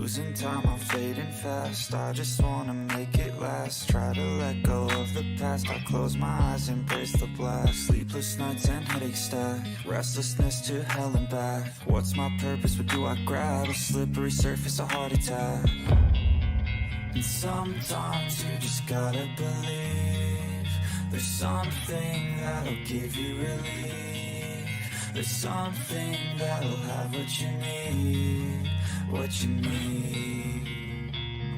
losing time, I'm fading fast. I just wanna make it last. Try to let go of the past. I close my eyes, embrace the blast. Sleepless nights and headaches stack. Restlessness to hell and back. What's my purpose? What do I grab? A slippery surface, a heart attack. And sometimes you just gotta believe there's something that'll give you relief. There's something that'll have what you need, what you need.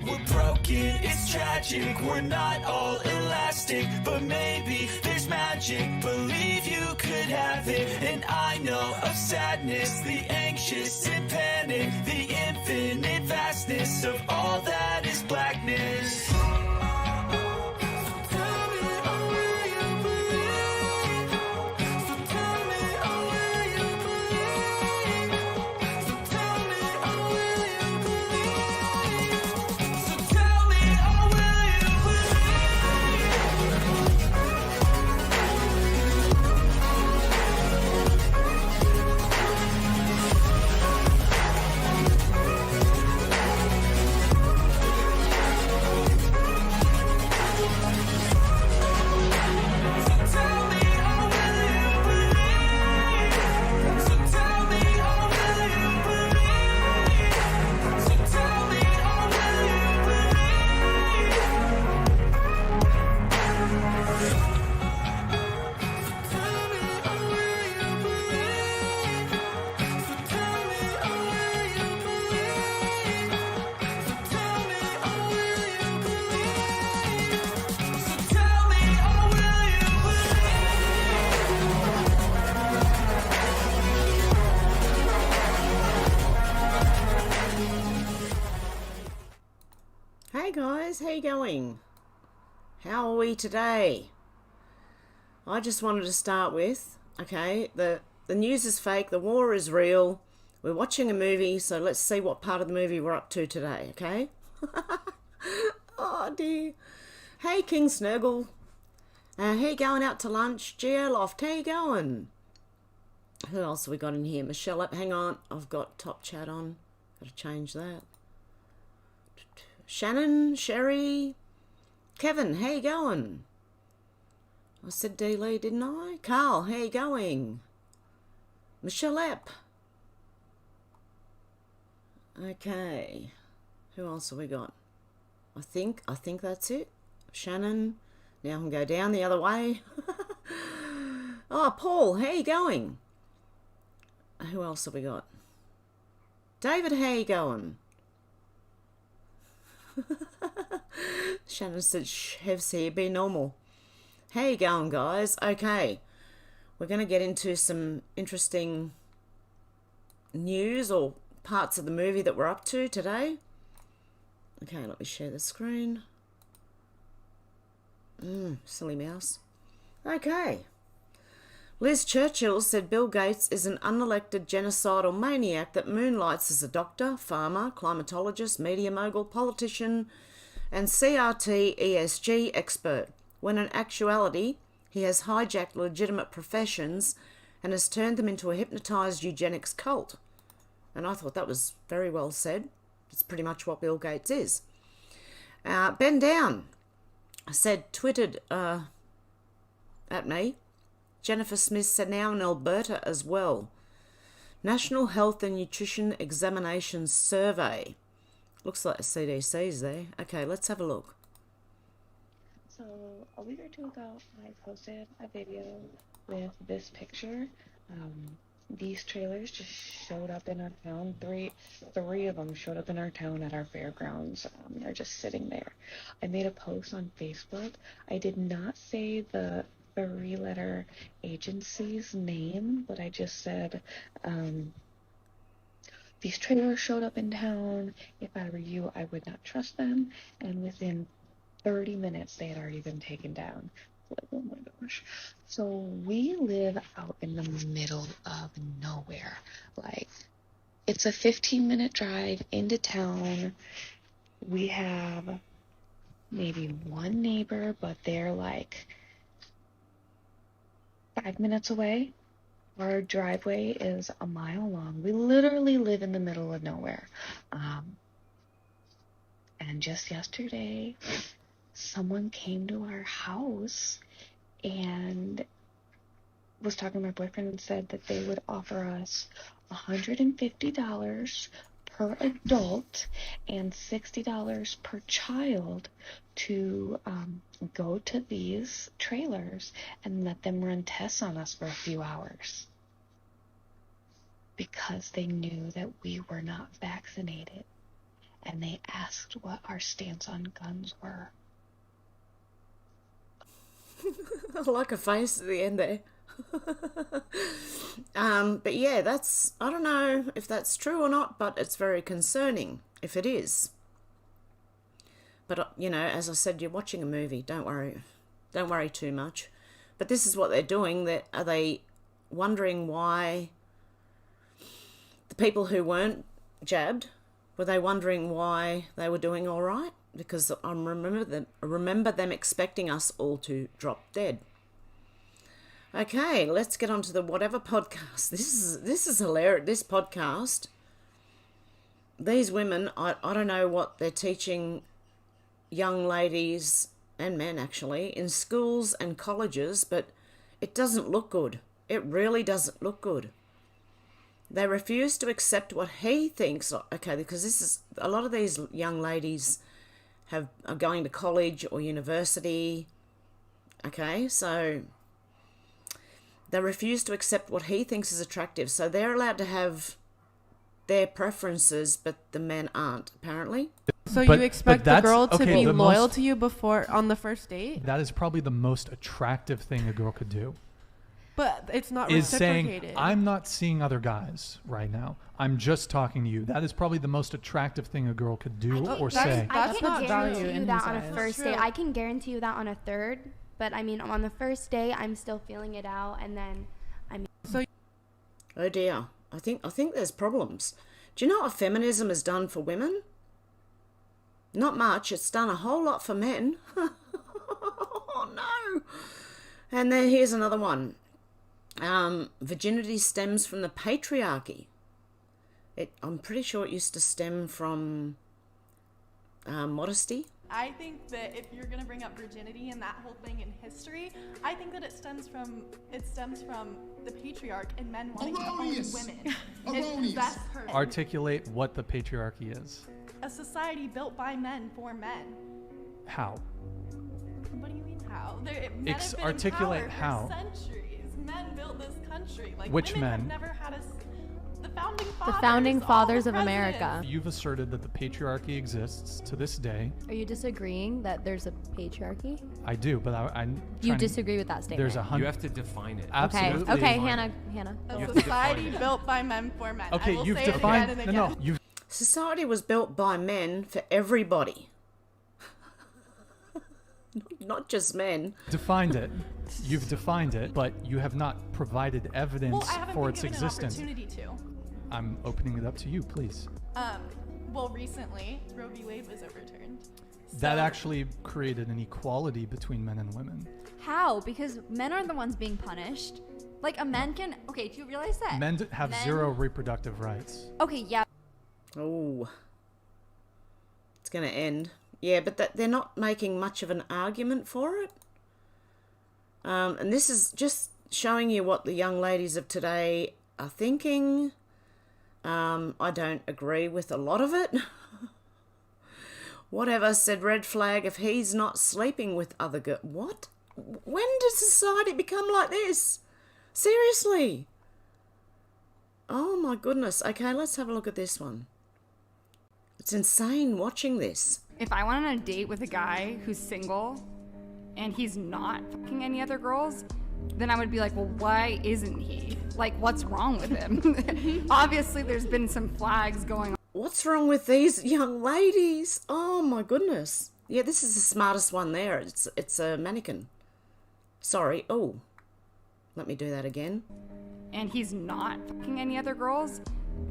We're broken, it's tragic, we're not all elastic, but maybe there's magic, believe you could have it. And I know of sadness, the anxious and panic, the infinite vastness of all that is blackness. Hey guys, how you going? How are we today? I just wanted to start with, okay, the news is fake, the war is real, we're watching a movie, so let's see what part of the movie we're up to today, okay? Oh dear. Hey King Snurgle, how you going out to lunch? GL Loft, how you going? Who else have we got in here? Michelle, hang on, I've got top chat on, gotta change that. Shannon, Sherry, Kevin, how you going? I said D. Lee, didn't I? Carl, how you going? Michelle Epp. Okay. Who else have we got? I think that's it. Shannon. Now I can go down the other way. Oh, Paul, how you going? Who else have we got? David, how you going? Shannon said, Hev's here, be normal. How you going, guys? Okay, we're going to get into some interesting news or parts of the movie that we're up to today. Okay, let me share the screen. Silly mouse. Okay. Liz Churchill said Bill Gates is an unelected genocidal maniac that moonlights as a doctor, farmer, climatologist, media mogul, politician, and CRT ESG expert, when in actuality he has hijacked legitimate professions and has turned them into a hypnotized eugenics cult. And I thought that was very well said. It's pretty much what Bill Gates is. Ben Down said, tweeted at me, Jennifer Smith said now in Alberta as well. National Health and Nutrition Examinations Survey. Looks like the CDC's there. Okay, let's have a look. So a week or two ago, I posted a video with this picture. These trailers just showed up in our town. Three of them showed up in our town at our fairgrounds. They're just sitting there. I made a post on Facebook. I did not say the three-letter agency's name, but I just said, these trailers showed up in town. If I were you, I would not trust them. And within 30 minutes, they had already been taken down. Like, oh my gosh. So we live out in the middle of nowhere. Like, it's a 15-minute drive into town. We have maybe one neighbor, but they're like 5 minutes away. Our driveway is a mile long. We literally live in the middle of nowhere. And just yesterday, someone came to our house and was talking to my boyfriend and said that they would offer us $150 per adult and $60 per child to go to these trailers and let them run tests on us for a few hours because they knew that we were not vaccinated, and they asked what our stance on guns were. I like a face at the end there. But yeah, I don't know if that's true or not, but it's very concerning if it is. But, as I said, you're watching a movie. Don't worry too much. But this is what they're doing. Are they wondering why the people who weren't jabbed, were they wondering why they were doing all right? Because I remember them expecting us all to drop dead. Okay, let's get on to the whatever podcast. This is hilarious. This podcast, these women, I don't know what they're teaching young ladies and men actually in schools and colleges, but it doesn't look good. It really doesn't look good. They refuse to accept what he thinks. Okay, because this is a lot of these young ladies are going to college or university. Okay, so they refuse to accept what he thinks is attractive. So they're allowed to have their preferences, but the men aren't, apparently. So you expect the girl to be loyal to you before on the first date? That is probably the most attractive thing a girl could do. But it's not is reciprocated. Saying, I'm not seeing other guys right now. I'm just talking to you. That is probably the most attractive thing a girl could do or say. I That's can not value guarantee in you that his on a eyes. first date. I can guarantee you that on a third. But I mean, on the first day, I'm still feeling it out, and then, Oh dear, I think there's problems. Do you know what feminism has done for women? Not much. It's done a whole lot for men. Oh no! And then here's another one. Virginity stems from the patriarchy. I'm pretty sure it used to stem from modesty. I think that if you're gonna bring up virginity and that whole thing in history, I think that it stems from the patriarch and men wanting to own women and possess her. Articulate what the patriarchy is. A society built by men for men. How? What do you mean how? Men have been articulate in power how. for centuries. Men built this country. Like, which women men? Have never had the founding fathers all of the America. You've asserted that the patriarchy exists to this day. Are you disagreeing that there's a patriarchy? I do, but I'm You disagree with that statement? There's a You have to define it. Absolutely. Okay, Hannah. A society built by men for men. Okay, I will you've say defined. it again and again. No, you've. Society was built by men for everybody. Not just men. Defined it. You've defined it, but you have not provided evidence I haven't for been its given existence. An opportunity to. I'm opening it up to you, please. Well, recently, Roe v. Wade was overturned. That actually created an equality between men and women. How? Because men are the ones being punished. Like, a man can... Okay, do you realize that? Men have zero reproductive rights. Okay, yeah. Oh. It's going to end. Yeah, but they're not making much of an argument for it. And this is just showing you what the young ladies of today are thinking. I don't agree with a lot of it. Whatever, said red flag if he's not sleeping with other girls. What? When did society become like this? Seriously? Oh my goodness. Okay, let's have a look at this one. It's insane watching this. If I went on a date with a guy who's single and he's not fucking any other girls, then I would be like, well, why isn't he? Like, what's wrong with him? Obviously, there's been some flags going on. What's wrong with these young ladies? Oh my goodness. Yeah, this is the smartest one there. It's a mannequin. Sorry. Oh, let me do that again. And he's not fucking any other girls,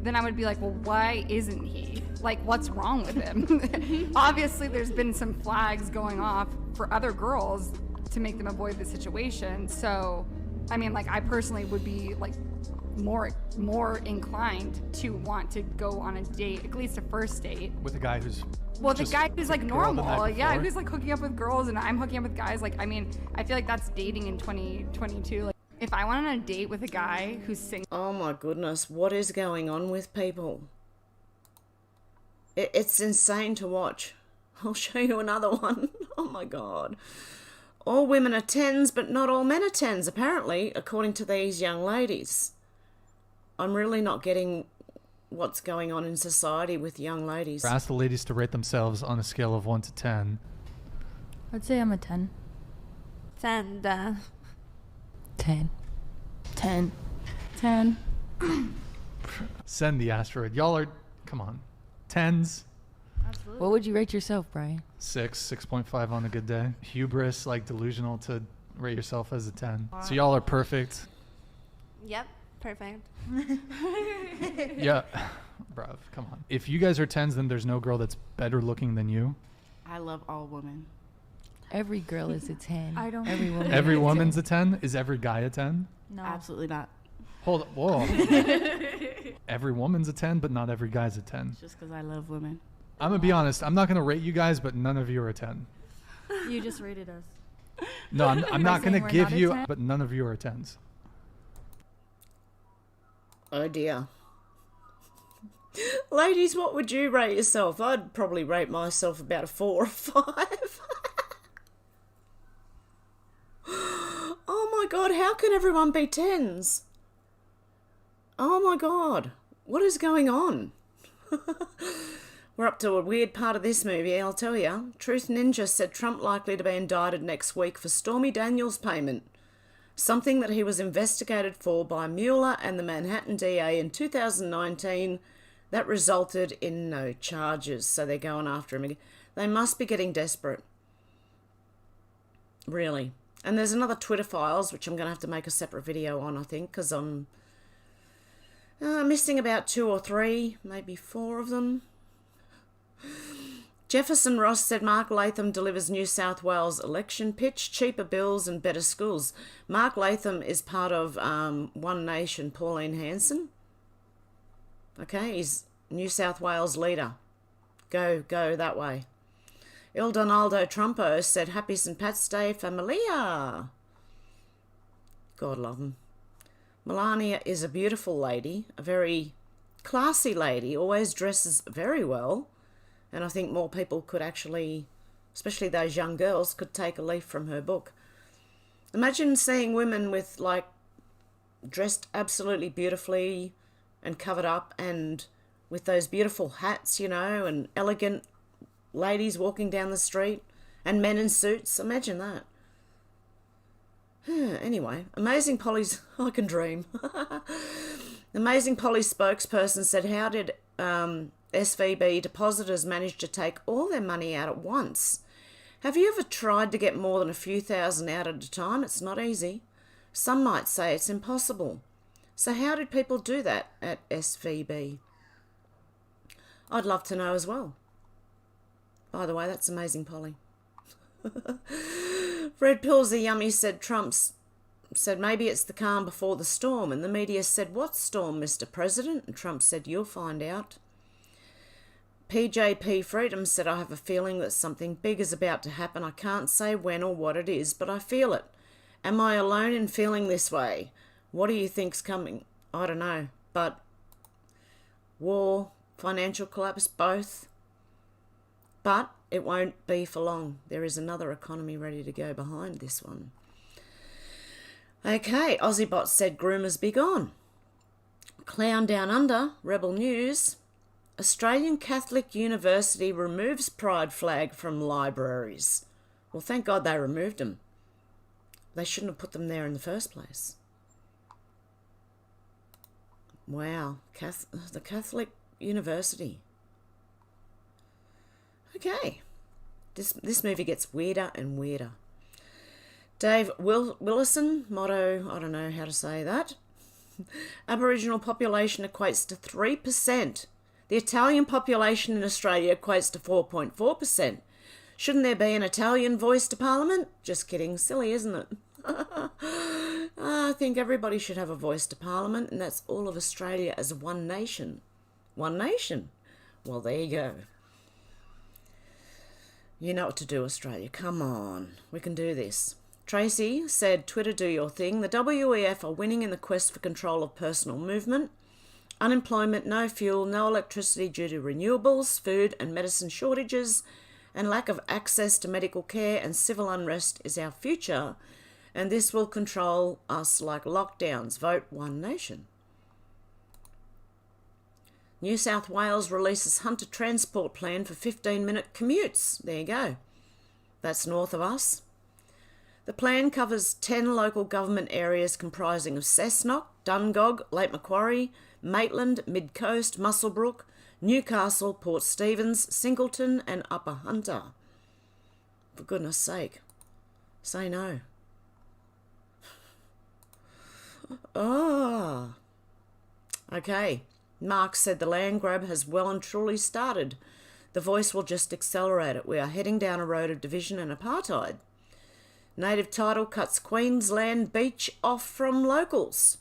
then I would be like, well, why isn't he? Like, what's wrong with him? Obviously, there's been some flags going off for other girls to make them avoid the situation. So, I mean, like, I personally would be, like, more inclined to want to go on a date, at least a first date. With a guy who's Well, the Just guy who's like girl the normal, night yeah, before? who's like hooking up with girls and I'm hooking up with guys. Like, I mean, I feel like that's dating in 2022. Like, if I went on a date with a guy who's single. Oh my goodness, what is going on with people? It's insane to watch. I'll show you another one. Oh my God. All women are 10s, but not all men are 10s, apparently, according to these young ladies. I'm really not getting what's going on in society with young ladies. Ask the ladies to rate themselves on a scale of 1 to 10. I'd say I'm a 10. 10. 10. 10. 10. Send the asteroid. Y'all are, come on, 10s. Absolutely. What would you rate yourself, Brian? 6.5 on a good day. Hubris, like delusional to rate yourself as a 10. So y'all are perfect. Yep. Perfect. Yeah, bruv, come on. If you guys are 10s, then there's no girl that's better looking than you. I love all women. Every girl is a 10. I don't. Every woman. Every woman's a 10? Is every guy a 10? No. Absolutely not. Hold on, whoa. Every woman's a 10, but not every guy's a 10. Just because I love women. I'm gonna be honest, I'm not gonna rate you guys, but none of you are a 10. You just rated us. No, I'm not gonna saying we're give not a you, 10? but none of you are 10s. Oh dear. Ladies, what would you rate yourself? I'd probably rate myself about a 4 or 5. Oh my God, how can everyone be 10s? Oh my God, what is going on? We're up to a weird part of this movie, I'll tell you. Truth Ninja said Trump likely to be indicted next week for Stormy Daniels' payment, something that he was investigated for by Mueller and the Manhattan DA in 2019 that resulted in no charges. So they're going after him again. They must be getting desperate. Really. And there's another Twitter files, which I'm going to have to make a separate video on, I think, because I'm missing about 2 or 3, maybe 4 of them. Jefferson Ross said Mark Latham delivers New South Wales election pitch, cheaper bills and better schools. Mark Latham is part of One Nation, Pauline Hanson. Okay, he's New South Wales leader. Go that way. Il Donaldo Trumpo said Happy St. Pat's Day Familia. God love him. Melania is a beautiful lady, a very classy lady, always dresses very well. And I think more people could actually, especially those young girls, could take a leaf from her book. Imagine seeing women with, like, dressed absolutely beautifully and covered up and with those beautiful hats, you know, and elegant ladies walking down the street and men in suits. Imagine that. Anyway, Amazing Polly's, I can dream. Amazing Polly's spokesperson said, how did SVB depositors manage to take all their money out at once? Have you ever tried to get more than a few thousand out at a time? It's not easy. Some might say it's impossible. So how did people do that at SVB? I'd love to know as well. By the way, that's Amazing Polly. Red Pills Are Yummy said said maybe it's the calm before the storm, and the media said, what storm, Mr. President? And Trump said, you'll find out. PJP Freedom said, I have a feeling that something big is about to happen. I can't say when or what it is, but I feel it. Am I alone in feeling this way? What do you think's coming? I don't know, but war, financial collapse, both. But it won't be for long. There is another economy ready to go behind this one. Okay, Aussiebot said groomers be gone. Clown Down Under, Rebel News. Australian Catholic University removes pride flag from libraries. Well, thank God they removed them. They shouldn't have put them there in the first place. Wow, the Catholic University. Okay, this movie gets weirder and weirder. Dave Willison, motto, I don't know how to say that. Aboriginal population equates to 3%. The Italian population in Australia equates to 4.4%. Shouldn't there be an Italian voice to Parliament? Just kidding, silly, isn't it? I think everybody should have a voice to Parliament, and that's all of Australia as one nation. One nation. Well, there you go. You know what to do, Australia. Come on. We can do this. Tracy said, Twitter, do your thing. The WEF are winning in the quest for control of personal movement. Unemployment, no fuel, no electricity due to renewables, food and medicine shortages, and lack of access to medical care and civil unrest is our future, and this will control us like lockdowns. Vote One Nation. New South Wales releases Hunter transport plan for 15-minute commutes. There you go. That's north of us. The plan covers 10 local government areas comprising of Cessnock, Dungog, Lake Macquarie, Maitland, Mid-Coast, Muswellbrook, Newcastle, Port Stephens, Singleton and Upper Hunter. For goodness sake, say no. Oh. Okay. Mark said the land grab has well and truly started. The Voice will just accelerate it. We are heading down a road of division and apartheid. Native title cuts Queensland beach off from locals.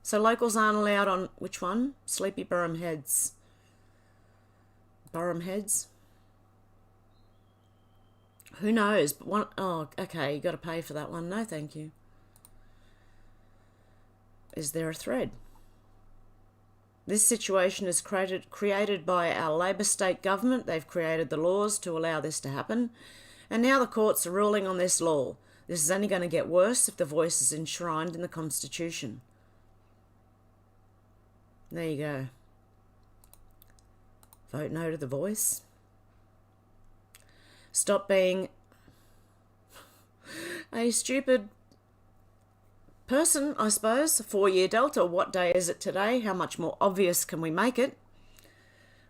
So locals aren't allowed on, which one? Sleepy Burham Heads. Burham Heads? Who knows? But one, oh, okay, you got to pay for that one. No, thank you. Is there a thread? This situation is created by our Labor state government. They've created the laws to allow this to happen. And now the courts are ruling on this law. This is only going to get worse if the Voice is enshrined in the Constitution. There you go. Vote no to the Voice. Stop being a stupid person, I suppose. 4-year Delta. What day is it today? How much more obvious can we make it?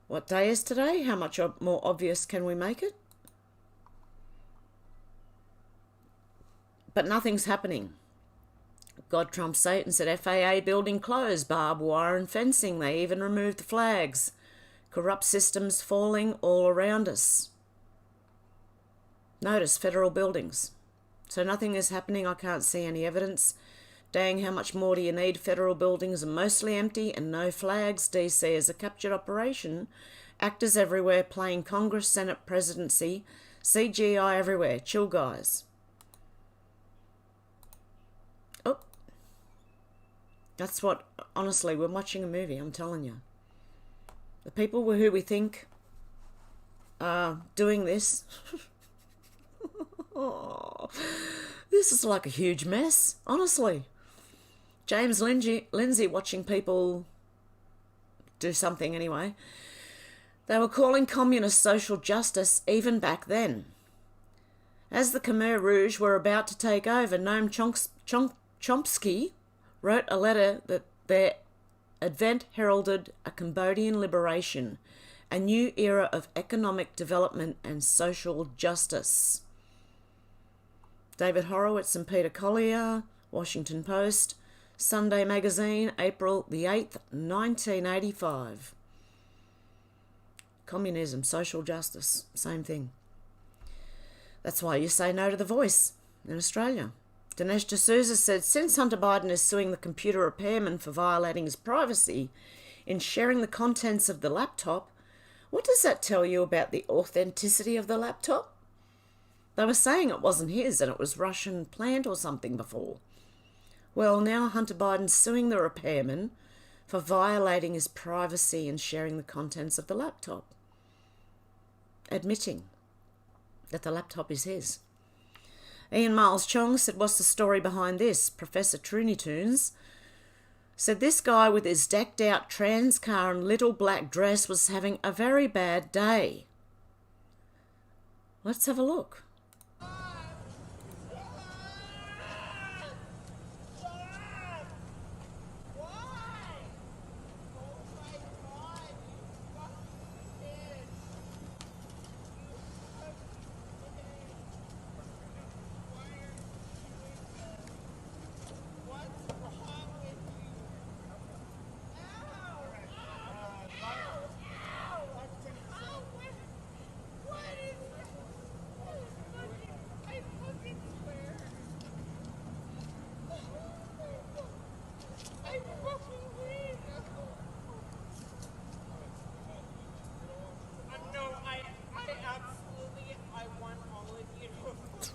What day is today? How much more obvious can we make it? But nothing's happening. God Trump Satan said FAA building closed, barbed wire and fencing. They even removed the flags. Corrupt systems falling all around us. Notice federal buildings. So nothing is happening. I can't see any evidence. Dang, how much more do you need? Federal buildings are mostly empty and no flags. DC is a captured operation. Actors everywhere playing Congress, Senate, presidency. CGI everywhere. Chill, guys. Oh. That's what, honestly, we're watching a movie, I'm telling you. The people who we think are doing this... Oh, this is like a huge mess, honestly. James Lindsay watching people do something anyway. They were calling communist social justice even back then. As the Khmer Rouge were about to take over, Noam Chomsky wrote a letter that their advent heralded a Cambodian liberation, a new era of economic development and social justice. David Horowitz and Peter Collier, Washington Post, Sunday Magazine, April the 8th, 1985. Communism, social justice, same thing. That's why you say no to the Voice in Australia. Dinesh D'Souza said, since Hunter Biden is suing the computer repairman for violating his privacy in sharing the contents of the laptop, what does that tell you about the authenticity of the laptop? They were saying it wasn't his and it was Russian plant or something before. Well, now Hunter Biden's suing the repairman for violating his privacy and sharing the contents of the laptop, admitting that the laptop is his. Ian Miles Chong said, what's the story behind this? Professor Truny Toons said, this guy with his decked out trans car and little black dress was having a very bad day. Let's have a look.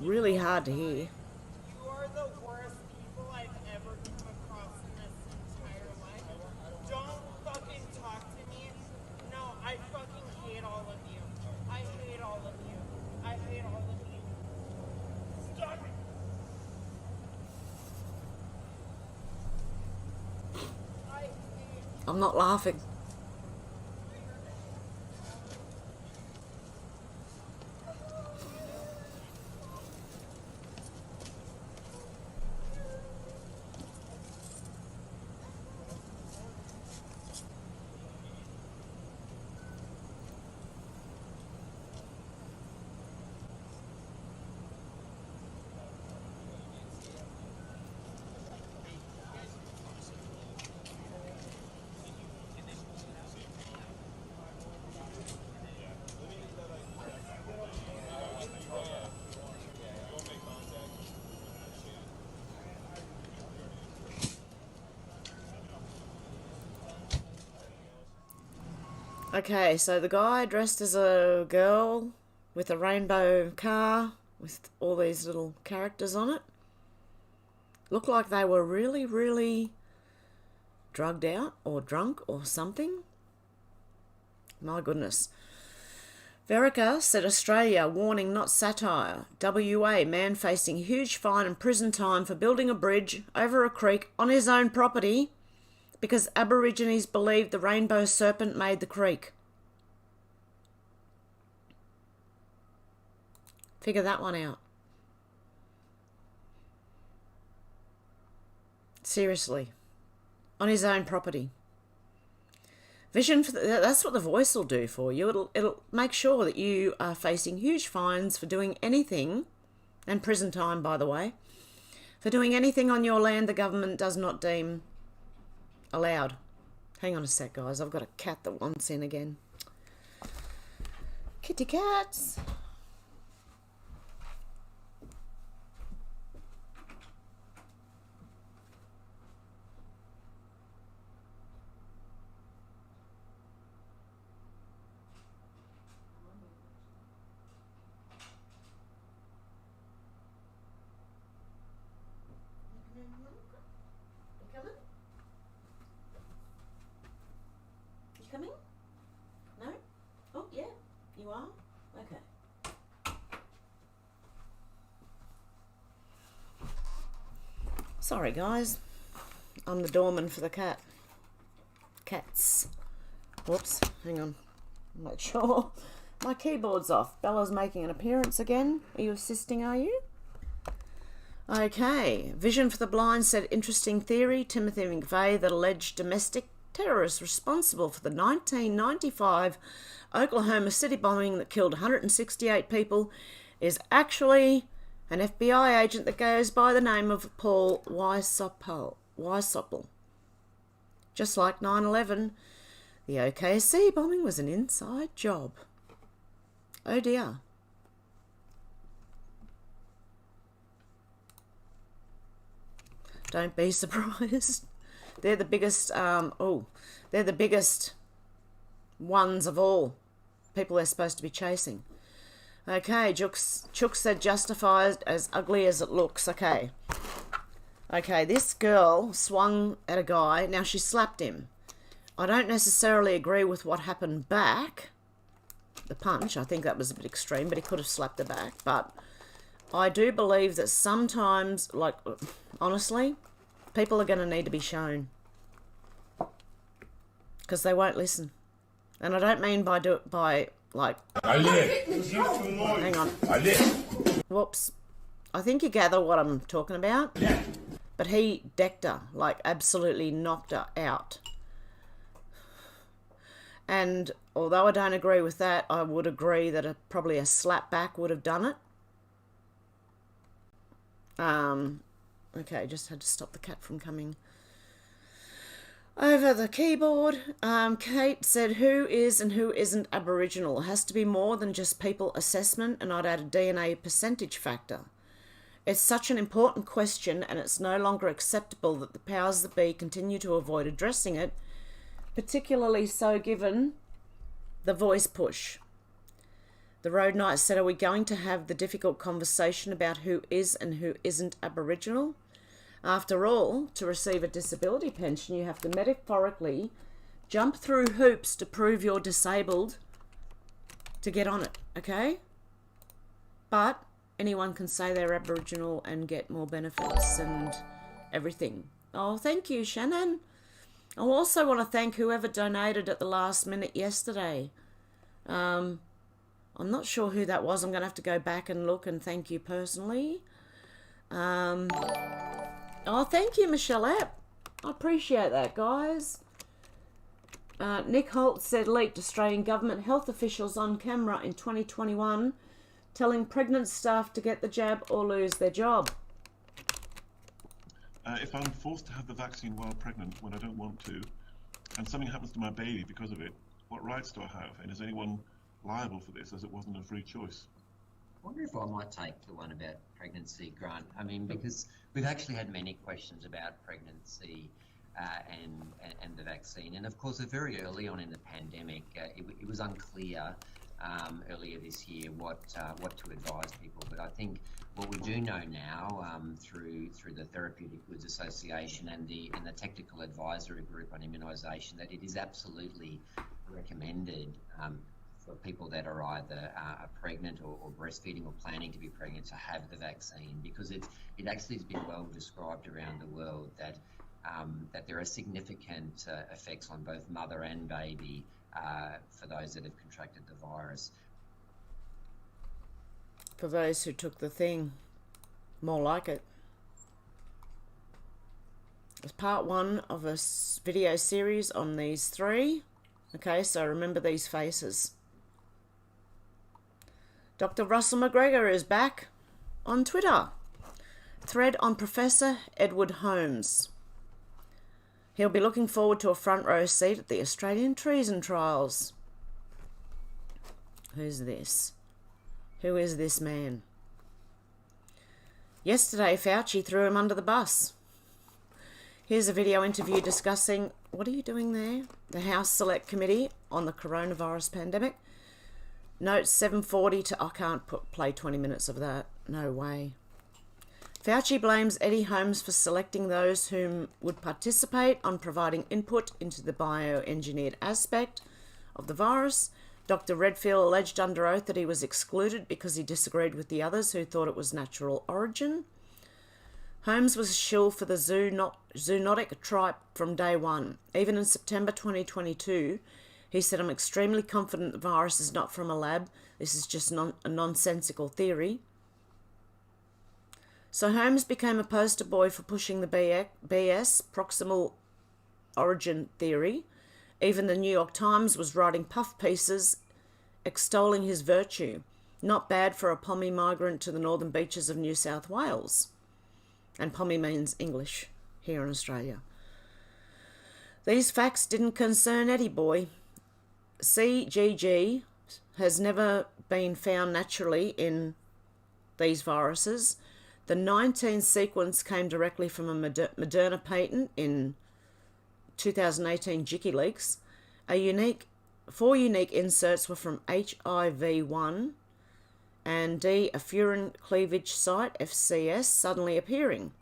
really hard to hear. You are the worst people I've ever come across in this entire life. Don't fucking talk to me. No, I fucking hate all of you. I hate all of you. I hate all of you. Stop it! I'm not laughing. Okay, so the guy dressed as a girl with a rainbow car with all these little characters on it looked like they were really, really drugged out or drunk or something. My goodness. Verica said Australia, warning not satire. WA, man facing huge fine and prison time for building a bridge over a creek on his own property because Aborigines believed the rainbow serpent made the creek. Figure that one out. Seriously. On his own property. Vision for that's what the voice will do for you. It'll make sure that you are facing huge fines for doing anything, and prison time, by the way, for doing anything on your land the government does not deem allowed. Hang on a sec, guys. I've got a cat that wants in again. Kitty cats. Coming? No? Oh, yeah. You are? Okay. Sorry, guys. I'm the doorman for the cat. Cats. Whoops. Hang on. Make sure my keyboard's off. Bella's making an appearance again. Are you assisting, are you? Okay. Vision for the Blind said, interesting theory. Timothy McVeigh, that alleged domestic terrorist responsible for the 1995 Oklahoma City bombing that killed 168 people, is actually an FBI agent that goes by the name of Paul Weissoppel. Just like 9/11, the OKC bombing was an inside job. Oh dear. Don't be surprised. They're the biggest, they're the biggest ones of all people they're supposed to be chasing. Okay, Chook said justified as ugly as it looks. Okay. Okay, this girl swung at a guy. Now she slapped him. I don't necessarily agree with what happened back. The punch, I think that was a bit extreme, but he could have slapped her back. But I do believe that sometimes, like, honestly, people are going to need to be shown. Because they won't listen. And I don't mean by like... Hang on. Whoops. I think you gather what I'm talking about. Yeah. But he decked her, like absolutely knocked her out. And although I don't agree with that, I would agree that probably a slap back would have done it. Okay, just had to stop the cat from coming over the keyboard. Kate said, who is and who isn't Aboriginal? It has to be more than just people assessment, and I'd add a DNA percentage factor. It's such an important question, and it's no longer acceptable that the powers that be continue to avoid addressing it, particularly so given the voice push. The Road Knight said, are we going to have the difficult conversation about who is and who isn't Aboriginal? After all, to receive a disability pension, you have to metaphorically jump through hoops to prove you're disabled to get on it, okay? But anyone can say they're Aboriginal and get more benefits and everything. Oh, thank you, Shannon. I also want to thank whoever donated at the last minute yesterday. I'm not sure who that was. I'm going to have to go back and look and thank you personally. Oh, thank you, Michelle App. I appreciate that, guys. Nick Holt said leaked Australian government health officials on camera in 2021 telling pregnant staff to get the jab or lose their job. If I'm forced to have the vaccine while pregnant when I don't want to, and something happens to my baby because of it, what rights do I have? And is anyone liable for this, as it wasn't a free choice? I wonder if I might take the one about pregnancy, Grant. I mean, because we've actually had many questions about pregnancy and the vaccine. And of course, very early on in the pandemic, it was unclear earlier this year what to advise people. But I think what we do know now through the Therapeutic Goods Association and the Technical Advisory Group on Immunisation that it is absolutely recommended for people that are either pregnant or breastfeeding or planning to be pregnant to have the vaccine, because it actually has been well described around the world that there are significant effects on both mother and baby for those that have contracted the virus. For those who took the thing, more like it. It's part one of a video series on these three. Okay, so remember these faces. Dr. Russell McGregor is back on Twitter. Thread on Professor Edward Holmes. He'll be looking forward to a front row seat at the Australian treason trials. Who's this? Who is this man? Yesterday, Fauci threw him under the bus. Here's a video interview discussing, what are you doing there? The House Select Committee on the coronavirus pandemic. Note 740 to, I can't play 20 minutes of that. No way. Fauci blames Eddie Holmes for selecting those whom would participate on providing input into the bioengineered aspect of the virus. Dr. Redfield alleged under oath that he was excluded because he disagreed with the others who thought it was natural origin. Holmes was a shill for the zoonotic tripe from day one. Even in September 2022, he said, I'm extremely confident the virus is not from a lab. This is just a nonsensical theory. So Holmes became a poster boy for pushing the BS, proximal origin theory. Even the New York Times was writing puff pieces extolling his virtue. Not bad for a Pommy migrant to the northern beaches of New South Wales. And Pommy means English here in Australia. These facts didn't concern Eddie Boy. CGG has never been found naturally in these viruses. The 19 sequence came directly from a Moderna patent in 2018 Jicky Leaks. 4 unique inserts were from HIV-1 and D, a furin cleavage site, FCS, suddenly appearing.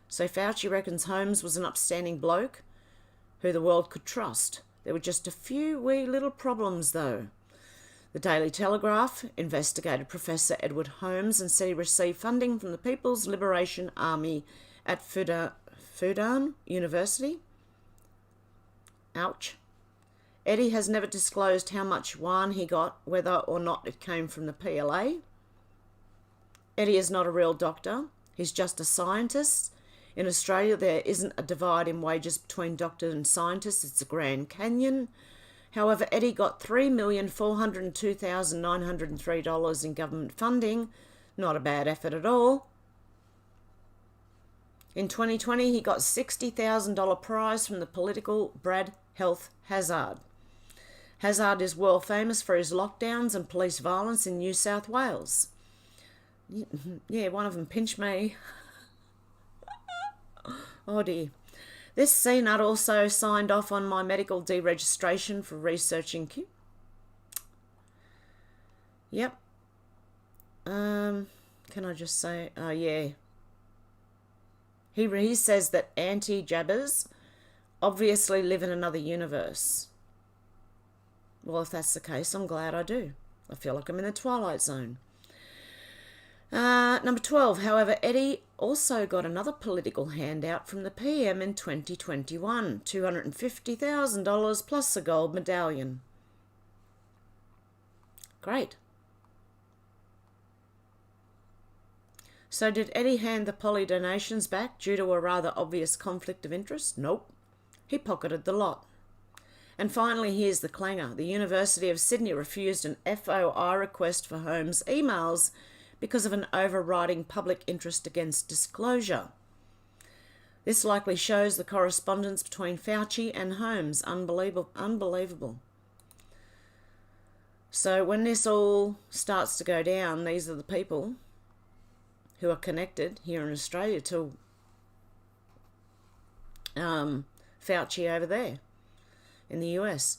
So Fauci reckons Holmes was an upstanding bloke who the world could trust. There were just a few wee little problems though. The Daily Telegraph investigated Professor Edward Holmes and said he received funding from the People's Liberation Army at Fudan University. Ouch. Eddie has never disclosed how much yuan he got, whether or not it came from the PLA. Eddie is not a real doctor. He's just a scientist. In Australia, there isn't a divide in wages between doctors and scientists. It's a Grand Canyon. However, Eddie got $3,402,903 in government funding. Not a bad effort at all. In 2020, he got $60,000 prize from the political Brad Health Hazard. Hazard is world famous for his lockdowns and police violence in New South Wales. Yeah, one of them pinched me. Oh dear. This CNUT also signed off on my medical deregistration for researching Yep. Can I just say, yeah. He says that anti-jabbers obviously live in another universe. Well, if that's the case, I'm glad I do. I feel like I'm in the Twilight Zone. Number 12, however, Eddie also got another political handout from the PM in 2021, $250,000 plus a gold medallion. Great. So did Eddie hand the poly donations back due to a rather obvious conflict of interest? Nope. He pocketed the lot. And finally, here's the clanger. The University of Sydney refused an FOI request for Holmes' emails because of an overriding public interest against disclosure. This likely shows the correspondence between Fauci and Holmes. Unbelievable. So when this all starts to go down, these are the people who are connected here in Australia to Fauci over there in the US.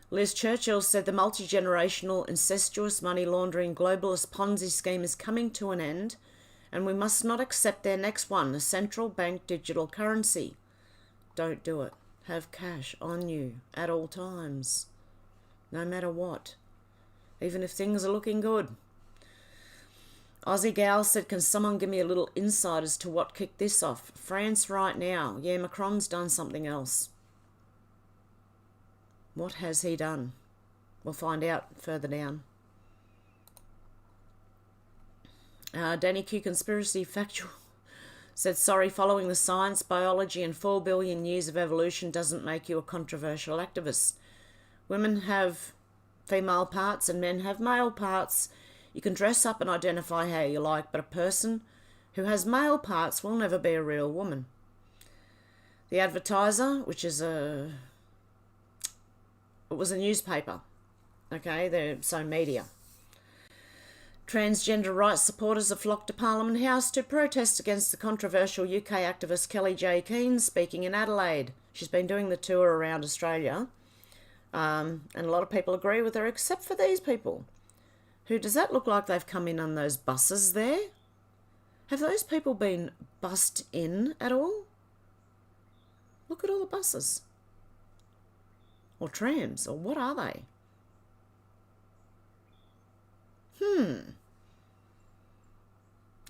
Liz Churchill said the multi-generational, incestuous, money laundering, globalist Ponzi scheme is coming to an end, and we must not accept their next one, a central bank digital currency. Don't do it. Have cash on you at all times, no matter what, even if things are looking good. Aussie Gal said, can someone give me a little insight as to what kicked this off? France right now. Yeah, Macron's done something else. What has he done? We'll find out further down. Danny Q Conspiracy Factual said, sorry, following the science, biology and 4 billion years of evolution doesn't make you a controversial activist. Women have female parts and men have male parts. You can dress up and identify how you like, but a person who has male parts will never be a real woman. The Advertiser, which is it was a newspaper, okay, so media. Transgender rights supporters have flocked to Parliament House to protest against the controversial UK activist Kelly J. Keane speaking in Adelaide. She's been doing the tour around Australia, and a lot of people agree with her, except for these people. Who does that look like they've come in on those buses there? Have those people been bussed in at all? Look at all the buses. Or trams, or what are they?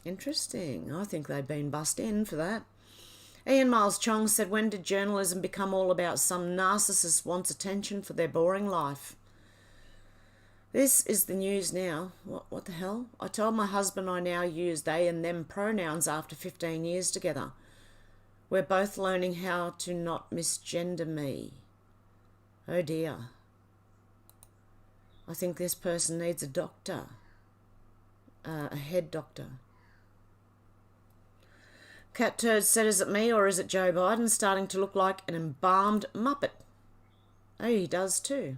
Interesting. I think they've been bussed in for that. Ian Miles Chong said, when did journalism become all about some narcissist wants attention for their boring life? This is the news now. What the hell? I told my husband I now use they and them pronouns after 15 years together. We're both learning how to not misgender me. Oh dear. I think this person needs a doctor. A head doctor. Cat Turd said, is it me or is it Joe Biden starting to look like an embalmed Muppet? Oh, he does too.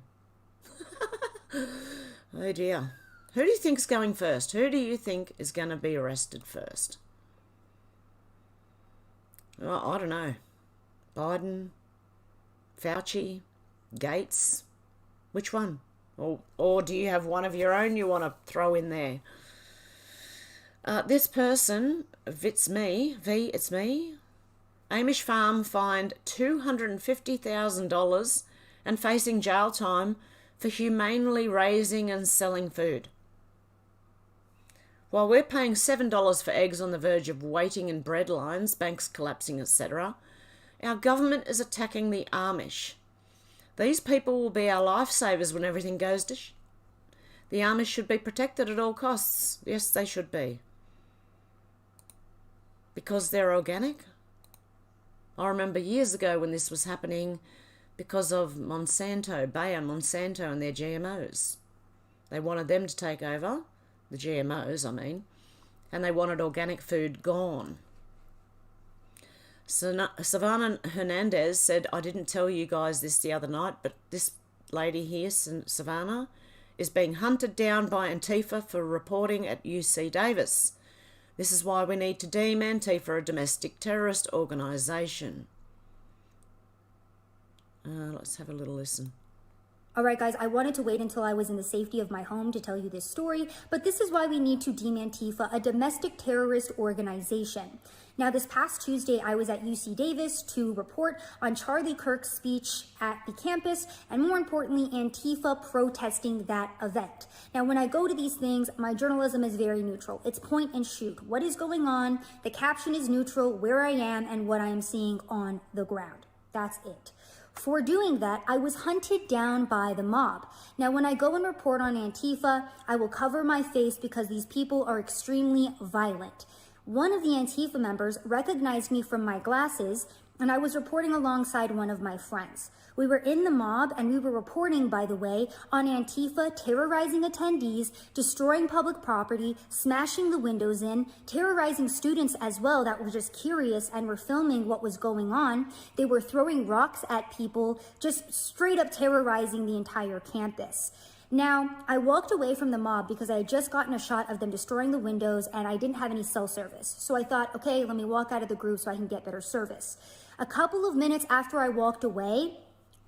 Oh dear. Who do you think's going first? Who do you think is going to be arrested first? Oh, I don't know. Biden, Fauci, Gates, which one? Or do you have one of your own you want to throw in there? This person, it's me, Amish Farm fined $250,000 and facing jail time for humanely raising and selling food. While we're paying $7 for eggs on the verge of waiting in bread lines, banks collapsing, etc., our government is attacking the Amish. These people will be our lifesavers when everything goes to shit. The Amish should be protected at all costs. Yes, they should be. Because they're organic. I remember years ago when this was happening because of Monsanto, Bayer Monsanto and their GMOs. They wanted them to take over, the GMOs, and they wanted organic food gone. Savannah Hernandez said, I didn't tell you guys this the other night, but this lady here, Savannah, is being hunted down by Antifa for reporting at UC Davis. This is why we need to deem Antifa a domestic terrorist organisation. Let's have a little listen. All right, guys, I wanted to wait until I was in the safety of my home to tell you this story, but this is why we need to deem Antifa a domestic terrorist organization. Now, this past Tuesday, I was at UC Davis to report on Charlie Kirk's speech at the campus, and more importantly, Antifa protesting that event. Now, when I go to these things, my journalism is very neutral. It's point and shoot. What is going on? The caption is neutral, where I am, and what I am seeing on the ground. That's it. For doing that, I was hunted down by the mob. Now, when I go and report on Antifa, I will cover my face because these people are extremely violent. One of the Antifa members recognized me from my glasses, and I was reporting alongside one of my friends. We were in the mob, and we were reporting, by the way, on Antifa terrorizing attendees, destroying public property, smashing the windows in, terrorizing students as well that were just curious and were filming what was going on. They were throwing rocks at people, just straight up terrorizing the entire campus. Now, I walked away from the mob because I had just gotten a shot of them destroying the windows and I didn't have any cell service. So I thought, okay, let me walk out of the group so I can get better service. A couple of minutes after I walked away,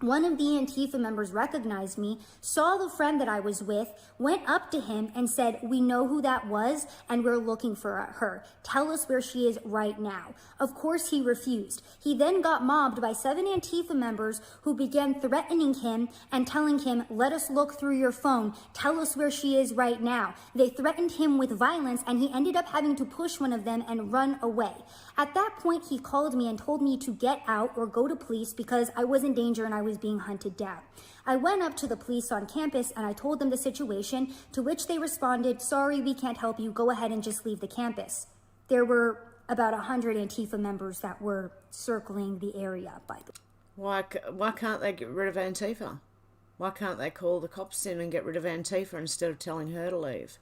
one of the Antifa members recognized me, saw the friend that I was with, went up to him and said, "We know who that was and we're looking for her. Tell us where she is right now." Of course he refused. He then got mobbed by 7 Antifa members who began threatening him and telling him, "Let us look through your phone. Tell us where she is right now." They threatened him with violence and he ended up having to push one of them and run away. At that point, he called me and told me to get out or go to police because I was in danger and I was being hunted down. I went up to the police on campus and I told them the situation, to which they responded, "Sorry, we can't help you. Go ahead and just leave the campus." There were about 100 Antifa members that were circling the area, by the way. Why can't they get rid of Antifa? Why can't they call the cops in and get rid of Antifa instead of telling her to leave?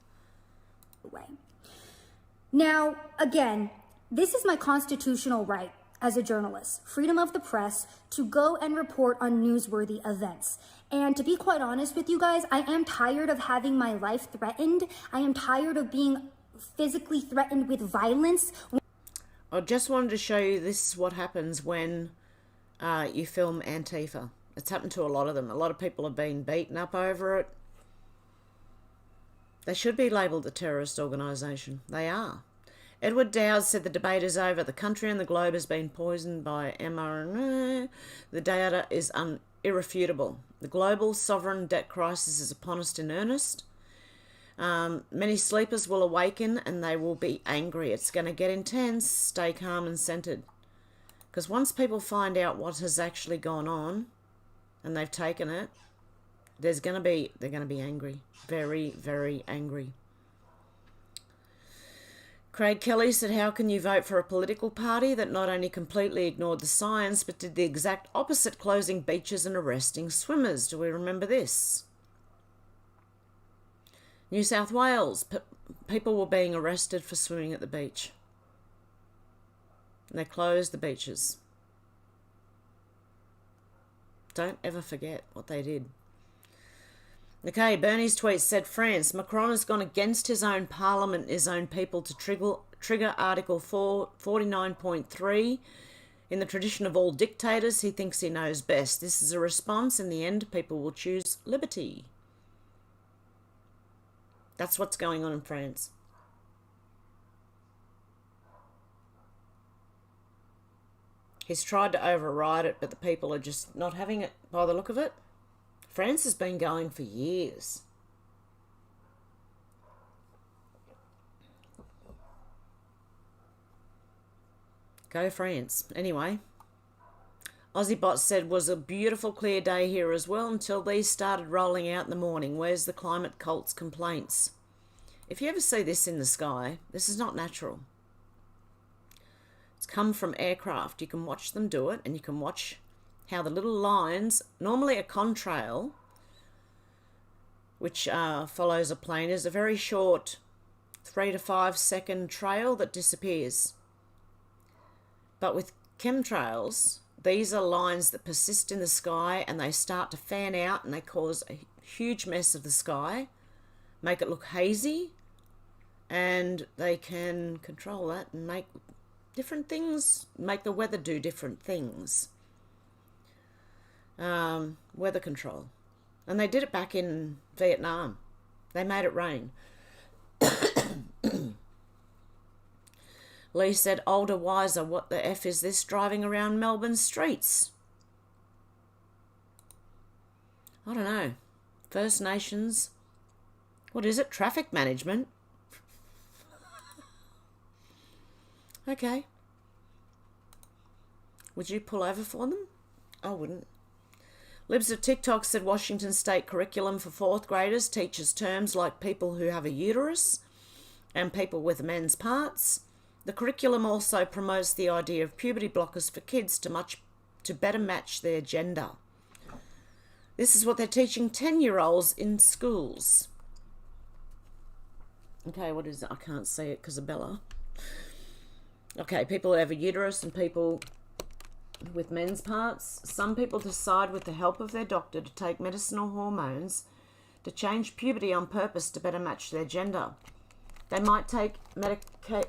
Now, again, this is my constitutional right as a journalist, freedom of the press, to go and report on newsworthy events. And to be quite honest with you guys, I am tired of having my life threatened. I am tired of being physically threatened with violence. I just wanted to show you this is what happens when you film Antifa. It's happened to a lot of them. A lot of people have been beaten up over it. They should be labelled a terrorist organisation. They are. Edward Dowd said the debate is over. The country and the globe has been poisoned by mRNA. The data is irrefutable. The global sovereign debt crisis is upon us in earnest. Many sleepers will awaken and they will be angry. It's going to get intense. Stay calm and centered. Because once people find out what has actually gone on and they've taken it, they're going to be angry. Very, very angry. Craig Kelly said, "How can you vote for a political party that not only completely ignored the science, but did the exact opposite, closing beaches and arresting swimmers?" Do we remember this? New South Wales, people were being arrested for swimming at the beach. And they closed the beaches. Don't ever forget what they did. Okay, Bernie's tweet said, France, Macron has gone against his own parliament, his own people to trigger Article 49.3. In the tradition of all dictators, he thinks he knows best. This is a response. In the end, people will choose liberty. That's what's going on in France. He's tried to override it, but the people are just not having it by the look of it. France has been going for years. Go France. Anyway, AussieBot said, "Was a beautiful clear day here as well until these started rolling out in the morning. Where's the climate cult's complaints?" If you ever see this in the sky, this is not natural. It's come from aircraft. You can watch them do it, and you can watch how the little lines, normally a contrail, which follows a plane, is a very short 3 to 5 second trail that disappears. But with chemtrails, these are lines that persist in the sky and they start to fan out and they cause a huge mess of the sky, make it look hazy, and they can control that and make different things, make the weather do different things. Weather control. And they did it back in Vietnam. They made it rain. Lee said, older, wiser, what the F is this driving around Melbourne streets? I don't know. First Nations. What is it? Traffic management? Okay. Would you pull over for them? I wouldn't. Libs of TikTok said Washington State curriculum for 4th graders teaches terms like people who have a uterus and people with men's parts. The curriculum also promotes the idea of puberty blockers for kids to better match their gender. This is what they're teaching 10-year-olds in schools. Okay, what is it? I can't see it because of Bella. Okay, people who have a uterus and people with men's parts. Some people decide with the help of their doctor to take medicinal hormones to change puberty on purpose to better match their gender. They might take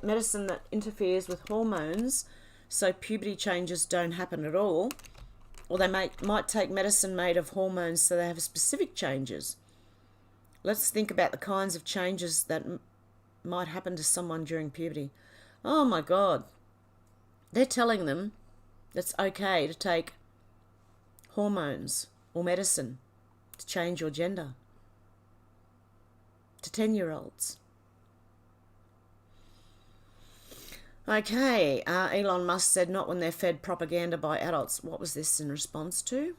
medicine that interferes with hormones so puberty changes don't happen at all, or they might take medicine made of hormones so they have specific changes. Let's think about the kinds of changes that might happen to someone during puberty. Oh my God. They're telling them it's okay to take hormones or medicine to change your gender to 10-year-olds. Okay, Elon Musk said not when they're fed propaganda by adults. What was this in response to?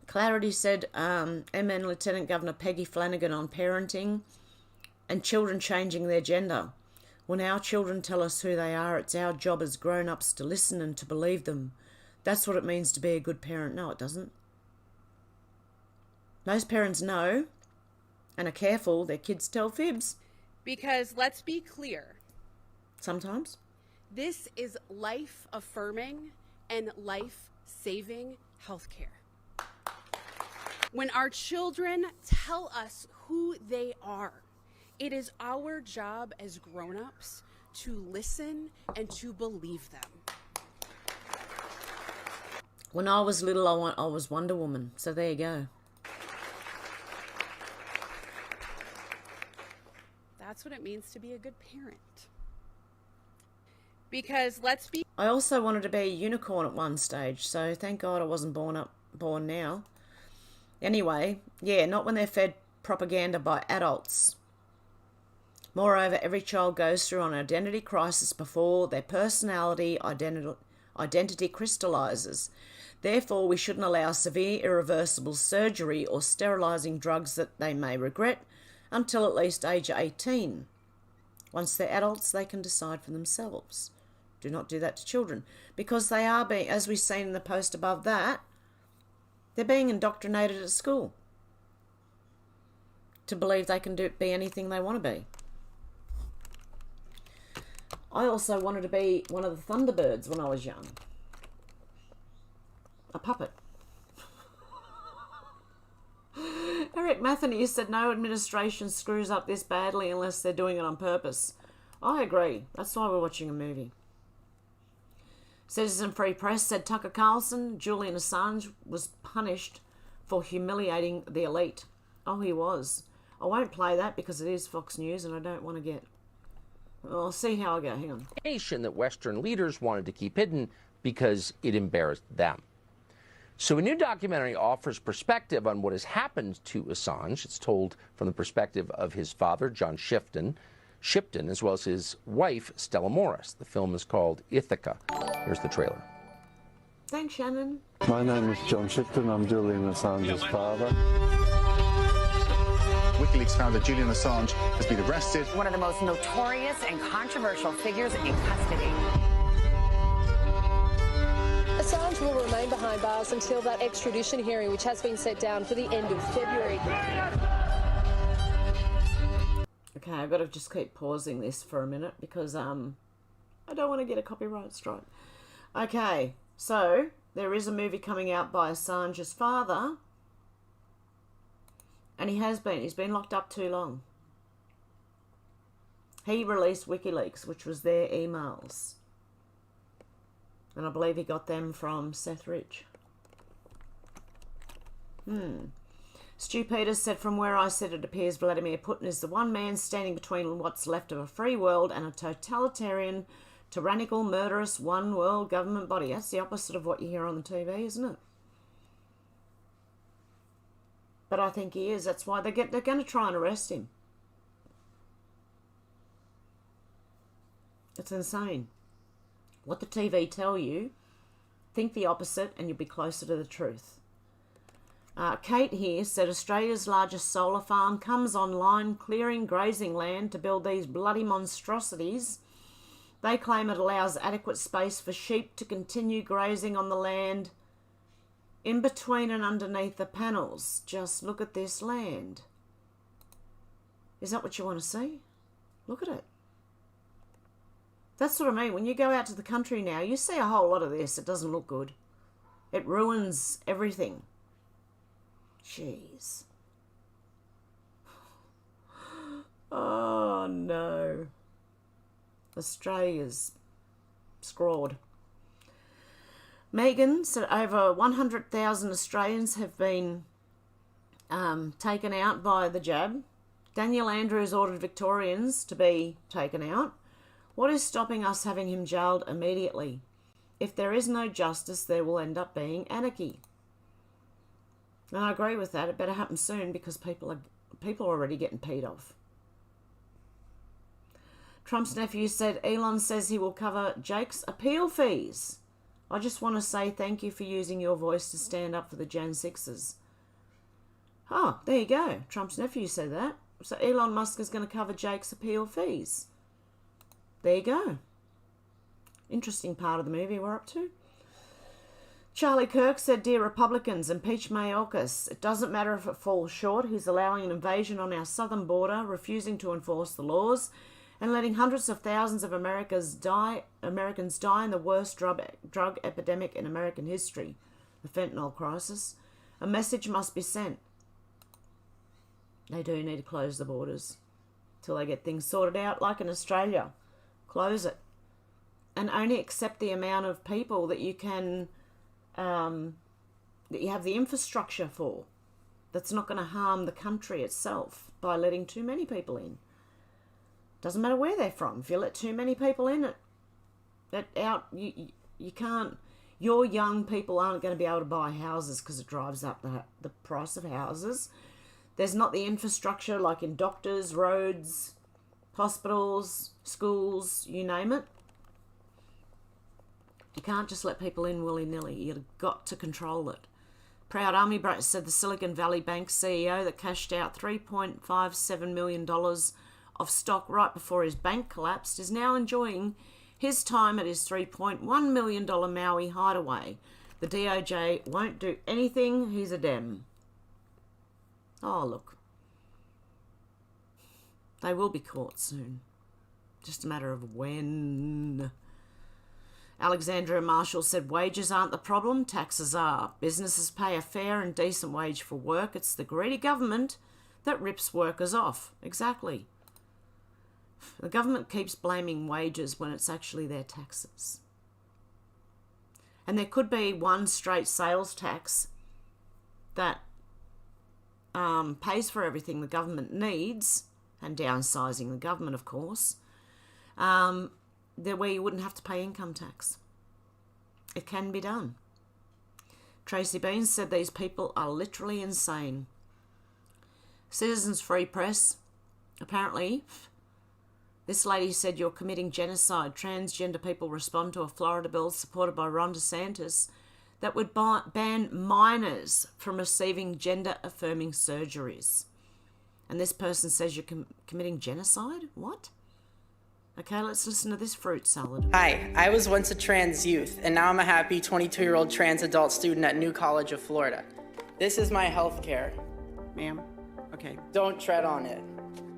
Clarity said MN Lieutenant Governor Peggy Flanagan on parenting and children changing their gender. When our children tell us who they are, it's our job as grown-ups to listen and to believe them. That's what it means to be a good parent. No, it doesn't. Most parents know and are careful their kids tell fibs. Because let's be clear. Sometimes. This is life-affirming and life-saving healthcare. When our children tell us who they are, it is our job as grown-ups to listen and to believe them. When I was little, I was Wonder Woman, so there you go. That's what it means to be a good parent. Because let's be... I also wanted to be a unicorn at one stage, so thank God I wasn't born now. Anyway, yeah, not when they're fed propaganda by adults. Moreover, every child goes through an identity crisis before their personality identity crystallizes. Therefore, we shouldn't allow severe irreversible surgery or sterilizing drugs that they may regret until at least age 18. Once they're adults, they can decide for themselves. Do not do that to children, because they are being, as we've seen in the post above that, they're being indoctrinated at school to believe they can be anything they want to be. I also wanted to be one of the Thunderbirds when I was young. A puppet. Eric Matheny said no administration screws up this badly unless they're doing it on purpose. I agree. That's why we're watching a movie. Citizen Free Press said Tucker Carlson, Julian Assange, was punished for humiliating the elite. Oh, he was. I won't play that because it is Fox News and I don't want to get... I'll see how I go. Hang on. Nation that Western leaders wanted to keep hidden because it embarrassed them. So a new documentary offers perspective on what has happened to Assange. It's told from the perspective of his father, John Shipton, as well as his wife, Stella Morris. The film is called Ithaca. Here's the trailer. Thanks, Shannon. My name is John Shipton. I'm Julian Assange's father. WikiLeaks found that Julian Assange has been arrested. One of the most notorious and controversial figures in custody. Assange will remain behind bars until that extradition hearing, which has been set down for the end of February. Okay, I've got to just keep pausing this for a minute because I don't want to get a copyright strike. Okay, so there is a movie coming out by Assange's father, and he's been locked up too long. He released WikiLeaks, which was their emails. And I believe he got them from Seth Rich. Stu Peters said, from where I sit, it appears Vladimir Putin is the one man standing between what's left of a free world and a totalitarian, tyrannical, murderous, one world government body. That's the opposite of what you hear on the TV, isn't it? But I think he is. That's why they're going to try and arrest him. It's insane. What the TV tell you, think the opposite and you'll be closer to the truth. Kate here said Australia's largest solar farm comes online, clearing grazing land to build these bloody monstrosities. They claim it allows adequate space for sheep to continue grazing on the land in between and underneath the panels. Just look at this land. Is that what you want to see? Look at it. That's what I mean. When you go out to the country now, you see a whole lot of this. It doesn't look good. It ruins everything. Jeez. Oh, no. Australia's scrawled. Megan said over 100,000 Australians have been taken out by the jab. Daniel Andrews ordered Victorians to be taken out. What is stopping us having him jailed immediately? If there is no justice, there will end up being anarchy. And I agree with that. It better happen soon because people are already getting peed off. Trump's nephew said Elon says he will cover Jake's appeal fees. I just want to say thank you for using your voice to stand up for the Jan 6s. Oh, there you go. Trump's nephew said that. So Elon Musk is going to cover Jake's appeal fees. There you go. Interesting part of the movie we're up to. Charlie Kirk said, Dear Republicans, impeach Mayorkas. It doesn't matter if it falls short. He's allowing an invasion on our southern border, refusing to enforce the laws, and letting hundreds of thousands of Americans die in the worst drug epidemic in American history, the fentanyl crisis. A message must be sent. They do need to close the borders till they get things sorted out, like in Australia. Close it. And only accept the amount of people that you can... that you have the infrastructure for, that's not going to harm the country itself by letting too many people in. Doesn't matter where they're from. If you let too many people in, you can't. Your young people aren't going to be able to buy houses because it drives up the price of houses. There's not the infrastructure like in doctors, roads, hospitals, schools, you name it. You can't just let people in willy-nilly. You've got to control it. Proud Army Brat said the Silicon Valley Bank CEO that cashed out $3.57 million of stock right before his bank collapsed is now enjoying his time at his $3.1 million Maui hideaway. The DOJ won't do anything. He's a Dem. Oh, look. They will be caught soon. Just a matter of when... Alexandra Marshall said wages aren't the problem, taxes are. Businesses pay a fair and decent wage for work. It's the greedy government that rips workers off. Exactly. The government keeps blaming wages when it's actually their taxes. And there could be one straight sales tax that pays for everything the government needs, and downsizing the government, of course, where you wouldn't have to pay income tax. It can be done. Tracy Beans said these people are literally insane. Citizens Free Press, apparently, this lady said you're committing genocide. Transgender people respond to a Florida bill supported by Ron DeSantis that would ban minors from receiving gender-affirming surgeries. And this person says you're committing genocide? What? Okay, let's listen to this fruit salad. Hi, I was once a trans youth, and now I'm a happy 22-year-old trans adult student at New College of Florida. This is my health care. Ma'am? Okay. Don't tread on it.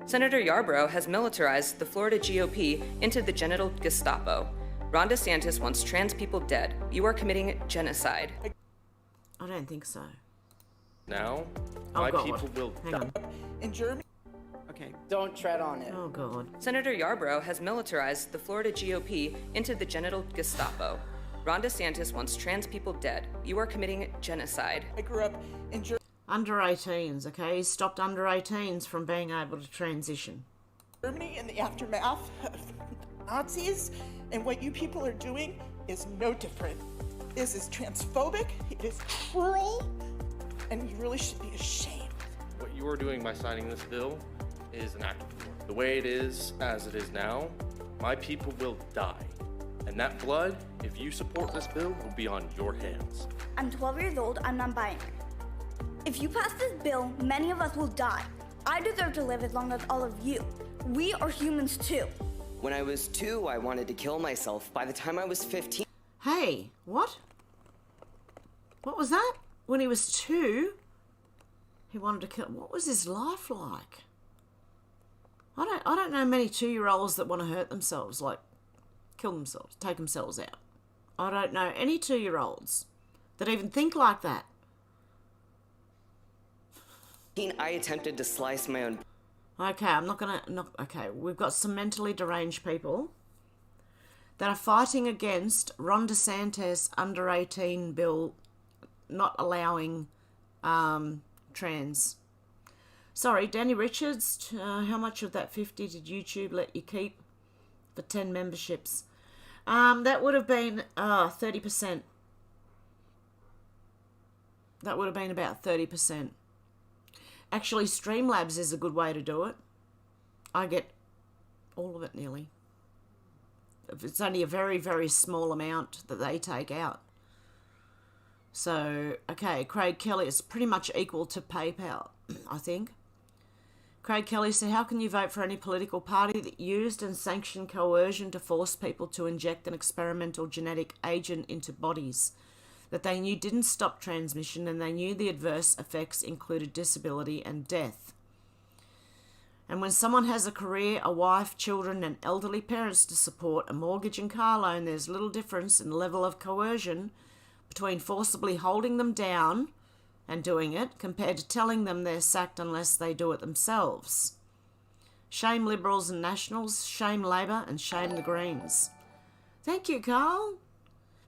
Senator Yarborough has militarized the Florida GOP into the genital Gestapo. Ron DeSantis wants trans people dead. You are committing genocide. I don't think so. Now, my people will die. In Germany? Okay, don't tread on it. Oh, God. Senator Yarborough has militarized the Florida GOP into the genital Gestapo. Ron DeSantis wants trans people dead. You are committing genocide. I grew up in Germany. Under 18s, okay? He stopped under 18s from being able to transition. Germany in the aftermath of Nazis, and what you people are doing is no different. This is transphobic, it is cruel, and you really should be ashamed. What you are doing by signing this bill is an act of war. The way it is, as it is now, my people will die. And that blood, if you support this bill, will be on your hands. I'm 12 years old, I'm non-binary. If you pass this bill, many of us will die. I deserve to live as long as all of you. We are humans too. When I was 2, I wanted to kill myself. By the time I was 15... Hey, what? What was that? When he was 2, he wanted to kill... What was his life like? I don't know many 2-year-olds that want to hurt themselves, like kill themselves, take themselves out. I don't know any 2-year-olds that even think like that. I attempted to slice my own... Okay, I'm not gonna... Okay, we've got some mentally deranged people that are fighting against Ron DeSantis under 18 bill not allowing trans. Sorry, Danny Richards, how much of that 50 did YouTube let you keep for 10 memberships? That would have been 30%. That would have been about 30%. Actually, Streamlabs is a good way to do it. I get all of it nearly. It's only a very, very small amount that they take out. So, okay, Craig Kelly is pretty much equal to PayPal, I think. Craig Kelly said, how can you vote for any political party that used and sanctioned coercion to force people to inject an experimental genetic agent into bodies that they knew didn't stop transmission, and they knew the adverse effects included disability and death? And when someone has a career, a wife, children, and elderly parents to support, a mortgage and car loan, there's little difference in the level of coercion between forcibly holding them down and doing it compared to telling them they're sacked unless they do it themselves. Shame Liberals and Nationals, shame Labor, and shame the Greens. Thank you, Carl,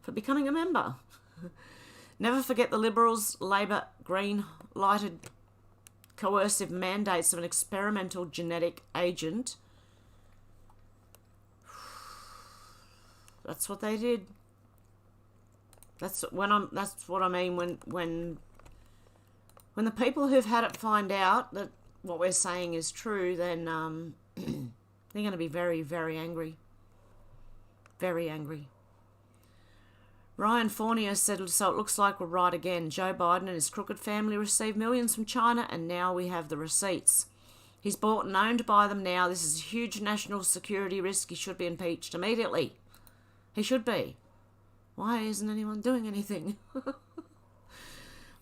for becoming a member. Never forget the Liberals, Labor, Green lighted coercive mandates of an experimental genetic agent. That's what they did. That's what I mean when the people who've had it find out that what we're saying is true, then they're going to be very, very angry. Very angry. Ryan Fournier said, so it looks like we're right again. Joe Biden and his crooked family received millions from China, and now we have the receipts. He's bought and owned by them now. This is a huge national security risk. He should be impeached immediately. He should be. Why isn't anyone doing anything?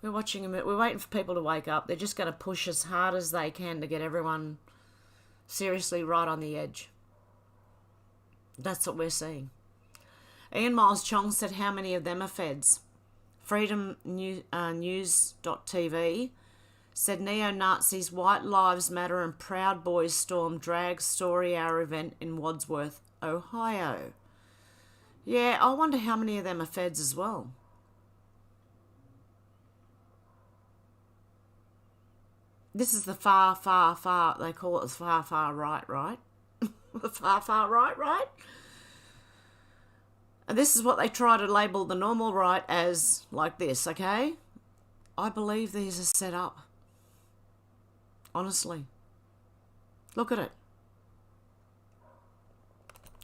We're watching him. We're waiting for people to wake up. They're just going to push as hard as they can to get everyone seriously right on the edge. That's what we're seeing. Ian Miles Chong said, how many of them are feds? Freedom News.tv said, neo-Nazis, White Lives Matter and Proud Boys storm drag story hour event in Wadsworth, Ohio. Yeah, I wonder how many of them are feds as well. This is the far, they call it the far right, right? The far right, right? And this is what they try to label the normal right as, like this, okay? I believe these are set up. Honestly. Look at it.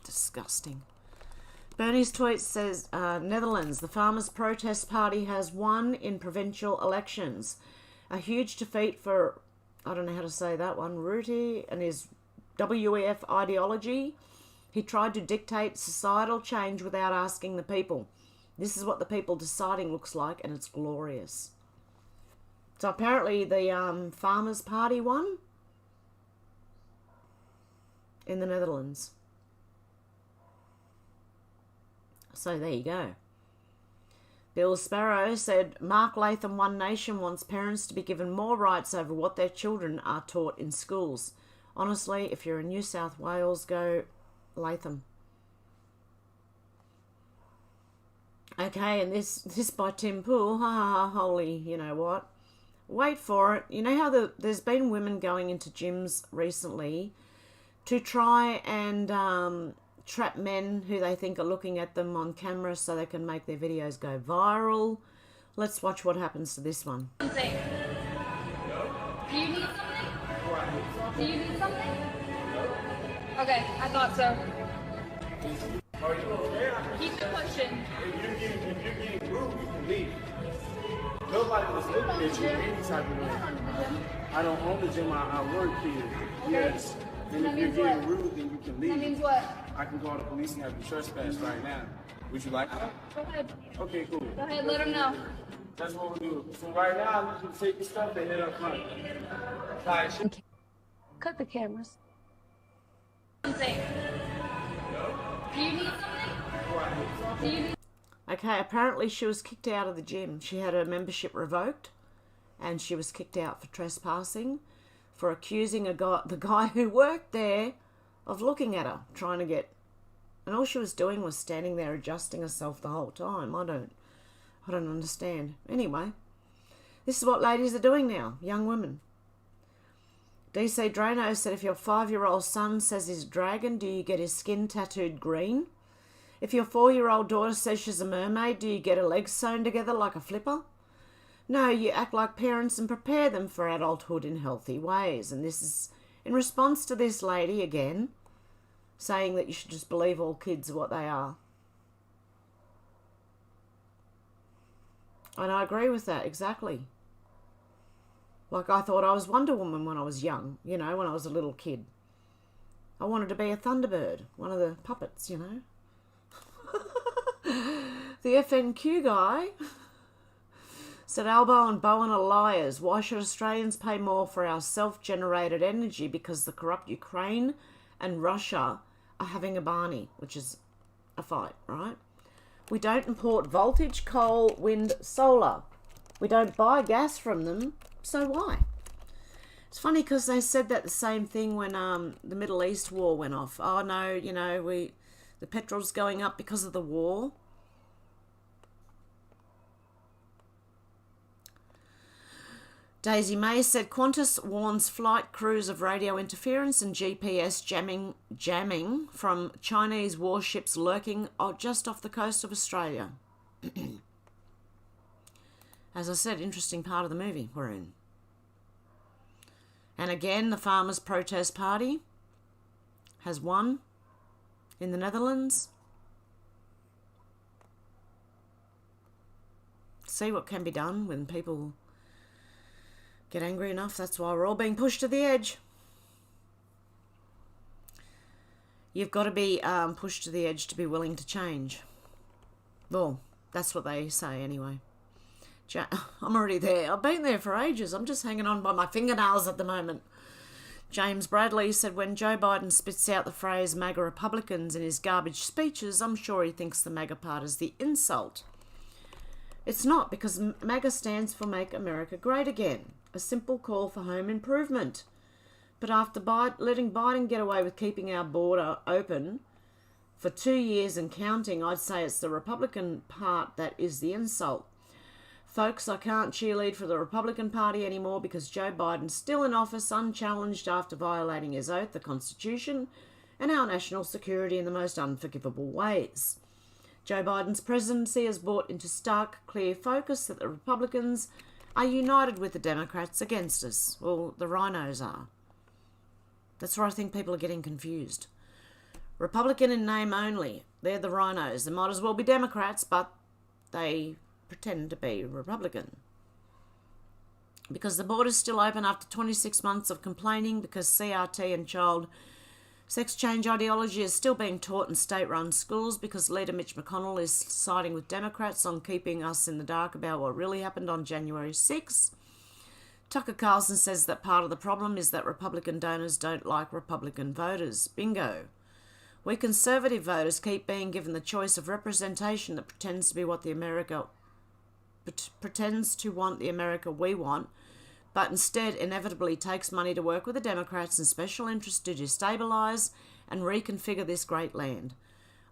Disgusting. Bernie's tweet says, Netherlands, the Farmers' Protest Party has won in provincial elections. A huge defeat for, I don't know how to say that one, Rutte and his WEF ideology. He tried to dictate societal change without asking the people. This is what the people deciding looks like, and it's glorious. So apparently the Farmers' Party won in the Netherlands. So there you go. Bill Sparrow said, Mark Latham, One Nation wants parents to be given more rights over what their children are taught in schools. Honestly, if you're in New South Wales, go Latham. Okay, and this by Tim Poole, holy, you know what? wait for it. You know how there's been women going into gyms recently to try and trap men who they think are looking at them on camera so they can make their videos go viral. Let's watch what happens to this one. Do you need something? Do you need something? Okay, I thought so. Keep it pushing. If you're getting rude, you can leave. Nobody was looking at you any type of way. I don't own the gym, I work here. Yes. And if you're getting rude, then you can leave. That means what? I can call the police and have you trespass right now. Would you like that? Go ahead. Okay, cool. Go ahead, let him know. That's what we'll do. So right now, I need you to take your stuff and head up front. Okay. Cut the cameras. Do you need something? Do you need... Okay, apparently she was kicked out of the gym. She had her membership revoked and she was kicked out for trespassing, for accusing the guy who worked there of looking at her, trying to get... And all she was doing was standing there adjusting herself the whole time. I don't understand. Anyway, this is what ladies are doing now, young women. DC Drano said, if your 5-year-old son says he's a dragon, do you get his skin tattooed green? If your 4-year-old daughter says she's a mermaid, do you get her legs sewn together like a flipper? No, you act like parents and prepare them for adulthood in healthy ways. And this is in response to this lady again, saying that you should just believe all kids are what they are. And I agree with that, exactly. Like, I thought I was Wonder Woman when I was young, you know, when I was a little kid. I wanted to be a Thunderbird, one of the puppets, you know. The FNQ guy said, Albo and Bowen are liars. Why should Australians pay more for our self-generated energy? Because the corrupt Ukraine and Russia are having a Barney, which is a fight, right? We don't import voltage, coal, wind, solar. We don't buy gas from them, so why? It's funny because they said that the same thing when the Middle East war went off. Oh no, you know, the petrol's going up because of the war. Daisy May said Qantas warns flight crews of radio interference and GPS jamming from Chinese warships lurking just off the coast of Australia. As I said, interesting part of the movie we're in. And again, the Farmers' Protest Party has won in the Netherlands. See what can be done when people get angry enough. That's why we're all being pushed to the edge. You've got to be pushed to the edge to be willing to change. Well, that's what they say anyway. I'm already there. I've been there for ages. I'm just hanging on by my fingernails at the moment. James Bradley said, when Joe Biden spits out the phrase MAGA Republicans in his garbage speeches, I'm sure he thinks the MAGA part is the insult. It's not, because MAGA stands for Make America Great Again, a simple call for home improvement. But after letting Biden get away with keeping our border open for 2 years and counting, I'd say it's the Republican part that is the insult. Folks, I can't cheerlead for the Republican Party anymore because Joe Biden's still in office unchallenged after violating his oath, the Constitution, and our national security in the most unforgivable ways. Joe Biden's presidency has brought into stark, clear focus that the Republicans are united with the Democrats against us. Well, the rhinos are. That's where I think people are getting confused. Republican in name only. They're the rhinos. They might as well be Democrats, but they pretend to be Republican. Because the border's still open after 26 months of complaining, because CRT and child sex change ideology is still being taught in state-run schools, because Leader Mitch McConnell is siding with Democrats on keeping us in the dark about what really happened on January 6. Tucker Carlson says that part of the problem is that Republican donors don't like Republican voters. Bingo. We conservative voters keep being given the choice of representation that pretends to be what pretends to want the America we want, but instead inevitably takes money to work with the Democrats and special interests to destabilise and reconfigure this great land.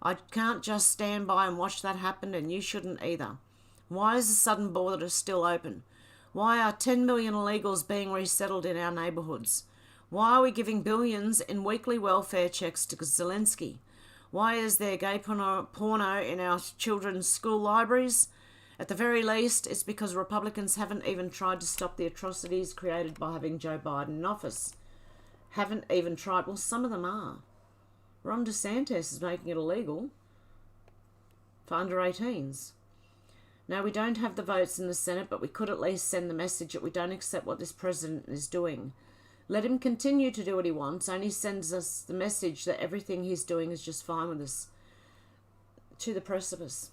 I can't just stand by and watch that happen, and you shouldn't either. Why is the southern border still open? Why are 10 million illegals being resettled in our neighbourhoods? Why are we giving billions in weekly welfare checks to Zelensky? Why is there gay porno in our children's school libraries? At the very least, it's because Republicans haven't even tried to stop the atrocities created by having Joe Biden in office. Haven't even tried. Well, some of them are. Ron DeSantis is making it illegal for under 18s. Now, we don't have the votes in the Senate, but we could at least send the message that we don't accept what this president is doing. Let him continue to do what he wants, only sends us the message that everything he's doing is just fine with us. To the precipice.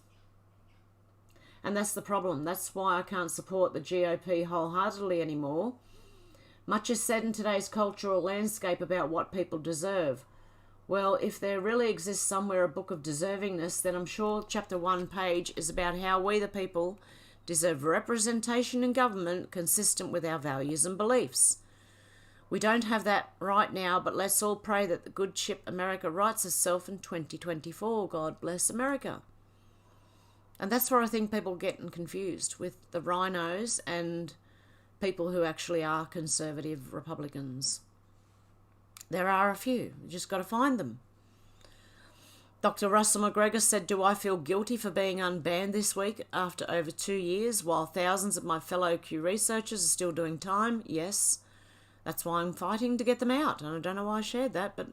And that's the problem. That's why I can't support the GOP wholeheartedly anymore. Much is said in today's cultural landscape about what people deserve. Well, if there really exists somewhere a book of deservingness, then I'm sure chapter 1 page is about how we the people deserve representation in government consistent with our values and beliefs. We don't have that right now, but let's all pray that the good ship America rights itself in 2024. God bless America. And that's where I think people are getting confused with the rhinos and people who actually are conservative Republicans. There are a few. You just got to find them. Dr. Russell McGregor said, do I feel guilty for being unbanned this week after over 2 years while thousands of my fellow Q researchers are still doing time? Yes. That's why I'm fighting to get them out. And I don't know why I shared that, but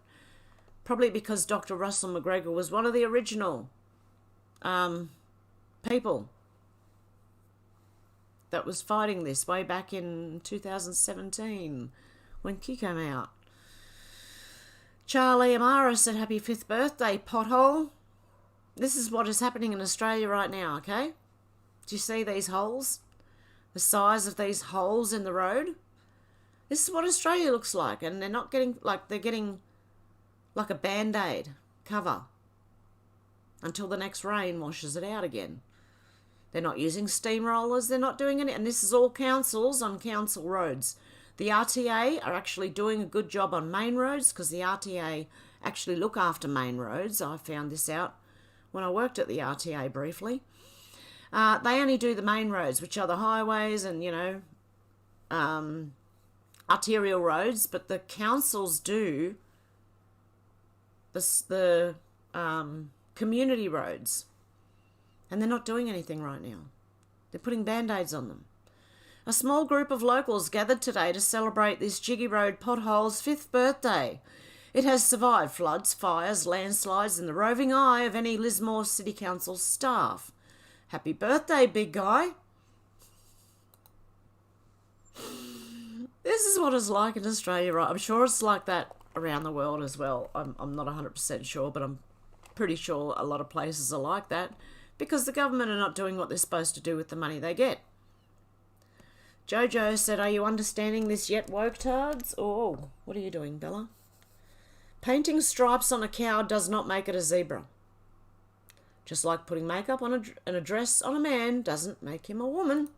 probably because Dr. Russell McGregor was one of the original people that was fighting this way back in 2017 when Q came out. Charlie Amara said, happy 5th birthday, pothole. This is what is happening in Australia right now, okay? Do you see these holes? The size of these holes in the road? This is what Australia looks like, and they're not getting, they're getting like a Band-Aid cover until the next rain washes it out again. They're not using steamrollers, they're not doing any, and this is all councils on council roads. The RTA are actually doing a good job on main roads because the RTA actually look after main roads. I found this out when I worked at the RTA briefly. They only do the main roads, which are the highways and, arterial roads, but the councils do the community roads. And they're not doing anything right now. They're putting Band-Aids on them. A small group of locals gathered today to celebrate this Jiggy Road pothole's 5th birthday. It has survived floods, fires, landslides, and the roving eye of any Lismore City Council staff. Happy birthday, big guy. This is what it's like in Australia, right? I'm sure it's like that around the world as well. I'm not 100% sure, but I'm pretty sure a lot of places are like that because the government are not doing what they're supposed to do with the money they get. Jojo said, are you understanding this yet, woke-tards? Oh, what are you doing, Bella? Painting stripes on a cow does not make it a zebra. Just like putting makeup on a dress on a man doesn't make him a woman.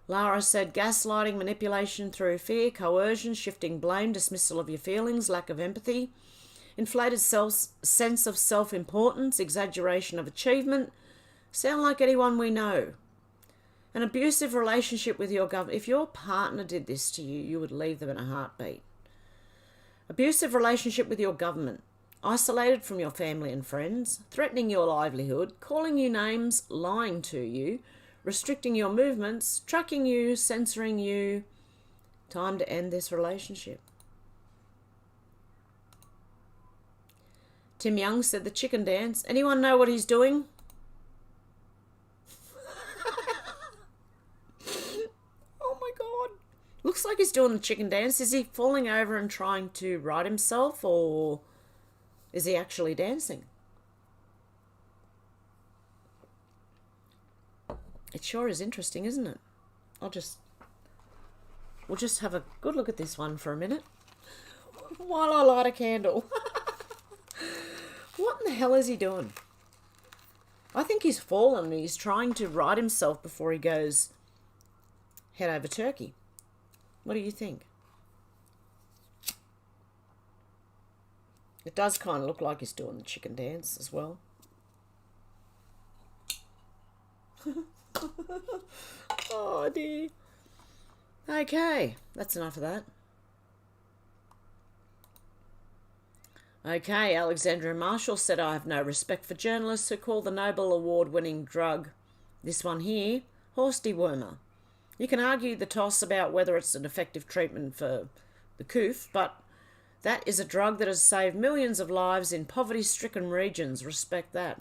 Lara said, gaslighting, manipulation through fear, coercion, shifting blame, dismissal of your feelings, lack of empathy, inflated sense of self-importance, exaggeration of achievement, sound like anyone we know. An abusive relationship with your government. If your partner did this to you, you would leave them in a heartbeat. Abusive relationship with your government. Isolated from your family and friends. Threatening your livelihood. Calling you names. Lying to you. Restricting your movements. Tracking you. Censoring you. Time to end this relationship. Tim Young said the chicken dance. Anyone know what he's doing? Looks like he's doing the chicken dance. Is he falling over and trying to right himself, or is he actually dancing? It sure is interesting, isn't it? We'll just have a good look at this one for a minute while I light a candle. What in the hell is he doing? I think he's fallen. He's trying to right himself before he goes head over turkey. What do you think? It does kind of look like he's doing the chicken dance as well. Oh, dear. Okay, that's enough of that. Okay, Alexandra Marshall said, I have no respect for journalists who call the Nobel Award-winning drug, this one here, horse dewormer. You can argue the toss about whether it's an effective treatment for the coof, but that is a drug that has saved millions of lives in poverty-stricken regions. Respect that.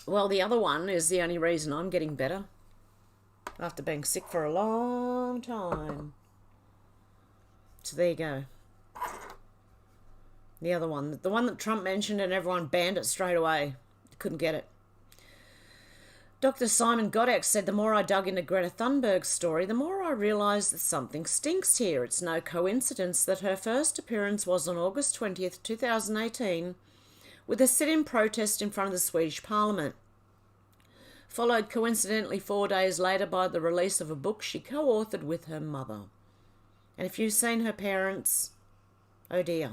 Well, the other one is the only reason I'm getting better after being sick for a long time. So there you go. The other one, the one that Trump mentioned and everyone banned it straight away. Couldn't get it. Dr. Simon Godek said, the more I dug into Greta Thunberg's story, the more I realised that something stinks here. It's no coincidence that her first appearance was on August 20th, 2018, with a sit-in protest in front of the Swedish Parliament, followed coincidentally 4 days later by the release of a book she co-authored with her mother. And if you've seen her parents, oh dear.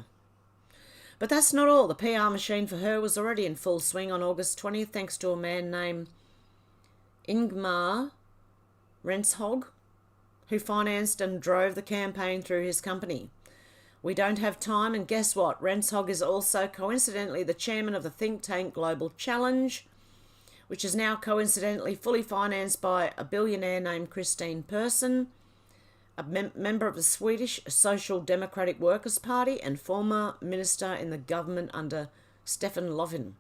But that's not all. The PR machine for her was already in full swing on August 20th, thanks to a man named Ingmar Renshog, who financed and drove the campaign through his company. We don't have time, and guess what? Renshog is also coincidentally the chairman of the think tank Global Challenge, which is now coincidentally fully financed by a billionaire named Christine Persson, a member of the Swedish Social Democratic Workers' Party and former minister in the government under Stefan Löfven.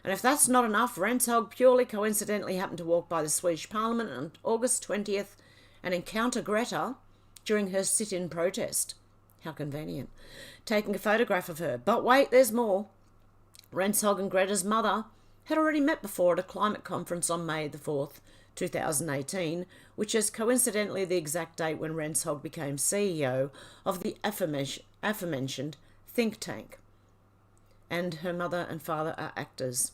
And if that's not enough, Renshog purely coincidentally happened to walk by the Swedish Parliament on August 20th and encounter Greta during her sit-in protest. How convenient. Taking a photograph of her. But wait, there's more. Renshog and Greta's mother had already met before at a climate conference on May the 4th, 2018, which is coincidentally the exact date when Renshog became CEO of the aforementioned think tank. And her mother and father are actors.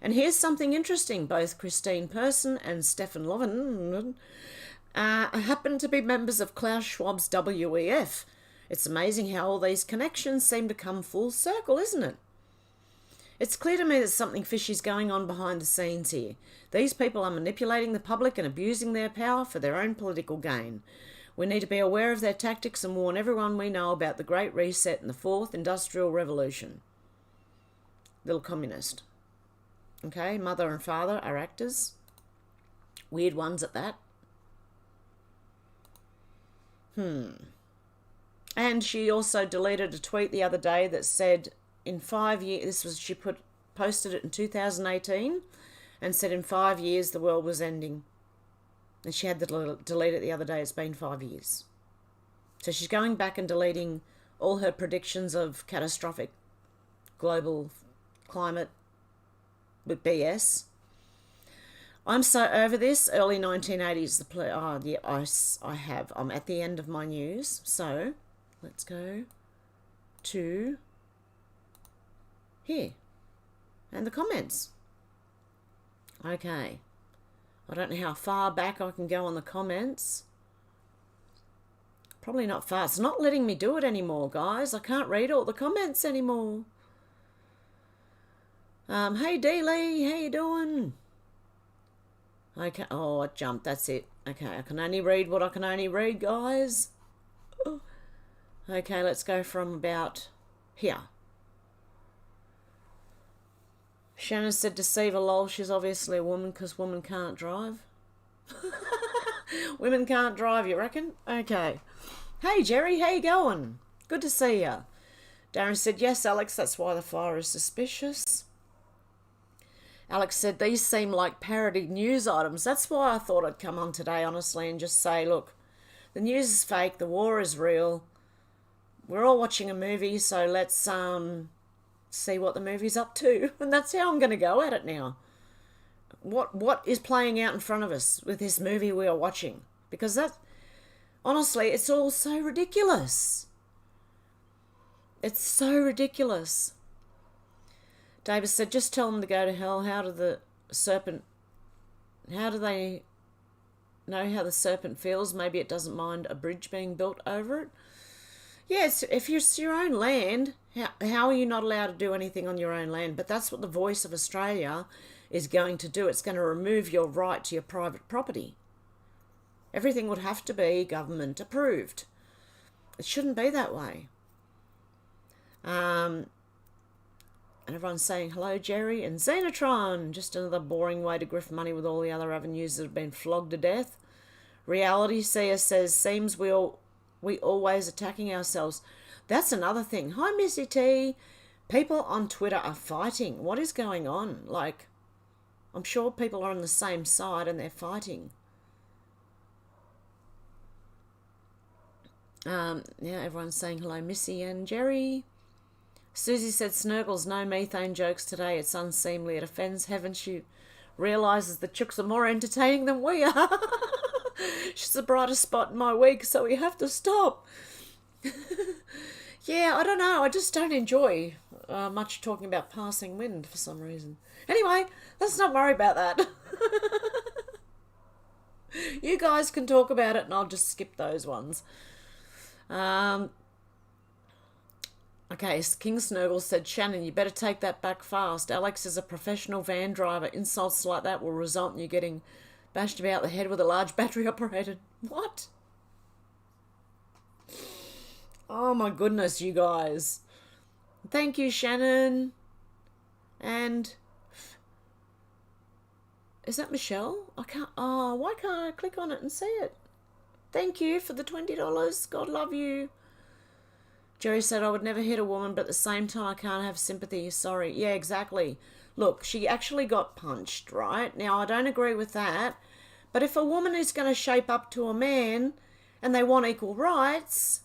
And here's something interesting. Both Christine Persson and Stefan Löfven happen to be members of Klaus Schwab's WEF. It's amazing how all these connections seem to come full circle, isn't it? It's clear to me that something fishy's going on behind the scenes here. These people are manipulating the public and abusing their power for their own political gain. We need to be aware of their tactics and warn everyone we know about the Great Reset and the Fourth Industrial Revolution. Little communist. Okay, mother and father are actors. Weird ones at that. And she also deleted a tweet the other day that said, in 5 years, posted it in 2018 and said in 5 years the world was ending. And she had to delete it the other day. It's been 5 years. So she's going back and deleting all her predictions of catastrophic global climate with BS. I'm so over this. Early 1980s. I'm at the end of my news. So let's go to here and the comments. Okay. I don't know how far back I can go on the comments. Probably not far. It's not letting me do it anymore, guys. I can't read all the comments anymore. Hey D-Lee, how you doing? Okay, oh, it jumped, that's it. Okay, I can only read what I can only read, guys. Okay, let's go from about here. Shannon said, deceiver lol, she's obviously a woman because women can't drive. Women can't drive, you reckon? Okay. Hey Jerry, how you going? Good to see ya. Darren said, yes Alex, that's why the fire is suspicious. Alex said, these seem like parodied news items. That's why I thought I'd come on today, honestly, and just say, look, the news is fake, the war is real. We're all watching a movie, so let's see what the movie's up to. And that's how I'm going to go at it now. What is playing out in front of us with this movie we are watching? Because that, honestly, it's all so ridiculous. It's so ridiculous. David said, just tell them to go to hell. How do they know how the serpent feels? Maybe it doesn't mind a bridge being built over it. Yes, if it's your own land, how are you not allowed to do anything on your own land? But that's what the Voice of Australia is going to do. It's going to remove your right to your private property. Everything would have to be government approved. It shouldn't be that way. And everyone's saying hello, Jerry and Xenotron. Just another boring way to grift money with all the other avenues that have been flogged to death. Reality Seer says, seems we always attacking ourselves. That's another thing. Hi, Missy T. People on Twitter are fighting. What is going on? Like, I'm sure people are on the same side and they're fighting. Yeah, everyone's saying hello, Missy and Jerry. Susie said, Snurgles, no methane jokes today. It's unseemly. It offends heaven. She realises the chooks are more entertaining than we are. She's the brightest spot in my week, so we have to stop. Yeah, I don't know. I just don't enjoy much talking about passing wind for some reason. Anyway, let's not worry about that. You guys can talk about it and I'll just skip those ones. Okay, King Snurgle said, Shannon, you better take that back fast. Alex is a professional van driver. Insults like that will result in you getting bashed about the head with a large battery operated. What? Oh my goodness, you guys. Thank you, Shannon. And is that Michelle? I can't. Oh, why can't I click on it and see it? Thank you for the $20. God love you. Jerry said, I would never hit a woman, but at the same time, I can't have sympathy. Sorry. Yeah, exactly. Look, she actually got punched, right? Now, I don't agree with that. But if a woman is going to shape up to a man and they want equal rights,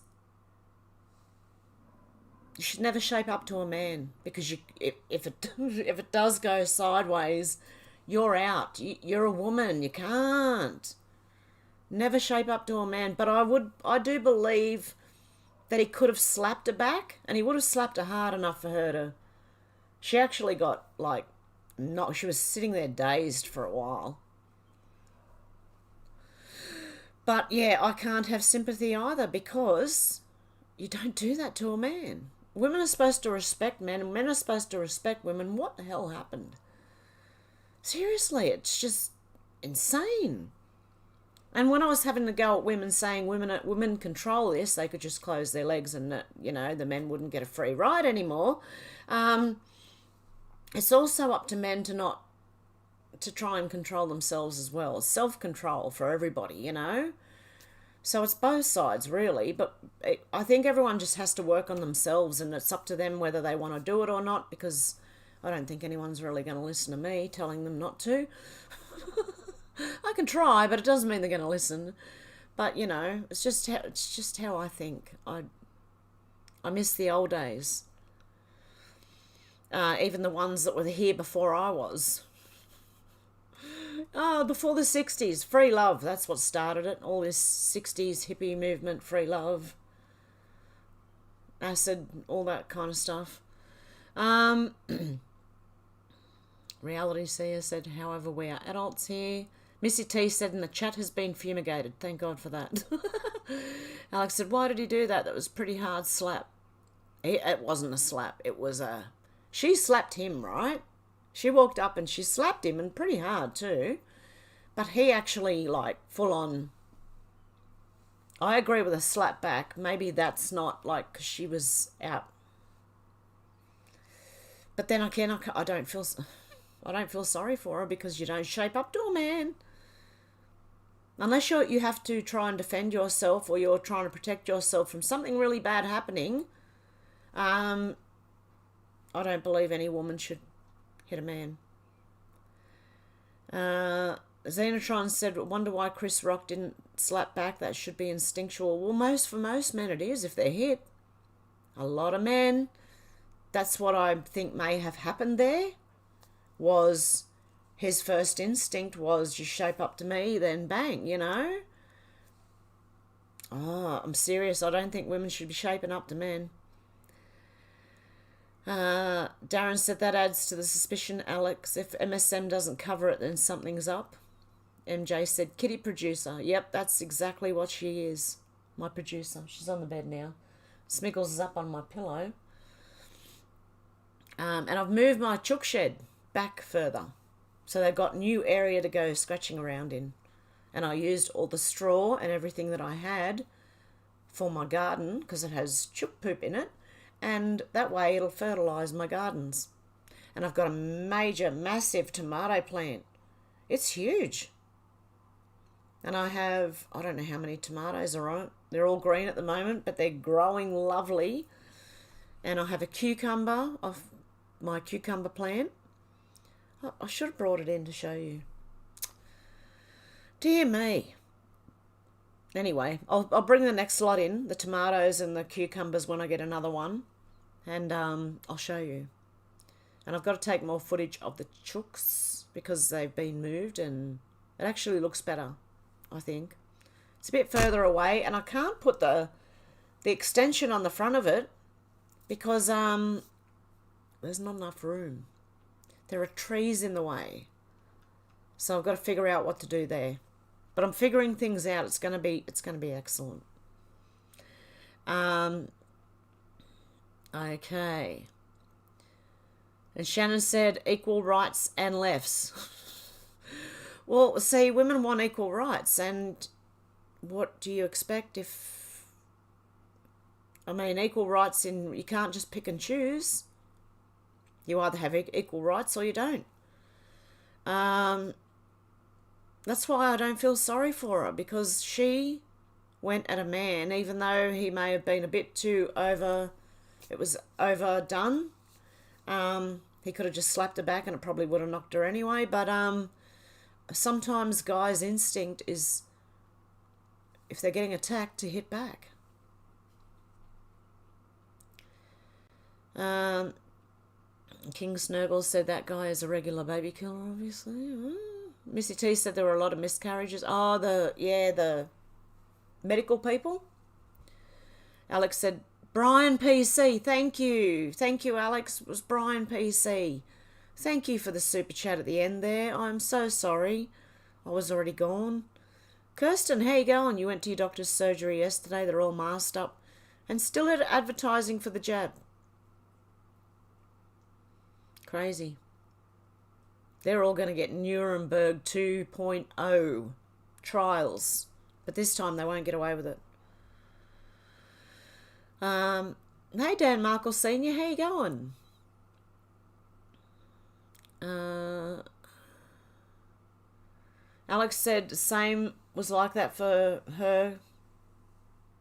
you should never shape up to a man, because if it does go sideways, you're out. You're a woman. You can't. Never shape up to a man. But I do believe that he could have slapped her back, and he would have slapped her hard enough for her to... She actually got, like, she was sitting there dazed for a while. But, yeah, I can't have sympathy either, because you don't do that to a man. Women are supposed to respect men, and men are supposed to respect women. What the hell happened? Seriously, it's just insane. And when I was having to go at women saying women control this, they could just close their legs and, the men wouldn't get a free ride anymore. It's also up to men to try and control themselves as well. It's self-control for everybody, So it's both sides, really. But I think everyone just has to work on themselves, and it's up to them whether they want to do it or not, because I don't think anyone's really going to listen to me telling them not to. I can try, but it doesn't mean they're going to listen. But, it's just how I think. I miss the old days. Even the ones that were here before I was. Before the 60s, free love, that's what started it. All this 60s hippie movement, free love, acid, all that kind of stuff. Reality Seer said, however, we are adults here. Missy T said, in the chat has been fumigated. Thank God for that. Alex said, why did he do that? That was a pretty hard slap. It wasn't a slap. It was a... She slapped him, right? She walked up and she slapped him, and pretty hard too. But he actually, like, full on... I agree with a slap back. Maybe that's not, like, 'cause she was out. But then again, I don't feel sorry for her, because you don't shape up to a man. Unless you have to try and defend yourself, or you're trying to protect yourself from something really bad happening, I don't believe any woman should hit a man. Xenotron said, wonder why Chris Rock didn't slap back. That should be instinctual. Well, for most men it is, if they're hit. A lot of men, that's what I think may have happened there, was his first instinct was, you shape up to me, then bang, Oh, I'm serious. I don't think women should be shaping up to men. Darren said, that adds to the suspicion, Alex. If MSM doesn't cover it, then something's up. MJ said, kitty producer. Yep, that's exactly what she is. My producer. She's on the bed now. Smiggles is up on my pillow. And I've moved my chook shed back further. So they've got new area to go scratching around in. And I used all the straw and everything that I had for my garden because it has chook poop in it. And that way it'll fertilise my gardens. And I've got a major, massive tomato plant. It's huge. And I have, I don't know how many tomatoes are on it. They're all green at the moment, but they're growing lovely. And I have a cucumber of my cucumber plant. I should have brought it in to show you. Dear me. Anyway, I'll bring the next lot in, the tomatoes and the cucumbers when I get another one. And I'll show you. And I've got to take more footage of the chooks because they've been moved and it actually looks better, I think. It's a bit further away and I can't put the extension on the front of it because there's not enough room. There are trees in the way. So I've got to figure out what to do there. But I'm figuring things out. It's going to be excellent. Okay. And Shannon said equal rights and lefts. Well, see, women want equal rights, and what do you expect if... I mean, equal rights in... You can't just pick and choose. You either have equal rights or you don't. That's why I don't feel sorry for her, because she went at a man, even though he may have been a bit too over... It was overdone. He could have just slapped her back and it probably would have knocked her anyway. But sometimes guys' instinct is, if they're getting attacked, to hit back. King Snurgle said that guy is a regular baby killer, obviously. Missy T said there were a lot of miscarriages. Oh, the medical people. Alex said, Brian PC, thank you. Thank you, Alex. It was Brian PC. Thank you for the super chat at the end there. I'm so sorry. I was already gone. Kirsten, how you going? You went to your doctor's surgery yesterday. They're all masked up and still advertising for the jab. Crazy. They're all going to get Nuremberg 2.0 trials. But this time they won't get away with it. Hey Dan Markle Senior, how you going? Alex said the same was like that for her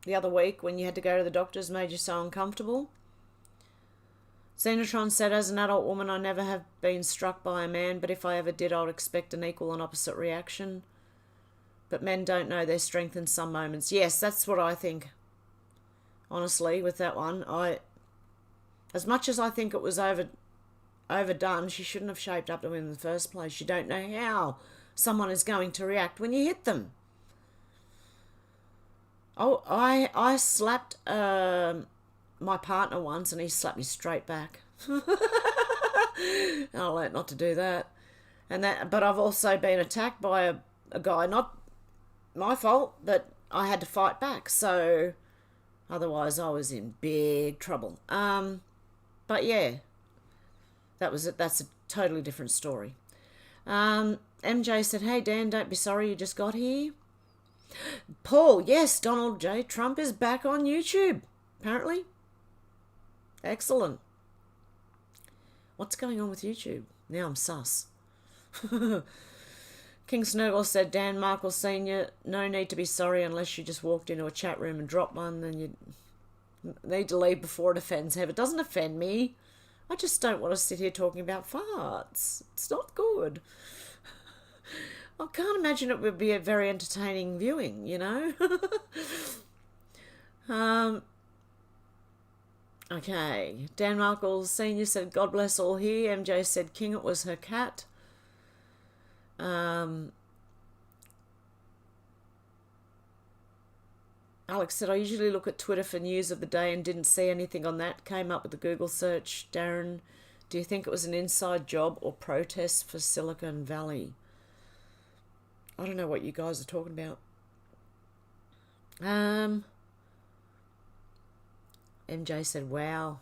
the other week when you had to go to the doctors, made you so uncomfortable. Xenotron said, as an adult woman, I never have been struck by a man, but if I ever did, I would expect an equal and opposite reaction. But men don't know their strength in some moments. Yes, that's what I think. Honestly, with that one, as much as I think it was overdone, she shouldn't have shaped up to him in the first place. You don't know how someone is going to react when you hit them. Oh, I slapped my partner once and he slapped me straight back. I learnt not to do that. But I've also been attacked by a guy, not my fault, but I had to fight back, so otherwise I was in big trouble. But yeah, that's a totally different story. MJ said, hey Dan, don't be sorry you just got here. Paul, yes, Donald J. Trump is back on YouTube, apparently. Excellent. What's going on with YouTube? Now I'm sus. King Snurgle said, Dan Markle Sr., no need to be sorry unless you just walked into a chat room and dropped one, then you need to leave before it offends Hev. It doesn't offend me. I just don't want to sit here talking about farts. It's not good. I can't imagine it would be a very entertaining viewing, you know? Okay. Dan Markle Sr. said, God bless all here. MJ said, King, it was her cat. Alex said, I usually look at Twitter for news of the day and didn't see anything on that. Came up with a Google search. Darren, do you think it was an inside job or protest for Silicon Valley? I don't know what you guys are talking about. MJ said, wow.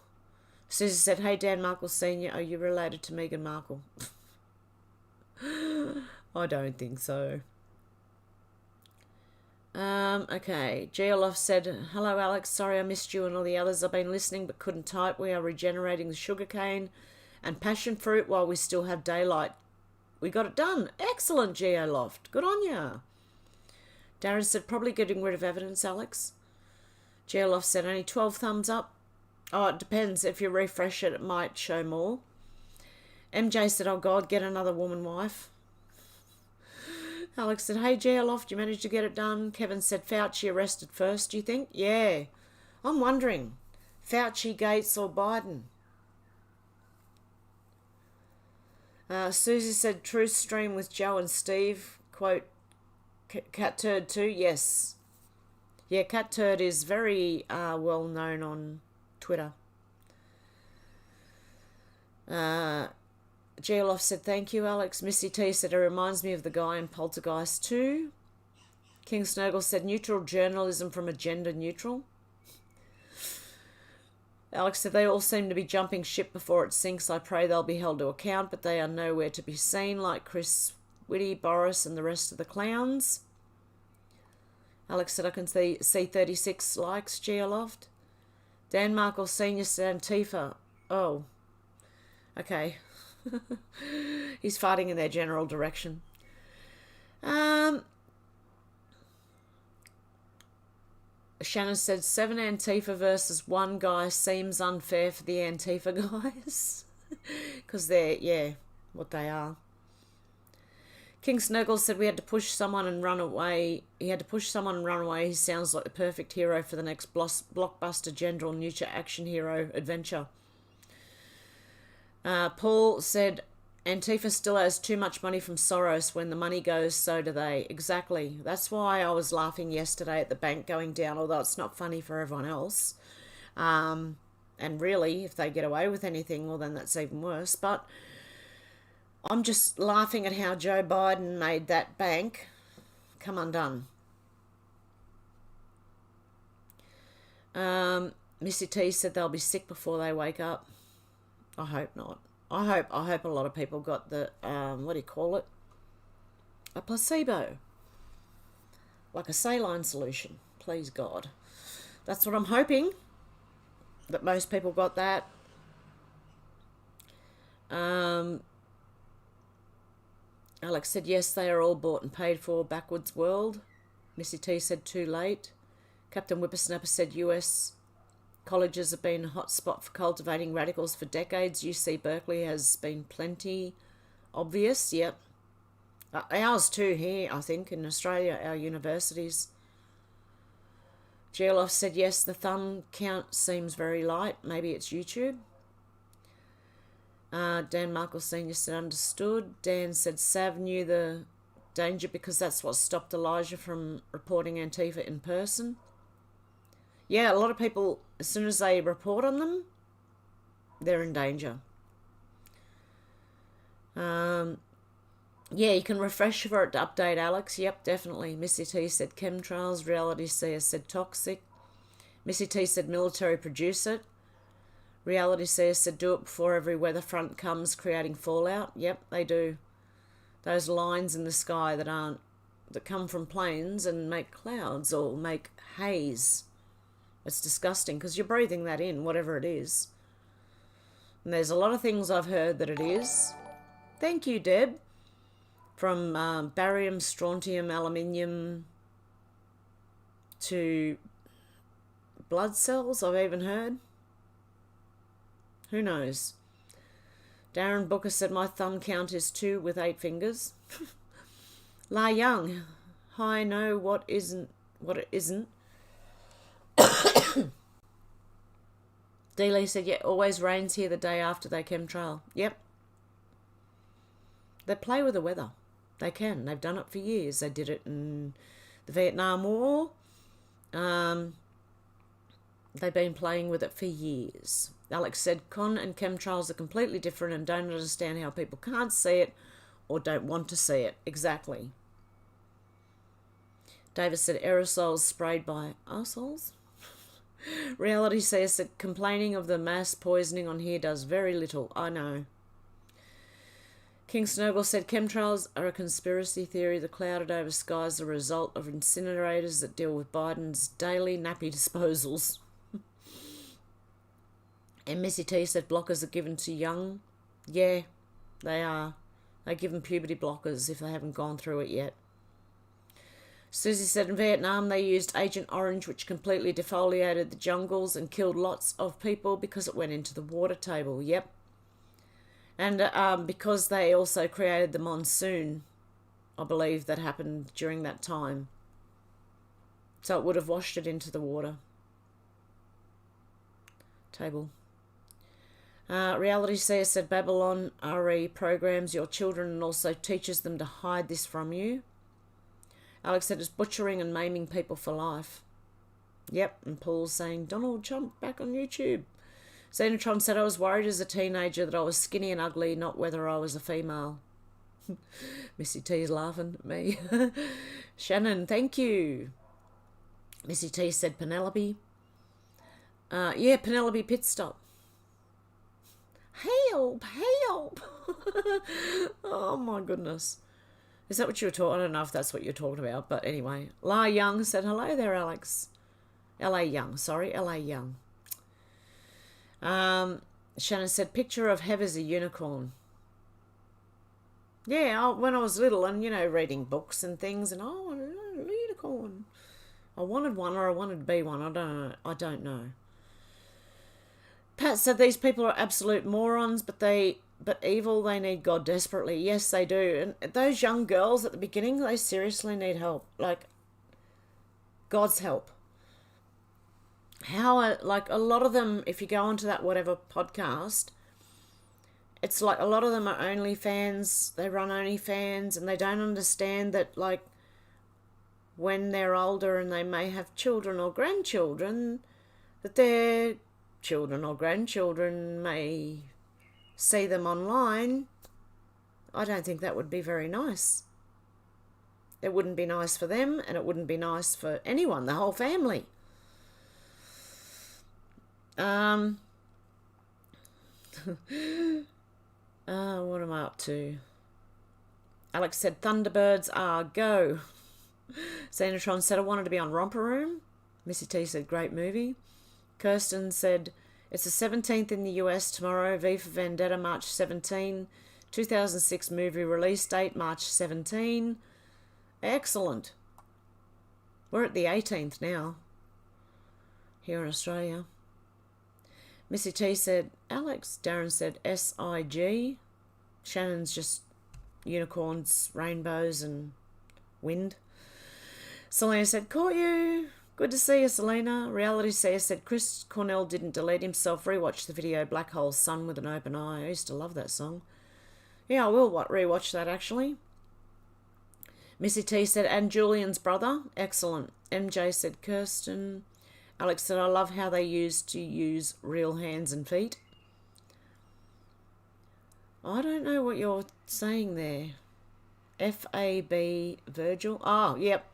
Susie said, hey, Dan Markle Sr., are you related to Meghan Markle? I don't think so. Okay. Geolof said, hello Alex, sorry I missed you and all the others. I've been listening but couldn't type. We are regenerating the sugarcane and passion fruit while we still have daylight. We got it done. Excellent, Geoloft. Good on ya. Darren said, probably getting rid of evidence, Alex. Geolof said, only 12 thumbs up. Oh, it depends. If you refresh it, it might show more. MJ said, oh God, get another woman wife. Alex said, hey, Geoloft, you managed to get it done. Kevin said, Fauci arrested first, do you think? Yeah. I'm wondering, Fauci, Gates or Biden? Susie said, truth stream with Joe and Steve. Quote, Cat Turd too? Yes. Yeah, Cat Turd is very well known on Twitter. Geolof said, thank you, Alex. Missy T said, it reminds me of the guy in Poltergeist 2. King Snurgle said, neutral journalism from agenda neutral. Alex said, they all seem to be jumping ship before it sinks. I pray they'll be held to account, but they are nowhere to be seen, like Chris Whitty, Boris, and the rest of the clowns. Alex said, I can see 36 likes, Geoloft. Dan Markle Sr. said, Antifa. Oh, okay. He's fighting in their general direction. Shannon said 7 Antifa versus 1 guy seems unfair for the Antifa guys. Because they're, yeah, what they are. King Snurgle said we had to push someone and run away. He had to push someone and run away. He sounds like the perfect hero for the next blockbuster general neutral action hero adventure. Paul said, Antifa still has too much money from Soros. When the money goes, so do they. Exactly. That's why I was laughing yesterday at the bank going down, although it's not funny for everyone else. And really, if they get away with anything, well, then that's even worse. But I'm just laughing at how Joe Biden made that bank come undone. Missy T said they'll be sick before they wake up. I hope not. I hope a lot of people got the, what do you call it? A placebo. Like a saline solution. Please God. That's what I'm hoping. That most people got that. Alex said, yes, they are all bought and paid for. Backwards world. Missy T said, too late. Captain Whippersnapper said, US colleges have been a hot spot for cultivating radicals for decades. UC Berkeley has been plenty obvious. Yep. Ours too here, I think, in Australia, our universities. Geolof said, yes, the thumb count seems very light. Maybe it's YouTube. Dan Markle Sr. said, understood. Dan said, Sav knew the danger because that's what stopped Elijah from reporting Antifa in person. Yeah, a lot of people, as soon as they report on them, they're in danger. Yeah, you can refresh for it to update, Alex. Yep, definitely. Missy T said chemtrails. Reality Seer said toxic. Missy T said military produce it. Reality Seer said do it before every weather front comes, creating fallout. Yep, they do. Those lines in the sky that come from planes and make clouds or make haze. It's disgusting because you're breathing that in, whatever it is. And there's a lot of things I've heard that it is. Thank you, Deb. From barium, strontium, aluminium to blood cells, I've even heard. Who knows? Darren Booker said my thumb count is 2 with 8 fingers. La Young, hi, know what it isn't. D-Lee said, yeah, always rains here the day after they chemtrail. Yep. They play with the weather. They can. They've done it for years. They did it in the Vietnam War. They've been playing with it for years. Alex said, con and chemtrails are completely different and don't understand how people can't see it or don't want to see it. Exactly. Davis said, aerosols sprayed by arseholes. Reality says that complaining of the mass poisoning on here does very little. I know. King Snurgle said chemtrails are a conspiracy theory. The clouded over sky is the result of incinerators that deal with Biden's daily nappy disposals. And Missy T said blockers are given to young. Yeah, they are. They give them puberty blockers if they haven't gone through it yet. Susie said in Vietnam they used Agent Orange, which completely defoliated the jungles and killed lots of people because it went into the water table. Yep. And because they also created the monsoon, I believe that happened during that time. So it would have washed it into the water table. Reality Seer said Babylon RE programs your children and also teaches them to hide this from you. Alex said it's butchering and maiming people for life. Yep, and Paul's saying Donald Trump back on YouTube. Xenotron said I was worried as a teenager that I was skinny and ugly, not whether I was a female. Missy T's laughing at me. Shannon, thank you. Missy T said Penelope. Yeah, Penelope Pitstop. Help, help. Oh my goodness. Is that what you were talking? I don't know if that's what you're talking about, but anyway. La Young said hello there, Alex. L.A. Young, sorry, L.A. Young. Shannon said, picture of Hev as a unicorn. Yeah, when I was little and, reading books and things and, oh, a unicorn. I wanted one or I wanted to be one. I don't know. Pat said these people are absolute morons, but evil, they need God desperately. Yes, they do. And those young girls at the beginning, they seriously need help. Like, God's help. How, like, a lot of them, if you go onto that whatever podcast, it's like a lot of them are OnlyFans, they run OnlyFans, and they don't understand that, like, when they're older and they may have children or grandchildren, that their children or grandchildren may see them online. I don't think that would be very nice. It wouldn't be nice for them, and it wouldn't be nice for anyone, the whole family. What am I up to? Alex said Thunderbirds are go. Xenotron said I wanted to be on Romper Room. Missy T said great movie. Kirsten said it's the 17th in the US tomorrow. V for Vendetta March 17. 2006 movie release date March 17. Excellent. We're at the 18th now here in Australia. Missy T said Alex. Darren said SIG. Shannon's just unicorns, rainbows and wind. Selena said caught you. Good to see you, Selena. Reality Seer said Chris Cornell didn't delete himself. Rewatch the video Black Hole Sun with an Open Eye. I used to love that song. Yeah, I will rewatch that actually. Missy T said and Julian's brother. Excellent. MJ said Kirsten. Alex said, I love how they used to use real hands and feet. I don't know what you're saying there. F-A-B Virgil. Oh, yep.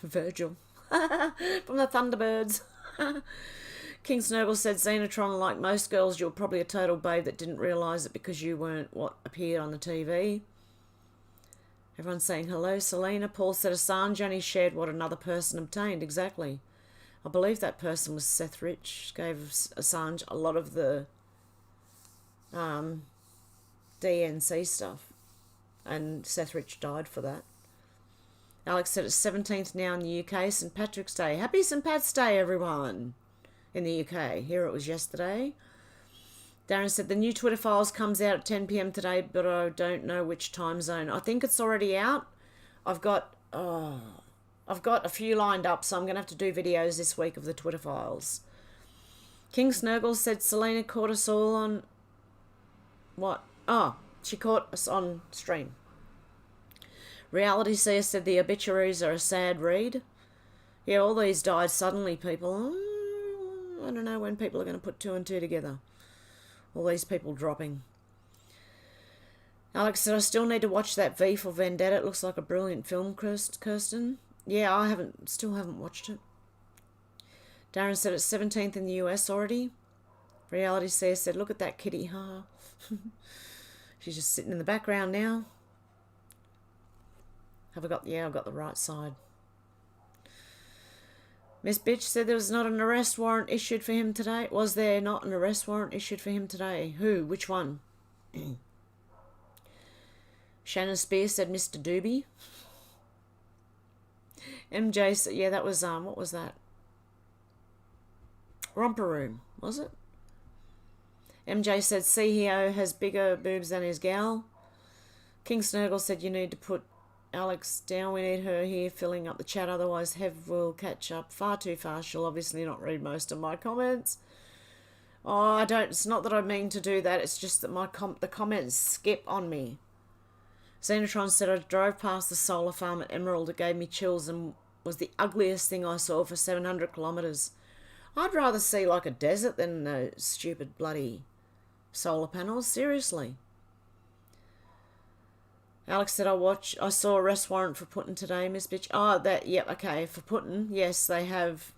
Virgil. From the Thunderbirds. King Snowball said, Xenotron, like most girls, you're probably a total babe that didn't realise it because you weren't what appeared on the TV. Everyone's saying hello, Selena. Paul said Assange only shared what another person obtained. Exactly. I believe that person was Seth Rich, gave Assange a lot of the DNC stuff. And Seth Rich died for that. Alex said it's 17th now in the UK, St. Patrick's Day. Happy St. Pat's Day, everyone, in the UK. Here it was yesterday. Darren said the new Twitter Files comes out at 10 p.m. today, but I don't know which time zone. I think it's already out. I've got a few lined up, so I'm going to have to do videos this week of the Twitter Files. King Snurgle said Selena caught us all on... What? Oh, she caught us on stream. Reality Seer said the obituaries are a sad read. Yeah, all these died suddenly, people. I don't know when people are going to put two and two together. All these people dropping. Alex said, I still need to watch that V for Vendetta. It looks like a brilliant film, Kirsten. Yeah, I still haven't watched it. Darren said it's 17th in the US already. Reality Seer said, look at that kitty, huh? She's just sitting in the background now. Have I got... Yeah, I've got the right side. Miss Bitch said there was not an arrest warrant issued for him today. Was there not an arrest warrant issued for him today? Who? Which one? Shannon Spears said Mr. Doobie. MJ said, yeah, that was, what was that? Romper Room, was it? MJ said CEO has bigger boobs than his gal. King Snurgle said you need to put Alex down. We need her here filling up the chat, otherwise Hev will catch up far too fast. She'll obviously not read most of my comments. Oh, I don't. It's not that I mean to do that. It's just that the comments skip on me. Xenotron said I drove past the solar farm at Emerald. It gave me chills and was the ugliest thing I saw for 700 kilometres. I'd rather see like a desert than those stupid bloody solar panels. Seriously. Alex said I saw a arrest warrant for Putin today, Miss Bitch. Oh, that, yep, okay, for Putin, yes, they have.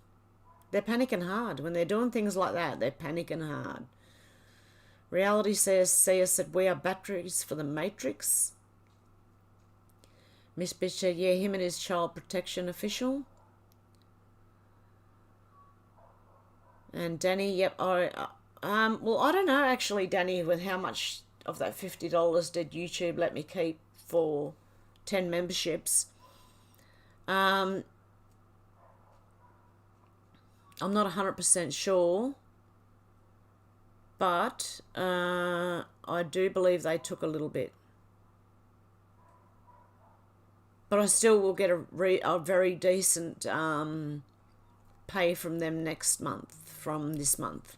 They're panicking hard. When they're doing things like that, they're panicking hard. Reality says, said, we are batteries for the Matrix. Miss Bitch said, yeah, him and his child protection official. And Danny, yep, well, I don't know, actually, Danny, with how much of that $50 did YouTube let me keep for 10 memberships. I'm not 100% sure, but I do believe they took a little bit. But I still will get a very decent pay from them next month, from this month.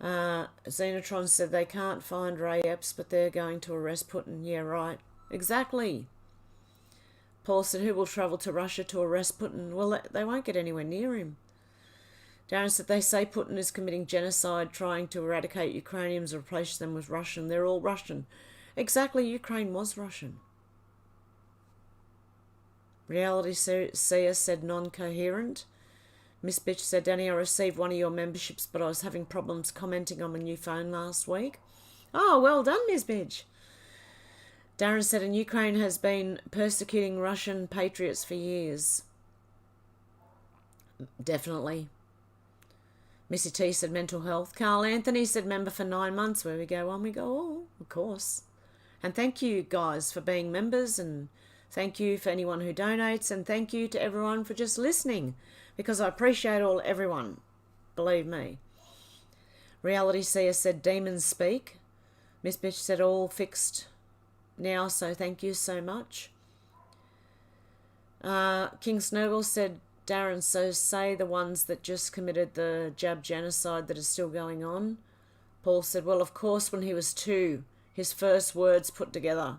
Xenotron said they can't find Ray Epps, but they're going to arrest Putin. Yeah, right. Exactly. Paul said, who will travel to Russia to arrest Putin? Well, they won't get anywhere near him. Darren said, they say Putin is committing genocide, trying to eradicate Ukrainians, replace them with Russian. They're all Russian. Exactly, Ukraine was Russian. Reality Seer said non-coherent. Miss Bitch said, Danny, I received one of your memberships, but I was having problems commenting on my new phone last week. Oh, well done, Miss Bitch. Darren said, and Ukraine has been persecuting Russian patriots for years. Definitely. Missy T said mental health. Carl Anthony said member for 9 months. Where we go on, we go, oh, of course. And thank you guys for being members, and thank you for anyone who donates, and thank you to everyone for just listening, because I appreciate everyone, believe me. Reality Seer said demons speak. Miss Bitch said all fixed now, so thank you so much. King Snurgle said, Darren, so say the ones that just committed the jab genocide that is still going on. Paul said, well, of course, when he was 2, his first words put together.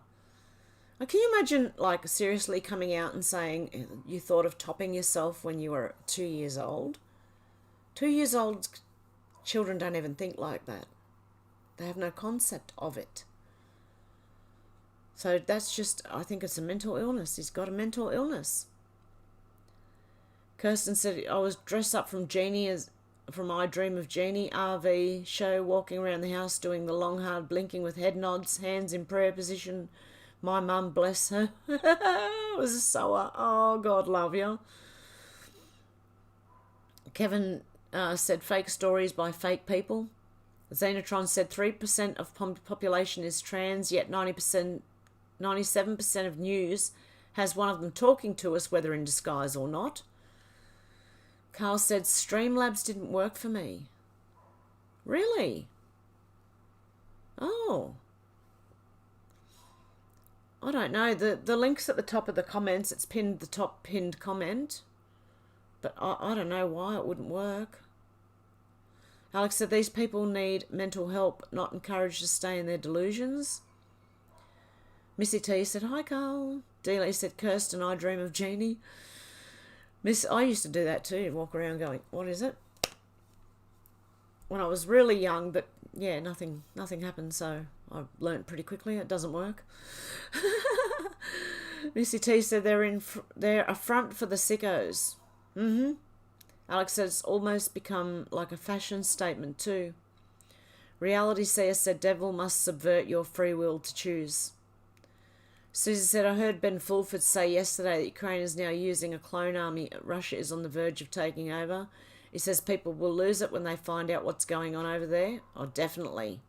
Can you imagine, like, seriously coming out and saying you thought of topping yourself when you were 2 years old? 2 years old children don't even think like that. They have no concept of it. So that's just, I think it's a mental illness. He's got a mental illness. Kirsten said, I was dressed up from I Dream of Jeannie RV show, walking around the house doing the long hard blinking with head nods, hands in prayer position. My mum, bless her, was a sower. Oh, God love you. Kevin said fake stories by fake people. Xenotron said 3% of population is trans, yet 97% of news has one of them talking to us, whether in disguise or not. Carl said Streamlabs didn't work for me. Really? Oh. I don't know. The link's at the top of the comments. It's pinned, the top pinned comment. But I don't know why it wouldn't work. Alex said these people need mental help, not encouraged to stay in their delusions. Missy T said, hi, Carl. Dealey said, Kirsten, I Dream of Jeannie. I used to do that too, walk around going, what is it? When I was really young, but yeah, nothing happened, so I learnt pretty quickly. It doesn't work. Missy T said they're a front for the sickos. Alex said it's almost become like a fashion statement too. Reality Seer said, devil must subvert your free will to choose. Susie said, I heard Ben Fulford say yesterday that Ukraine is now using a clone army. Russia is on the verge of taking over. He says people will lose it when they find out what's going on over there. Oh, definitely.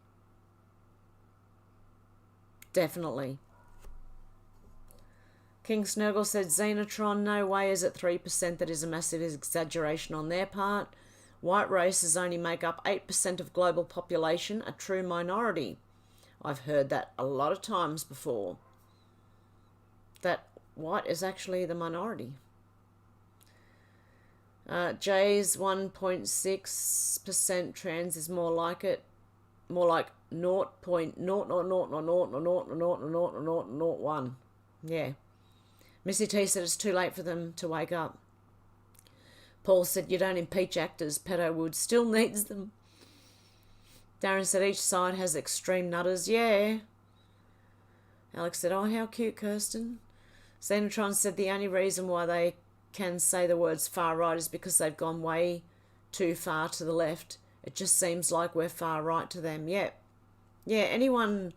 Definitely. King Snurgle said, Xenotron, no way is it 3%. That is a massive exaggeration on their part. White races only make up 8% of global population, a true minority. I've heard that a lot of times before. That white is actually the minority. J's 1.6% trans is more like it. More like 0.000000001. Yeah. Missy T said it's too late for them to wake up. Paul said you don't impeach actors. Pedo Wood still needs them. Darren said each side has extreme nutters. Yeah. Alex said, oh, how cute, Kirsten. Xenotron said the only reason why they can say the words far right is because they've gone way too far to the left. It just seems like we're far right to them. Yeah. Yeah, anyone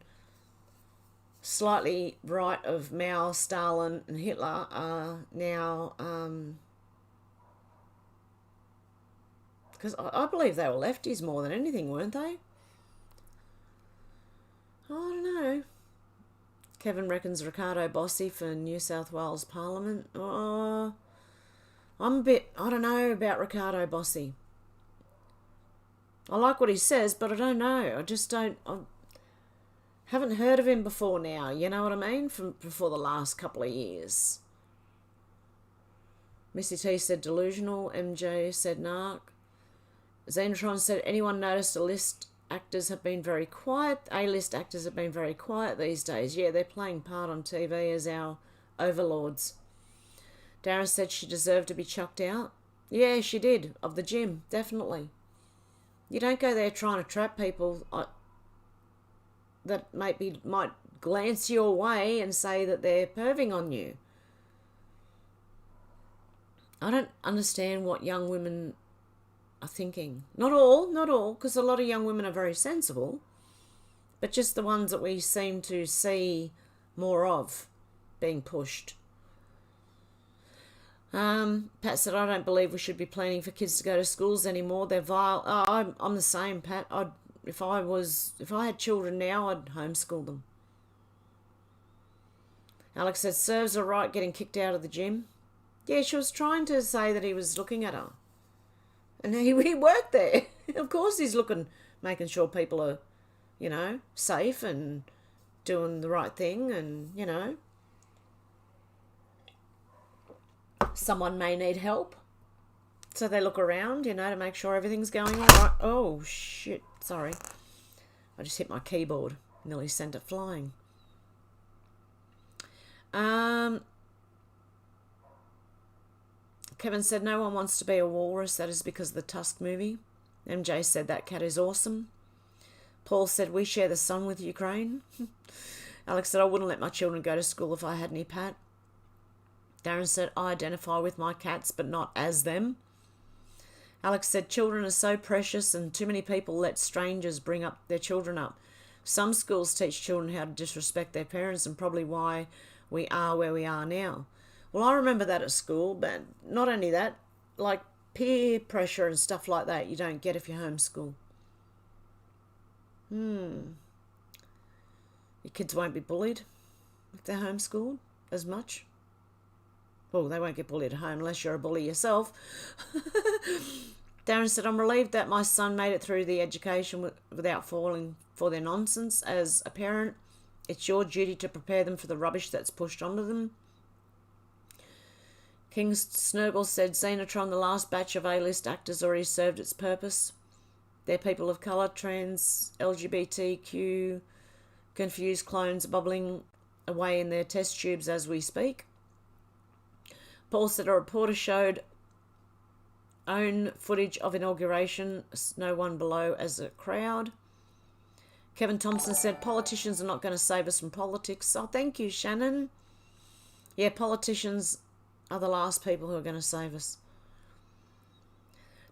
slightly right of Mao, Stalin and Hitler are now... because I believe they were lefties more than anything, weren't they? I don't know. Kevin reckons Ricardo Bossi for New South Wales Parliament. Oh, I'm a bit... I don't know about Ricardo Bossi. I like what he says, but I don't know. I just don't... I haven't heard of him before now, you know what I mean? From before the last couple of years. Missy T said delusional. MJ said narc. Xenotron said, anyone noticed A-list actors have been very quiet? A-list actors have been very quiet these days. Yeah, they're playing part on TV as our overlords. Darren said she deserved to be chucked out. Yeah, she did. Of the gym, definitely. You don't go there trying to trap people that might glance your way and say that they're perving on you. I don't understand what young women are thinking. Not all, because a lot of young women are very sensible, but just the ones that we seem to see more of being pushed. Pat said, I don't believe we should be planning for kids to go to schools anymore. They're vile. Oh, I'm the same, Pat. If I had children now, I'd homeschool them. Alex said, serves her right getting kicked out of the gym. Yeah, she was trying to say that he was looking at her. And he worked there. Of course he's looking, making sure people are, you know, safe and doing the right thing and, you know. Someone may need help. So they look around, you know, to make sure everything's going all right. Oh, shit. Sorry. I just hit my keyboard. Nearly sent it flying. Kevin said, no one wants to be a walrus. That is because of the Tusk movie. MJ said, that cat is awesome. Paul said, we share the sun with Ukraine. Alex said, I wouldn't let my children go to school if I had any, Pat. Darren said, I identify with my cats, but not as them. Alex said, children are so precious and too many people let strangers bring up their children up. Some schools teach children how to disrespect their parents and probably why we are where we are now. Well, I remember that at school, but not only that, like peer pressure and stuff like that you don't get if you homeschool. Your kids won't be bullied if they're homeschooled as much. Well, they won't get bullied at home unless you're a bully yourself. Darren said, I'm relieved that my son made it through the education without falling for their nonsense. As a parent, it's your duty to prepare them for the rubbish that's pushed onto them. King Snurgle said, Xenotron, the last batch of A-list actors already served its purpose. They're people of colour, trans, LGBTQ, confused clones bubbling away in their test tubes as we speak. Paul said a reporter showed own footage of inauguration, no one below as a crowd. Kevin Thompson said, politicians are not going to save us from politics. Oh, thank you, Shannon. Yeah, politicians are the last people who are going to save us.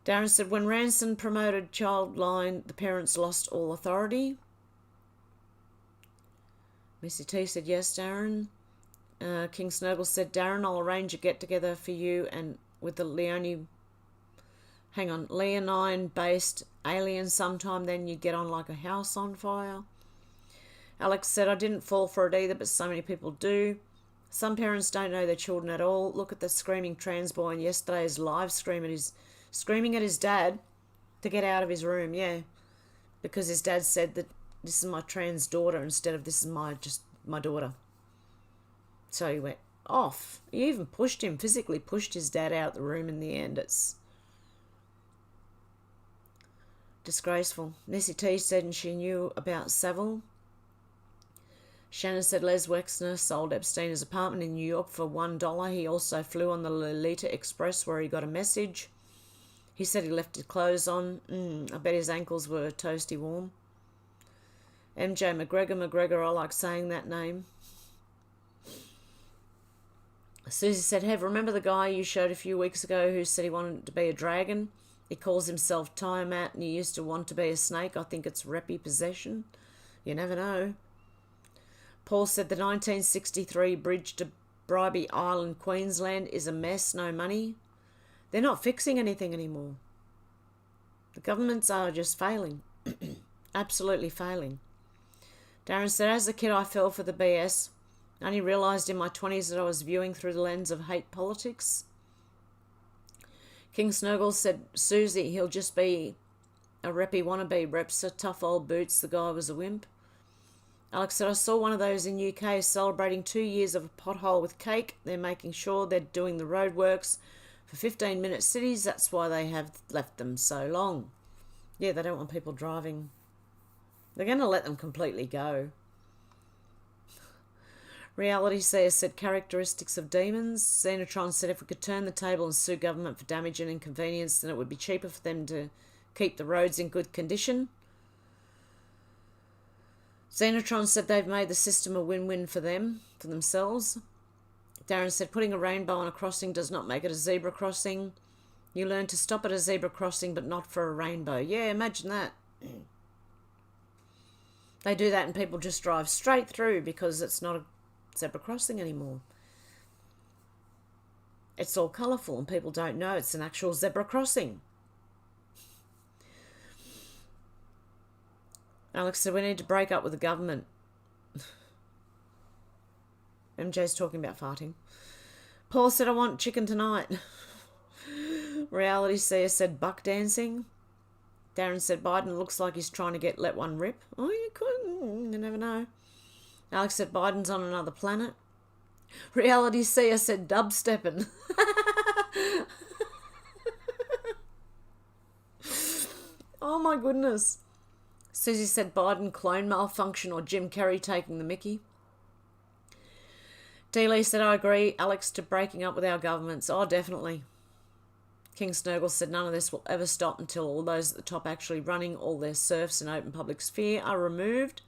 Darren said, when Ranson promoted Childline, the parents lost all authority. Missy T said, yes, Darren. King Snurgle said, Darren, I'll arrange a get-together for you and with the Leonine-based alien sometime, then you get on like a house on fire. Alex said, I didn't fall for it either, but so many people do. Some parents don't know their children at all. Look at the screaming trans boy in yesterday's live stream screaming at his dad to get out of his room, yeah. Because his dad said that this is my trans daughter instead of this is my daughter. So he went off. He even physically pushed his dad out the room in the end. It's disgraceful. Missy T said, and she knew about Savile. Shannon said Les Wexner sold Epstein his apartment in New York for $1. He also flew on the Lolita Express where he got a message. He said he left his clothes on. I bet his ankles were toasty warm. MJ McGregor, I like saying that name. Susie said, Hev, remember the guy you showed a few weeks ago who said he wanted to be a dragon? He calls himself Tiamat and he used to want to be a snake. I think it's reppy possession. You never know. Paul said the 1963 bridge to Bribey Island, Queensland is a mess, no money. They're not fixing anything anymore. The governments are just failing. Absolutely failing. Darren said, as a kid I fell for the BS. I only realised in my 20s that I was viewing through the lens of hate politics. King Snurgle said, Susie, he'll just be a reppy wannabe. Reps are tough old boots. The guy was a wimp. Alex said, I saw one of those in UK celebrating 2 years of a pothole with cake. They're making sure they're doing the roadworks for 15-minute cities. That's why they have left them so long. Yeah, they don't want people driving. They're going to let them completely go. Reality Seer said, characteristics of demons. Xenotron said, if we could turn the table and sue government for damage and inconvenience, then it would be cheaper for them to keep the roads in good condition. Xenotron said they've made the system a win-win for themselves. Darren said, putting a rainbow on a crossing does not make it a zebra crossing. You learn to stop at a zebra crossing, but not for a rainbow. Yeah, imagine that. They do that and people just drive straight through because it's not a zebra crossing anymore. It's all colourful and people don't know it's an actual zebra crossing. Alex said, we need to break up with the government. MJ's talking about farting. Paul said, I want chicken tonight. Reality Seer said, buck dancing. Darren said, Biden looks like he's trying to let one rip. Oh, you couldn't. You never know. Alex said, Biden's on another planet. Reality Seer said, dubstepping. Oh, my goodness. Susie said, Biden clone malfunction or Jim Carrey taking the mickey. D. Lee said, I agree, Alex, to breaking up with our governments. Oh, definitely. King Snurgle said, none of this will ever stop until all those at the top actually running all their serfs in open public sphere are removed.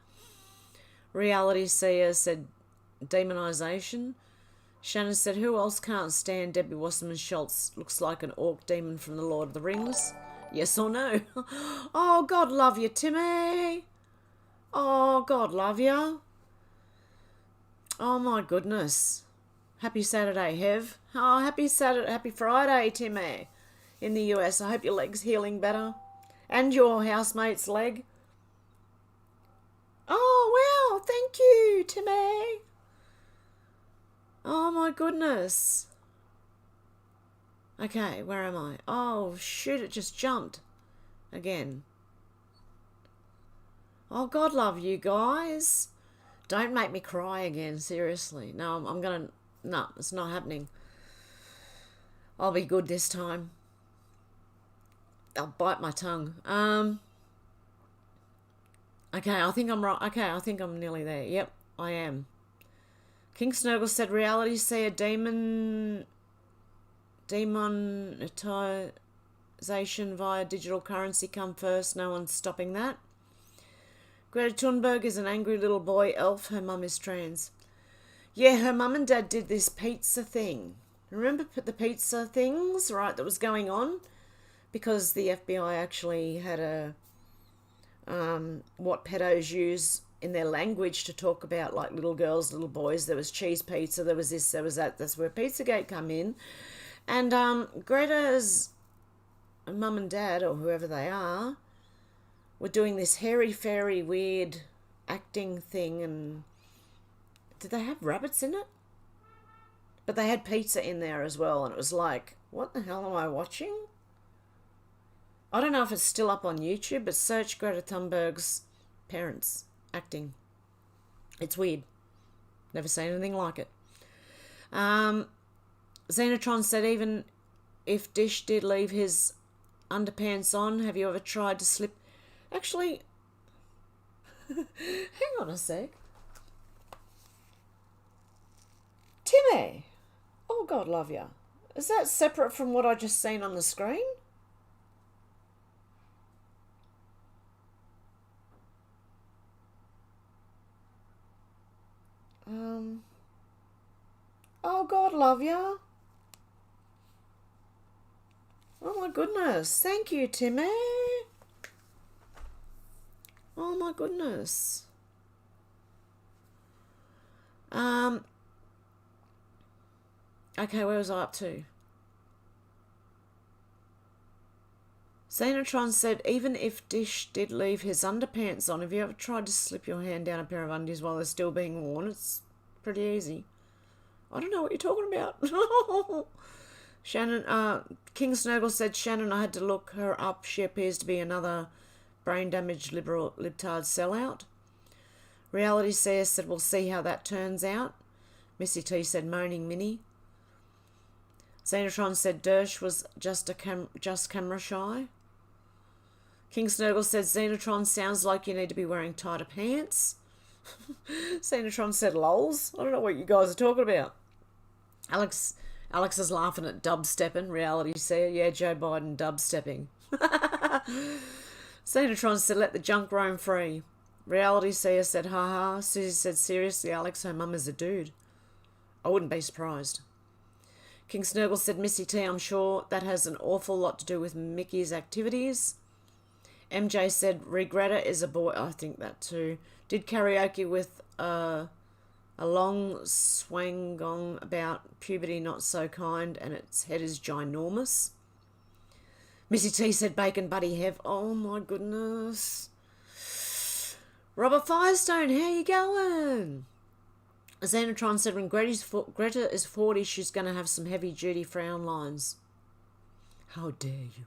Reality Seer said, demonisation. Shannon said, who else can't stand Debbie Wasserman Schultz? Looks like an orc demon from the Lord of the Rings. Yes or no? Oh, God love you, Timmy. Oh, God love you. Oh, my goodness. Happy Saturday, Hev. Oh, happy Friday, Timmy. In the US, I hope your leg's healing better. And your housemate's leg. Oh, wow. Thank you, Timmy. Oh, my goodness. Okay, where am I? Oh, shoot, it just jumped. Again. Oh, God love you guys. Don't make me cry again, seriously. No, I'm going to... No, it's not happening. I'll be good this time. I'll bite my tongue. Okay, I think I'm right. Okay, I think I'm nearly there. Yep, I am. King Snurgle said, reality Seer demonetization via digital currency come first. No one's stopping that. Greta Thunberg is an angry little boy elf. Her mum is trans. Yeah, her mum and dad did this pizza thing. Remember the pizza things, right, that was going on? because the FBI actually had what pedos use in their language to talk about, like, little girls, little boys. There was cheese pizza, there was this, there was that. That's where Pizzagate come in. And Greta's mum and dad, or whoever they are, were doing this hairy-fairy weird acting thing. And did they have rabbits in it? But they had pizza in there as well, and it was like, what the hell am I watching? I don't know if it's still up on YouTube, but search Greta Thunberg's parents acting. It's weird. Never seen anything like it. Xenotron said, even if Dish did leave his underpants on, have you ever tried to slip... Actually, hang on a sec. Timmy! Oh, God love ya. Is that separate from what I just seen on the screen? Oh, God love ya. Oh, my goodness. Thank you, Timmy. Oh, my goodness. Okay, where was I up to? Xenotron said, even if Dish did leave his underpants on, have you ever tried to slip your hand down a pair of undies while they're still being worn? It's pretty easy. I don't know what you're talking about. Shannon, King Snurgle said, Shannon, I had to look her up. She appears to be another brain-damaged libtard sellout. Reality Seer said, we'll see how that turns out. Missy T said, moaning Minnie. Xenotron said, Dersh was just camera shy. King Snurgle said, Xenotron sounds like you need to be wearing tighter pants. Xenotron said, lols. I don't know what you guys are talking about. Alex is laughing at dubstepping. Reality Seer, yeah, Joe Biden dubstepping. Xenotron said, let the junk roam free. Reality Seer said, haha. Susie said, seriously, Alex, her mum is a dude. I wouldn't be surprised. King Snurgle said, Missy T, I'm sure that has an awful lot to do with Mickey's activities. MJ said, Regretta is a boy. I think that too. Did karaoke with a long swangong about puberty not so kind and its head is ginormous. Missy T said, bacon buddy Hev. Oh my goodness. Robert Firestone, how you going? Xenotron said, when Greta is 40, she's going to have some heavy-duty frown lines. How dare you?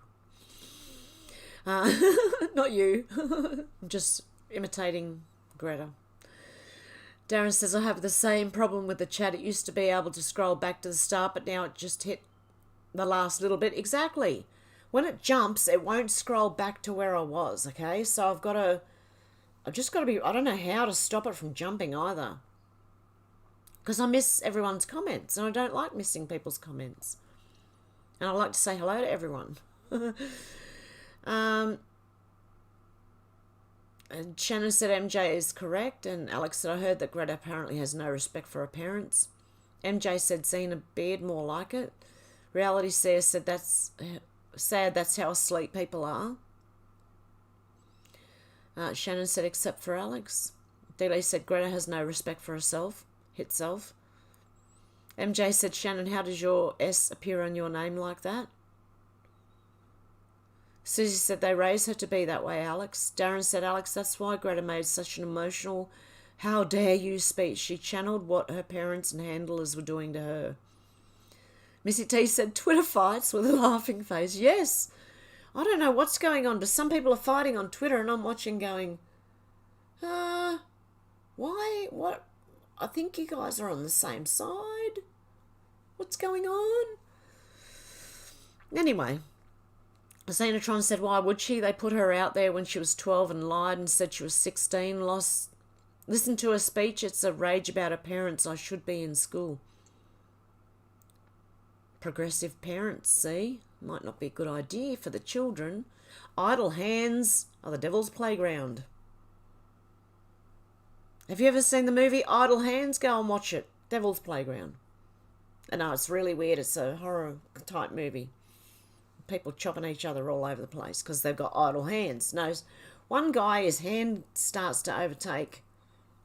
Not you. I'm just imitating Greta. Darren says, I have the same problem with the chat. It used to be able to scroll back to the start, but now it just hit the last little bit. Exactly. When it jumps, it won't scroll back to where I was, okay? So I've just got to be... I don't know how to stop it from jumping either. Because I miss everyone's comments, and I don't like missing people's comments. And I like to say hello to everyone. And Shannon said MJ is correct, and Alex said, I heard that Greta apparently has no respect for her parents. MJ said, seen a beard, more like it. Reality Seer said, that's sad, that's how asleep people are. Shannon said, except for Alex. Dealey said, Greta has no respect for herself. Hit self. MJ said, Shannon, how does your S appear on your name like that? Susie said, they raised her to be that way, Alex. Darren said, Alex, that's why Greta made such an emotional, how dare you speech. She channeled what her parents and handlers were doing to her. Missy T said, Twitter fights with a laughing face. Yes. I don't know what's going on, but some people are fighting on Twitter and I'm watching going, why? What? I think you guys are on the same side. What's going on? Anyway, Xenotron said, why would she? They put her out there when she was 12 and lied and said she was 16. Listen to her speech. It's a rage about her parents. I should be in school. Progressive parents, see? Might not be a good idea for the children. Idle hands are the devil's playground. Have you ever seen the movie Idle Hands? Go and watch it. Devil's Playground. I know, it's really weird. It's a horror type movie. people chopping each other all over the place because they've got idle hands. No, one guy, his hand starts to overtake.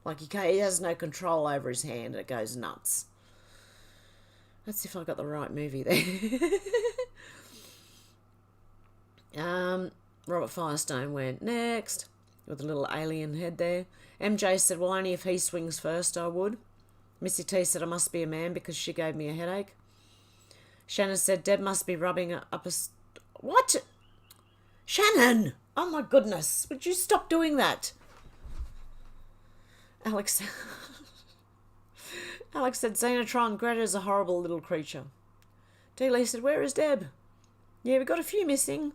Like he has no control over his hand. It goes nuts. That's if I got the right movie there. Robert Firestone went next with a little alien head there. MJ said, well, only if he swings first I would. Missy T said, I must be a man because she gave me a headache. Shannon said, Deb must be rubbing up a... What? Shannon! Oh my goodness. Would you stop doing that? Alex said, Xenotron, Greta's a horrible little creature. D-Lee said, where is Deb? Yeah, we got a few missing.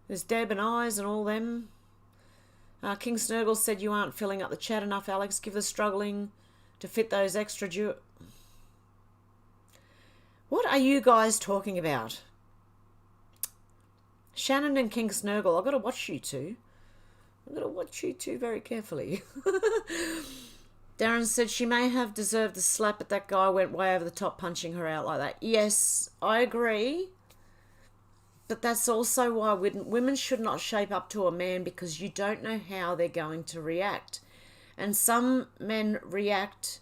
There's Deb and Eyes and all them. King Snurgle said, you aren't filling up the chat enough, Alex. Give the struggling to fit those extra... What are you guys talking about? Shannon and King Snurgle, I've got to watch you two. I've got to watch you two very carefully. Darren said she may have deserved the slap, but that guy went way over the top punching her out like that. Yes, I agree. But that's also why women should not shape up to a man, because you don't know how they're going to react. And some men react,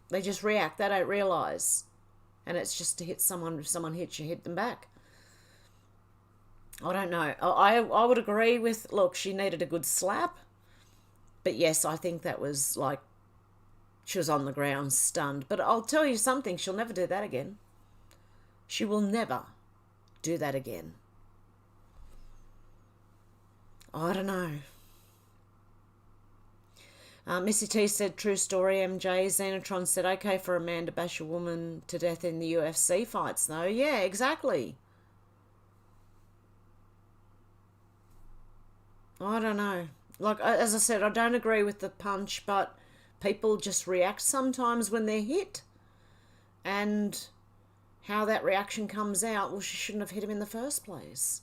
they just react, they don't realise. And it's just to hit someone, if someone hits you, hit them back. I don't know. I would agree with, look, she needed a good slap. But yes, I think that was like, she was on the ground stunned. But I'll tell you something, she'll never do that again. She will never do that again. I don't know. Missy T said, true story, MJ. Xenotron said, okay for a man to bash a woman to death in the UFC fights, though. Yeah, exactly. I don't know. Like, as I said, I don't agree with the punch, but people just react sometimes when they're hit. And how that reaction comes out, well, she shouldn't have hit him in the first place.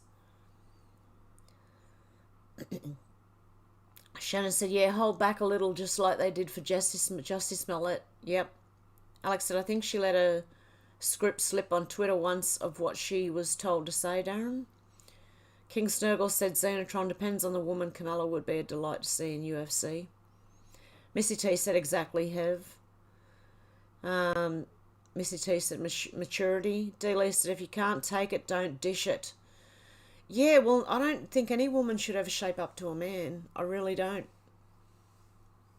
Shannon said, yeah, hold back a little, just like they did for Justice Smollett. Yep. Alex said, I think she let a script slip on Twitter once of what she was told to say, Darren. King Snurgle said, Xenotron depends on the woman. Kamala would be a delight to see in UFC. Missy T said, exactly, Hev. Missy T said, maturity. D-Lee said, if you can't take it, don't dish it. Yeah, well, I don't think any woman should ever shape up to a man. I really don't.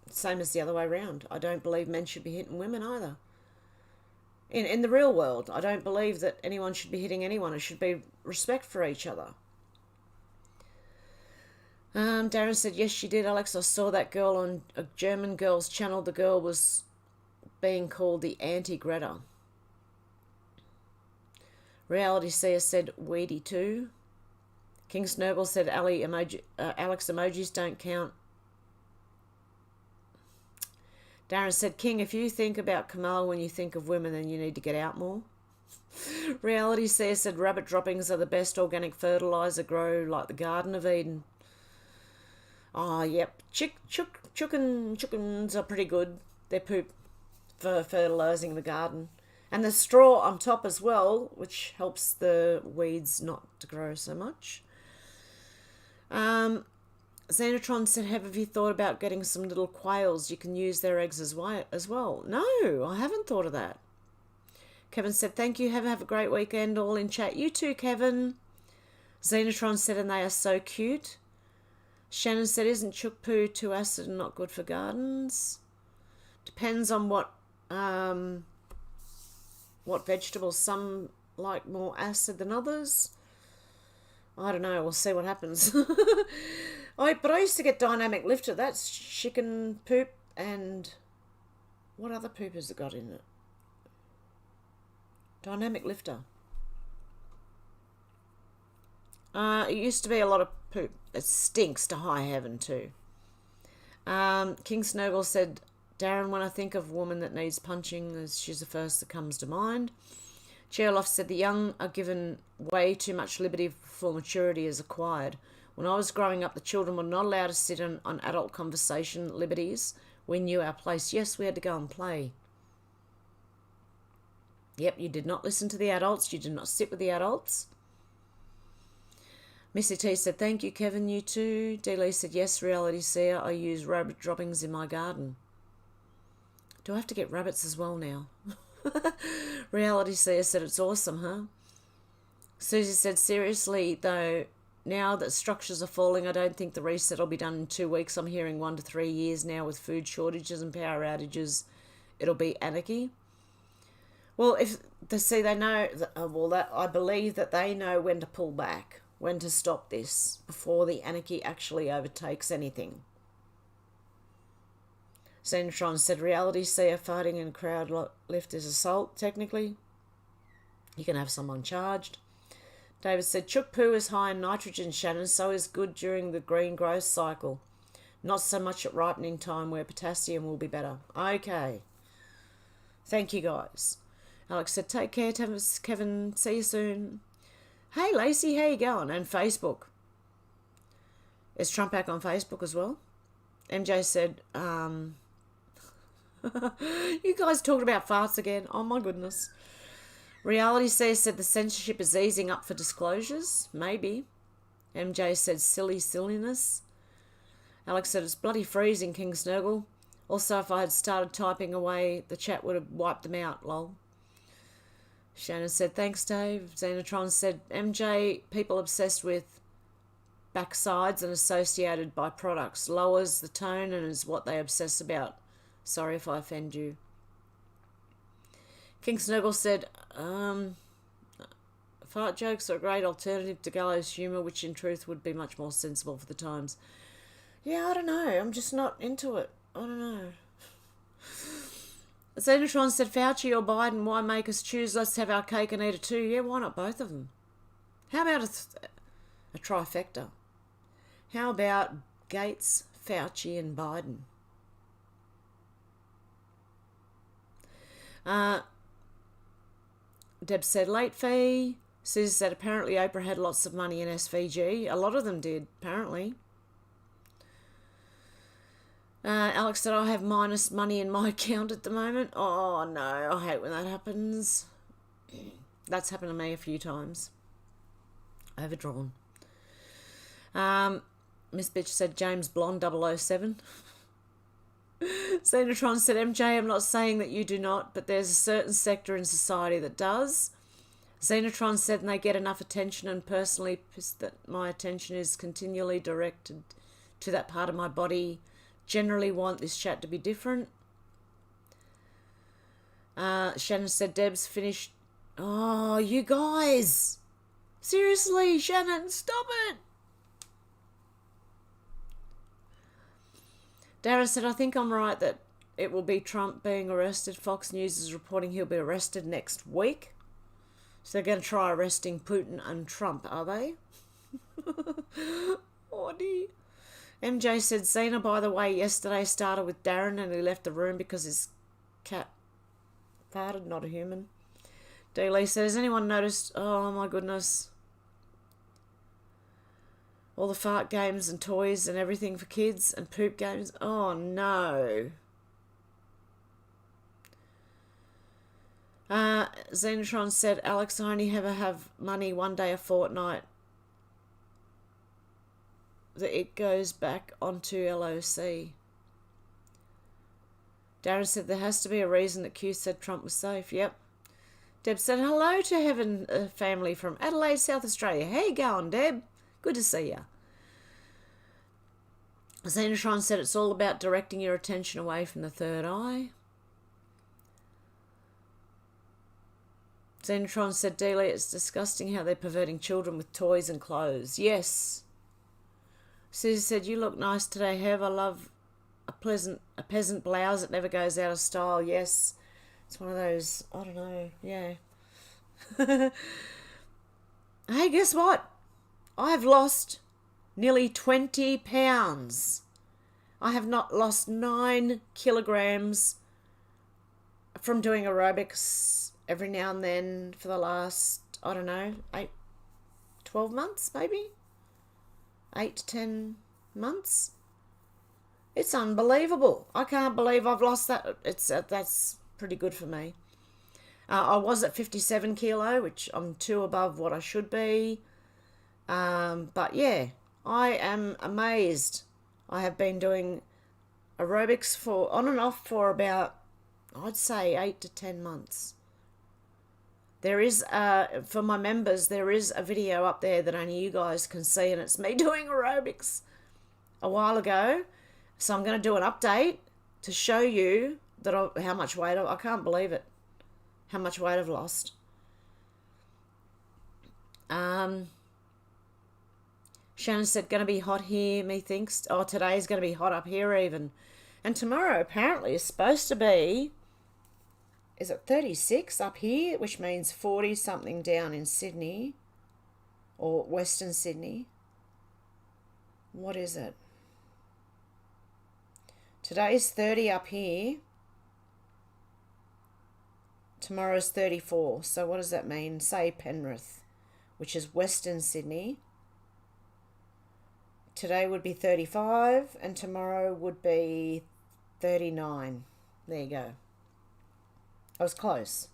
Same as the other way around. I don't believe men should be hitting women either. In the real world, I don't believe that anyone should be hitting anyone. It should be respect for each other. Darren said, yes, she did, Alex. I saw that girl on a German girl's channel. The girl was being called the anti-Greta. Reality Seer said, weedy too. King Snurgle said, Alex, emojis don't count. Darren said, King, if you think about Kamala when you think of women, then you need to get out more. Reality Seer said, rabbit droppings are the best organic fertilizer, grow like the Garden of Eden. Oh, yep. Chickens are pretty good. They're poop for fertilizing the garden. And the straw on top as well, which helps the weeds not to grow so much. Xenotron said, have you thought about getting some little quails? You can use their eggs as well. No, I haven't thought of that. Kevin said, thank you. Have a great weekend. All in chat. You too, Kevin. Xenotron said, and they are so cute. Shannon said, isn't chook poo too acid and not good for gardens? Depends on what vegetables. Some like more acid than others. I don't know. We'll see what happens. But I used to get dynamic lifter. That's chicken poop and what other poop has it got in it? Dynamic lifter. It used to be a lot of poop. It stinks to high heaven too. King Snurgle said, Darren, when I think of a woman that needs punching, she's the first that comes to mind. Chairloft said, the young are given way too much liberty before maturity is acquired. When I was growing up, the children were not allowed to sit on adult conversation liberties. We knew our place. Yes, we had to go and play. Yep, you did not listen to the adults. You did not sit with the adults. Missy T said, thank you, Kevin, you too. D. Lee said, yes, reality seer, I use rabbit droppings in my garden. Do I have to get rabbits as well now? Reality seer said, it's awesome, huh? Susie said, seriously, though, now that structures are falling, I don't think the reset will be done in 2 weeks. I'm hearing 1 to 3 years now with food shortages and power outages. It'll be anarchy. Well, if they see, they know, I believe that they know when to pull back, when to stop this before the anarchy actually overtakes anything. Xenotron said, reality seer farting in crowd lift is assault, technically. You can have someone charged. David said, chook poo is high in nitrogen, Shannon, so is good during the green growth cycle. Not so much at ripening time where potassium will be better. Okay. Thank you, guys. Alex said, take care, Kevin. See you soon. Hey, Lacey, how you going? And Facebook. Is Trump back on Facebook as well? MJ said, you guys talking about farts again? Oh, my goodness. Reality said the censorship is easing up for disclosures. Maybe. MJ said silliness. Alex said it's bloody freezing, King Snurgle. Also, if I had started typing away, the chat would have wiped them out, lol. Shannon said, thanks, Dave. Xenotron said, MJ, people obsessed with backsides and associated by products. Lowers the tone and is what they obsess about. Sorry if I offend you. King Snuggle said, fart jokes are a great alternative to gallows humour, which in truth would be much more sensible for the times. Yeah, I don't know. I'm just not into it. I don't know. Xenotron said, Fauci or Biden, why make us choose? Let's have our cake and eat it too. Yeah, why not both of them? How about a trifecta? How about Gates, Fauci and Biden? Deb said, late fee. Susan said, apparently Oprah had lots of money in SVG. A lot of them did, apparently. Alex said, I have minus money in my account at the moment. Oh, no, I hate when that happens. That's happened to me a few times. Overdrawn. Miss Bitch said, James Blonde 007. Xenotron said, MJ, I'm not saying that you do not, but there's a certain sector in society that does. Xenotron said, and they get enough attention, and personally pissed that my attention is continually directed to that part of my body. Generally want this chat to be different. Shannon said, Deb's finished. Oh, you guys. Seriously, Shannon, stop it. Dara said, I think I'm right that it will be Trump being arrested. Fox News is reporting he'll be arrested next week. So they're going to try arresting Putin and Trump, are they? Audie. MJ said, Zena, by the way, yesterday started with Darren and he left the room because his cat farted, not a human. D. Lee said, has anyone noticed? Oh, my goodness. All the fart games and toys and everything for kids and poop games. Oh, no. Xenotron said, Alex, I only ever have money one day a fortnight. That it goes back onto LOC. Darren said, there has to be a reason that Q said Trump was safe. Yep. Deb said, hello to Heaven family from Adelaide, South Australia. How you going, Deb? Good to see you. Xenotron said it's all about directing your attention away from the third eye. Xenotron said, Delia, it's disgusting how they're perverting children with toys and clothes. Yes. Susie said, you look nice today, Hev. I love a peasant blouse that never goes out of style. Yes. It's one of those, I don't know, yeah. Hey, guess what? I've lost nearly 20 pounds. I have not lost 9 kilograms from doing aerobics every now and then for the last, I don't know, 12 months maybe? 8 to 10 months. It's unbelievable. I can't believe I've lost that. That's pretty good for me. I was at 57 kilo, which I'm 2 above what I should be. But yeah, I am amazed. I have been doing aerobics for on and off for about, I'd say, 8 to 10 months. There is, for my members, there is a video up there that only you guys can see, and it's me doing aerobics a while ago. So I'm going to do an update to show you that how much weight, I can't believe it, how much weight I've lost. Shannon said, going to be hot here, methinks. Oh, today's going to be hot up here even. And tomorrow apparently is supposed to be, is it 36 up here, which means 40 something down in Sydney or Western Sydney. What is it? Today's 30 up here. Tomorrow's 34. So what does that mean? Say Penrith, which is Western Sydney. Today would be 35 and tomorrow would be 39. There you go. I was close.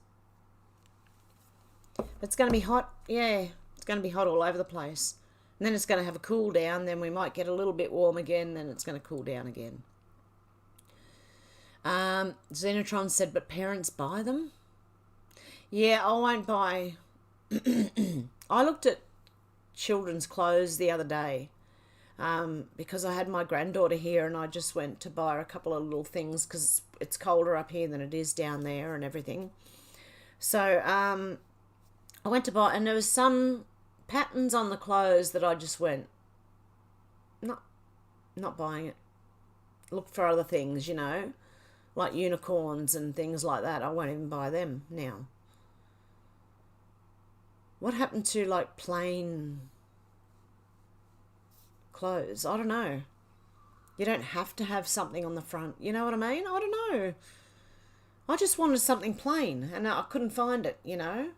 It's going to be hot. Yeah, it's going to be hot all over the place. And then it's going to have a cool down. Then we might get a little bit warm again. Then it's going to cool down again. Xenotron said, but parents buy them? Yeah, I won't buy. I looked at children's clothes the other day. Because I had my granddaughter here and I just went to buy her a couple of little things because it's colder up here than it is down there and everything. So I went to buy, and there was some patterns on the clothes that I just went, not buying it. Look for other things, you know, like unicorns and things like that. I won't even buy them now. What happened to like plain clothes? I don't know. You don't have to have something on the front. You know what I mean? I don't know. I just wanted something plain and I couldn't find it, you know.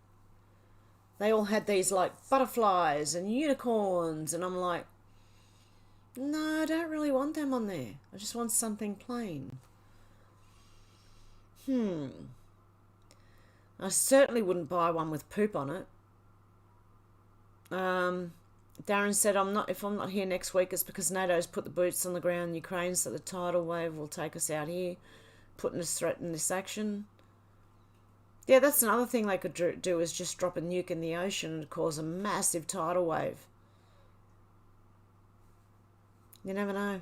They all had these like butterflies and unicorns and I'm like, no, I don't really want them on there. I just want something plain. I certainly wouldn't buy one with poop on it. Darren said, if I'm not here next week, it's because NATO's put the boots on the ground in Ukraine, so the tidal wave will take us out here, putting us threat in this action. Yeah, that's another thing they could do is just drop a nuke in the ocean and cause a massive tidal wave. You never know.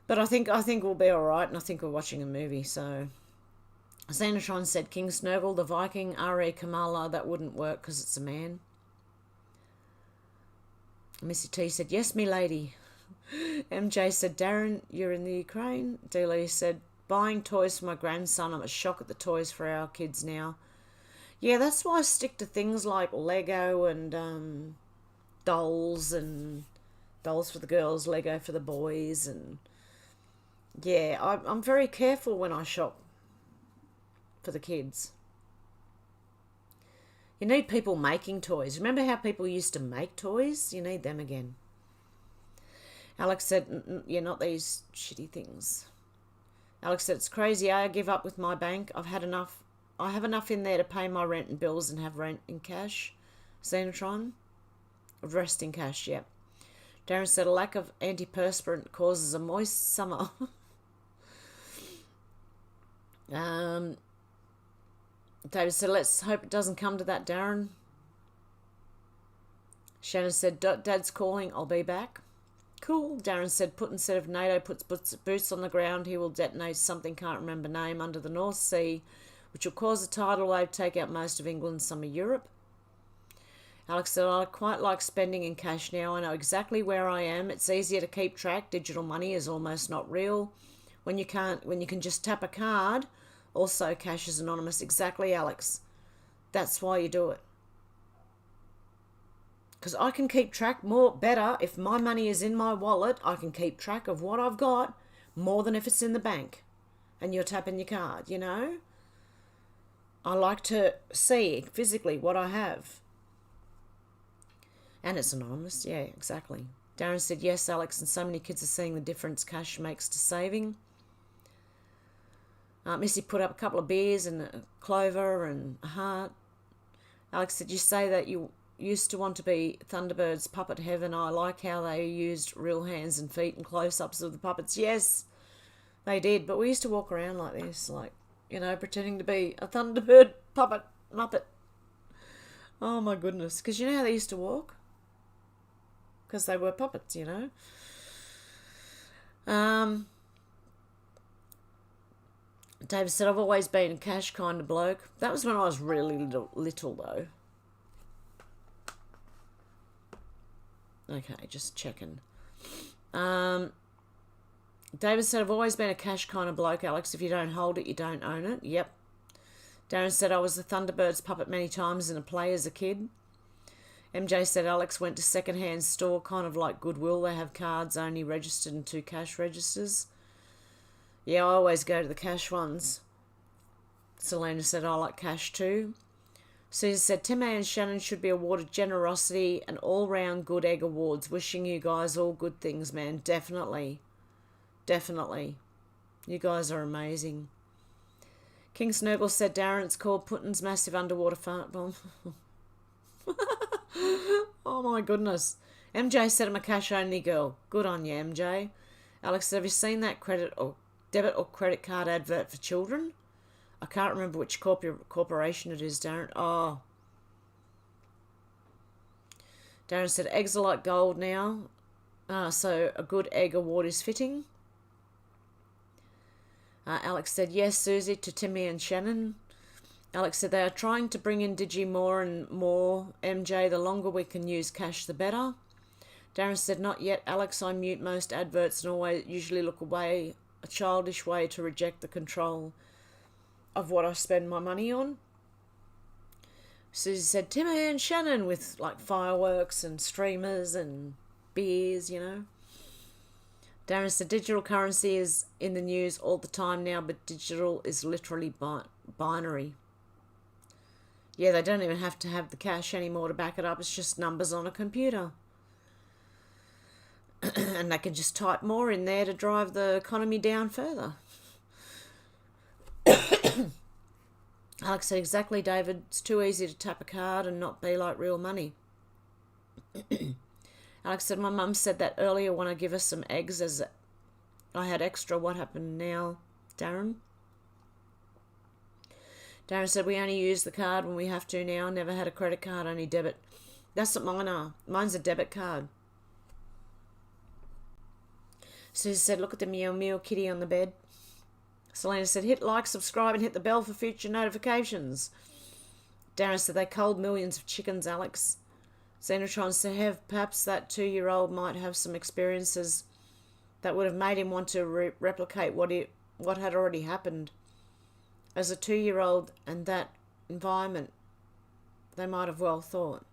But I think we'll be all right, and I think we're watching a movie, so... Xenotron said, King Snurgle, the Viking, R.E. Kamala, that wouldn't work because it's a man. Missy T said, yes, me lady. MJ said, Darren, you're in the Ukraine. Dealey said, buying toys for my grandson. I'm a shock at the toys for our kids now. Yeah, that's why I stick to things like Lego and dolls for the girls, Lego for the boys. And yeah, I'm very careful when I shop for the kids. You need people making toys. Remember how people used to make toys? You need them again. Alex said, yeah, not these shitty things. Alex said, it's crazy. I give up with my bank. I have enough in there to pay my rent and bills and have rent in cash. Xenotron? Rest in cash, yeah. Darren said, a lack of antiperspirant causes a moist summer. David said, let's hope it doesn't come to that, Darren. Shannon said, Dad's calling, I'll be back. Cool. Darren said, instead of NATO puts boots on the ground, he will detonate something, can't remember name, under the North Sea, which will cause a tidal wave, take out most of England and some of Europe. Alex said, I quite like spending in cash now. I know exactly where I am. It's easier to keep track. Digital money is almost not real. When you can just tap a card. Also, cash is anonymous. Exactly, Alex. That's why you do it. Because I can keep track better. If my money is in my wallet, I can keep track of what I've got more than if it's in the bank and you're tapping your card, you know? I like to see physically what I have. And it's anonymous. Yeah, exactly. Darren said, yes, Alex, and so many kids are seeing the difference cash makes to saving. Missy put up a couple of beers and a clover and a heart. Alex said, you say that you used to want to be Thunderbird's puppet heaven. I like how they used real hands and feet and close-ups of the puppets. Yes, they did, but we used to walk around like this, like, you know, pretending to be a Thunderbird puppet muppet. Oh my goodness, because you know how they used to walk? Because they were puppets, you know. David said, I've always been a cash kind of bloke. That was when I was really little though. Okay, just checking. David said, I've always been a cash kind of bloke, Alex. If you don't hold it, you don't own it. Yep. Darren said, I was the Thunderbird's puppet many times in a play as a kid. MJ said, Alex went to second-hand store, kind of like Goodwill. They have cards only registered in 2 cash registers. Yeah, I always go to the cash ones. Selena said, I like cash too. Susan said, Timmy and Shannon should be awarded generosity and all-round good egg awards. Wishing you guys all good things, man. Definitely. Definitely. You guys are amazing. King Snurgle said, Darren, it's called Putin's massive underwater fart bomb. Oh my goodness. MJ said, I'm a cash-only girl. Good on you, MJ. Alex said, have you seen that debit or credit card advert for children? I can't remember which corporation it is, Darren. Oh. Darren said, eggs are like gold now. So a good egg award is fitting. Alex said, yes, Susie, to Timmy and Shannon. Alex said, they are trying to bring in Digi more and more. MJ, the longer we can use cash, the better. Darren said, not yet, Alex. I mute most adverts and usually look away, a childish way to reject the control of what I spend my money on. Susie said, Timmy and Shannon, with like fireworks and streamers and beers, you know. Darren said, digital currency is in the news all the time now, but digital is literally binary. Yeah, they don't even have to have the cash anymore to back it up. It's just numbers on a computer. And they can just type more in there to drive the economy down further. Alex said, exactly, David. It's too easy to tap a card and not be like real money. Alex said, my mum said that earlier when I give us some eggs as I had extra. What happened now, Darren? Darren said, we only use the card when we have to now. Never had a credit card, only debit. That's what mine are. Mine's a debit card. Susie said, look at the meow meow kitty on the bed. Selena said, hit like, subscribe, and hit the bell for future notifications. Darren said, they culled millions of chickens, Alex. Xenotron said, perhaps that 2-year-old might have some experiences that would have made him want to replicate what had already happened. As a 2-year-old and that environment, they might have well thought.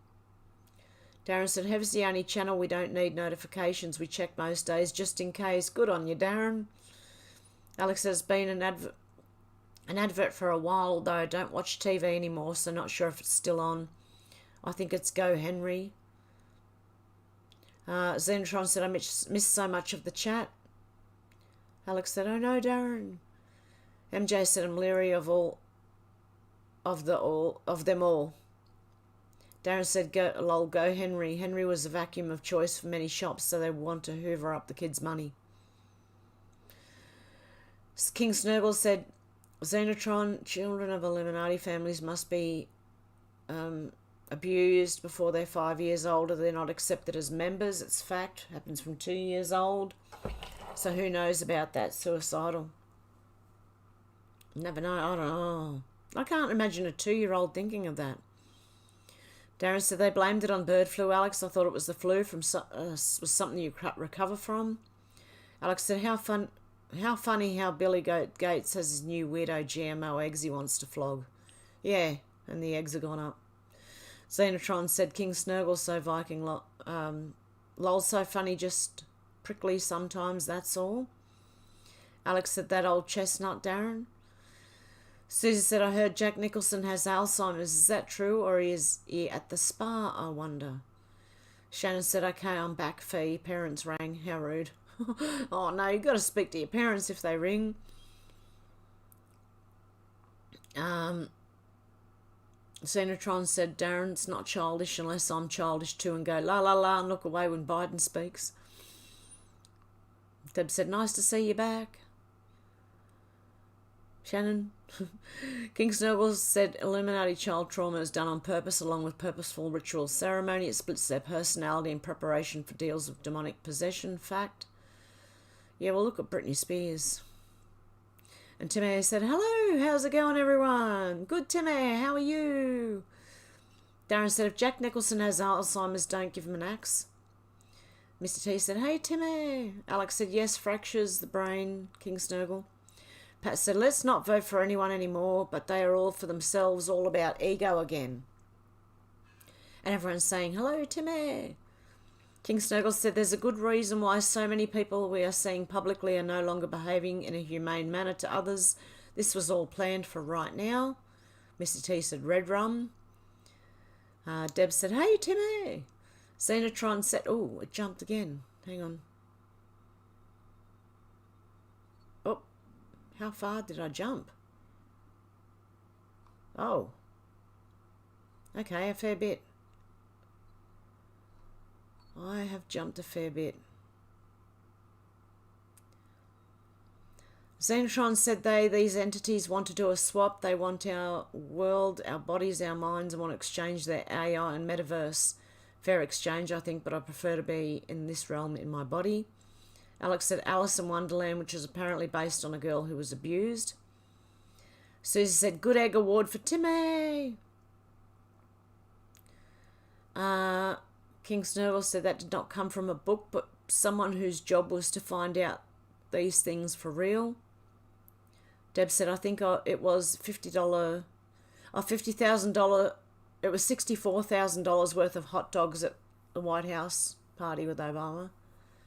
Darren said, Hev's the only channel we don't need notifications. We check most days just in case. Good on you, Darren. Alex says, been an advert for a while, although I don't watch TV anymore, so not sure if it's still on. I think it's Go Henry. Xenotron said, I missed so much of the chat. Alex said, oh no, Darren. MJ said, I'm leery of them all. Darren said, go Henry. Henry was a vacuum of choice for many shops, so they want to hoover up the kids' money. King Snurgle said, Xenotron, children of Illuminati families must be abused before they're 5 years old, or they're not accepted as members. It's fact. Happens from 2 years old. So who knows about that? Suicidal. Never know. I don't know. I can't imagine a 2-year-old thinking of that. Darren said they blamed it on bird flu, Alex. I thought it was the flu was something you recover from. Alex said, how funny how Billy Gates has his new weirdo GMO eggs he wants to flog. Yeah, and the eggs have gone up. Xenotron said, King Snurgle, so Viking lol, so funny, just prickly sometimes, that's all. Alex said, that old chestnut, Darren. Susie said, I heard Jack Nicholson has Alzheimer's. Is that true, or is he at the spa, I wonder? Shannon said, okay, I'm back, Fee. Parents rang. How rude. Oh, no, you've got to speak to your parents if they ring. Xenotron said, Darren's not childish unless I'm childish too, and go la la la and look away when Biden speaks. Deb said, nice to see you back. Shannon. King Snuggles said, Illuminati child trauma is done on purpose along with purposeful ritual ceremony. It splits their personality in preparation for deals of demonic possession. Fact. Yeah, well, look at Britney Spears. And Timmy said, hello, how's it going, everyone? Good, Timmy, how are you? Darren said, if Jack Nicholson has Alzheimer's, don't give him an axe. Mr. T said, hey, Timmy. Alex said, yes, fractures the brain, King Snurgle. Pat said, let's not vote for anyone anymore, but they are all for themselves, all about ego again. And everyone's saying, hello, Timmy. King Snurgle said, there's a good reason why so many people we are seeing publicly are no longer behaving in a humane manner to others. This was all planned for right now. Mr. T said, red rum. Deb said, hey, Timmy. Xenotron said, oh, it jumped again. Hang on. Oh, how far did I jump? Oh. Okay, a fair bit. I have jumped a fair bit. Xenotron said these entities want to do a swap. They want our world, our bodies, our minds, and want to exchange their AI and metaverse. Fair exchange, I think, but I prefer to be in this realm in my body. Alex said Alice in Wonderland, which is apparently based on a girl who was abused. Susie said, good egg award for Timmy. King Snurgle said that did not come from a book, but someone whose job was to find out these things for real. Deb said, I think it was $50,000, it was $64,000 worth of hot dogs at the White House party with Obama.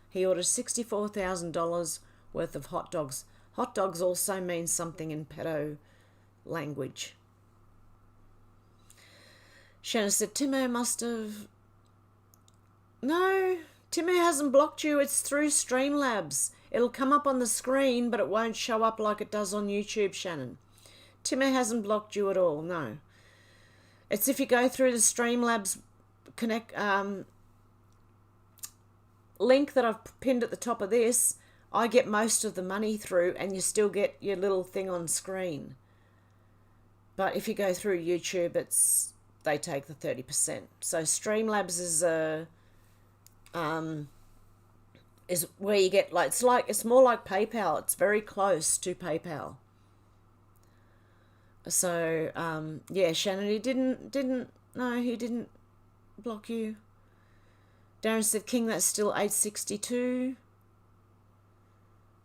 He ordered $64,000 worth of hot dogs. Hot dogs also means something in pedo language. Shannon said, Timo must have... No, Timo hasn't blocked you. It's through Streamlabs. It'll come up on the screen, but it won't show up like it does on YouTube, Shannon. Timo hasn't blocked you at all, no. It's if you go through the Streamlabs link that I've pinned at the top of this, I get most of the money through and you still get your little thing on screen. But if you go through YouTube, they take the 30%. So Streamlabs is where you get it's more like PayPal. It's very close to PayPal. So yeah, Shannon, he didn't block you. Darren said, King, that's still 862.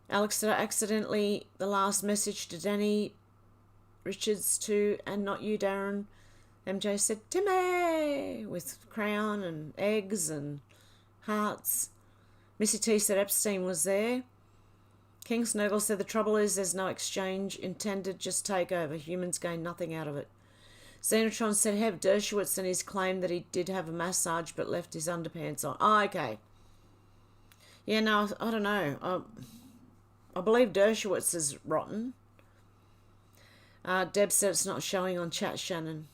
Alex said, accidentally the last message to Danny Richards too, and not you, Darren. MJ said, Timmy, with crown and eggs and hearts. Missy T said Epstein was there. King Snuggle said the trouble is there's no exchange intended, just take over. Humans gain nothing out of it. Xenotron said Hev Dershowitz and his claim that he did have a massage but left his underpants on. Oh, okay. Yeah, no, I don't know. I believe Dershowitz is rotten. Deb said it's not showing on chat, Shannon.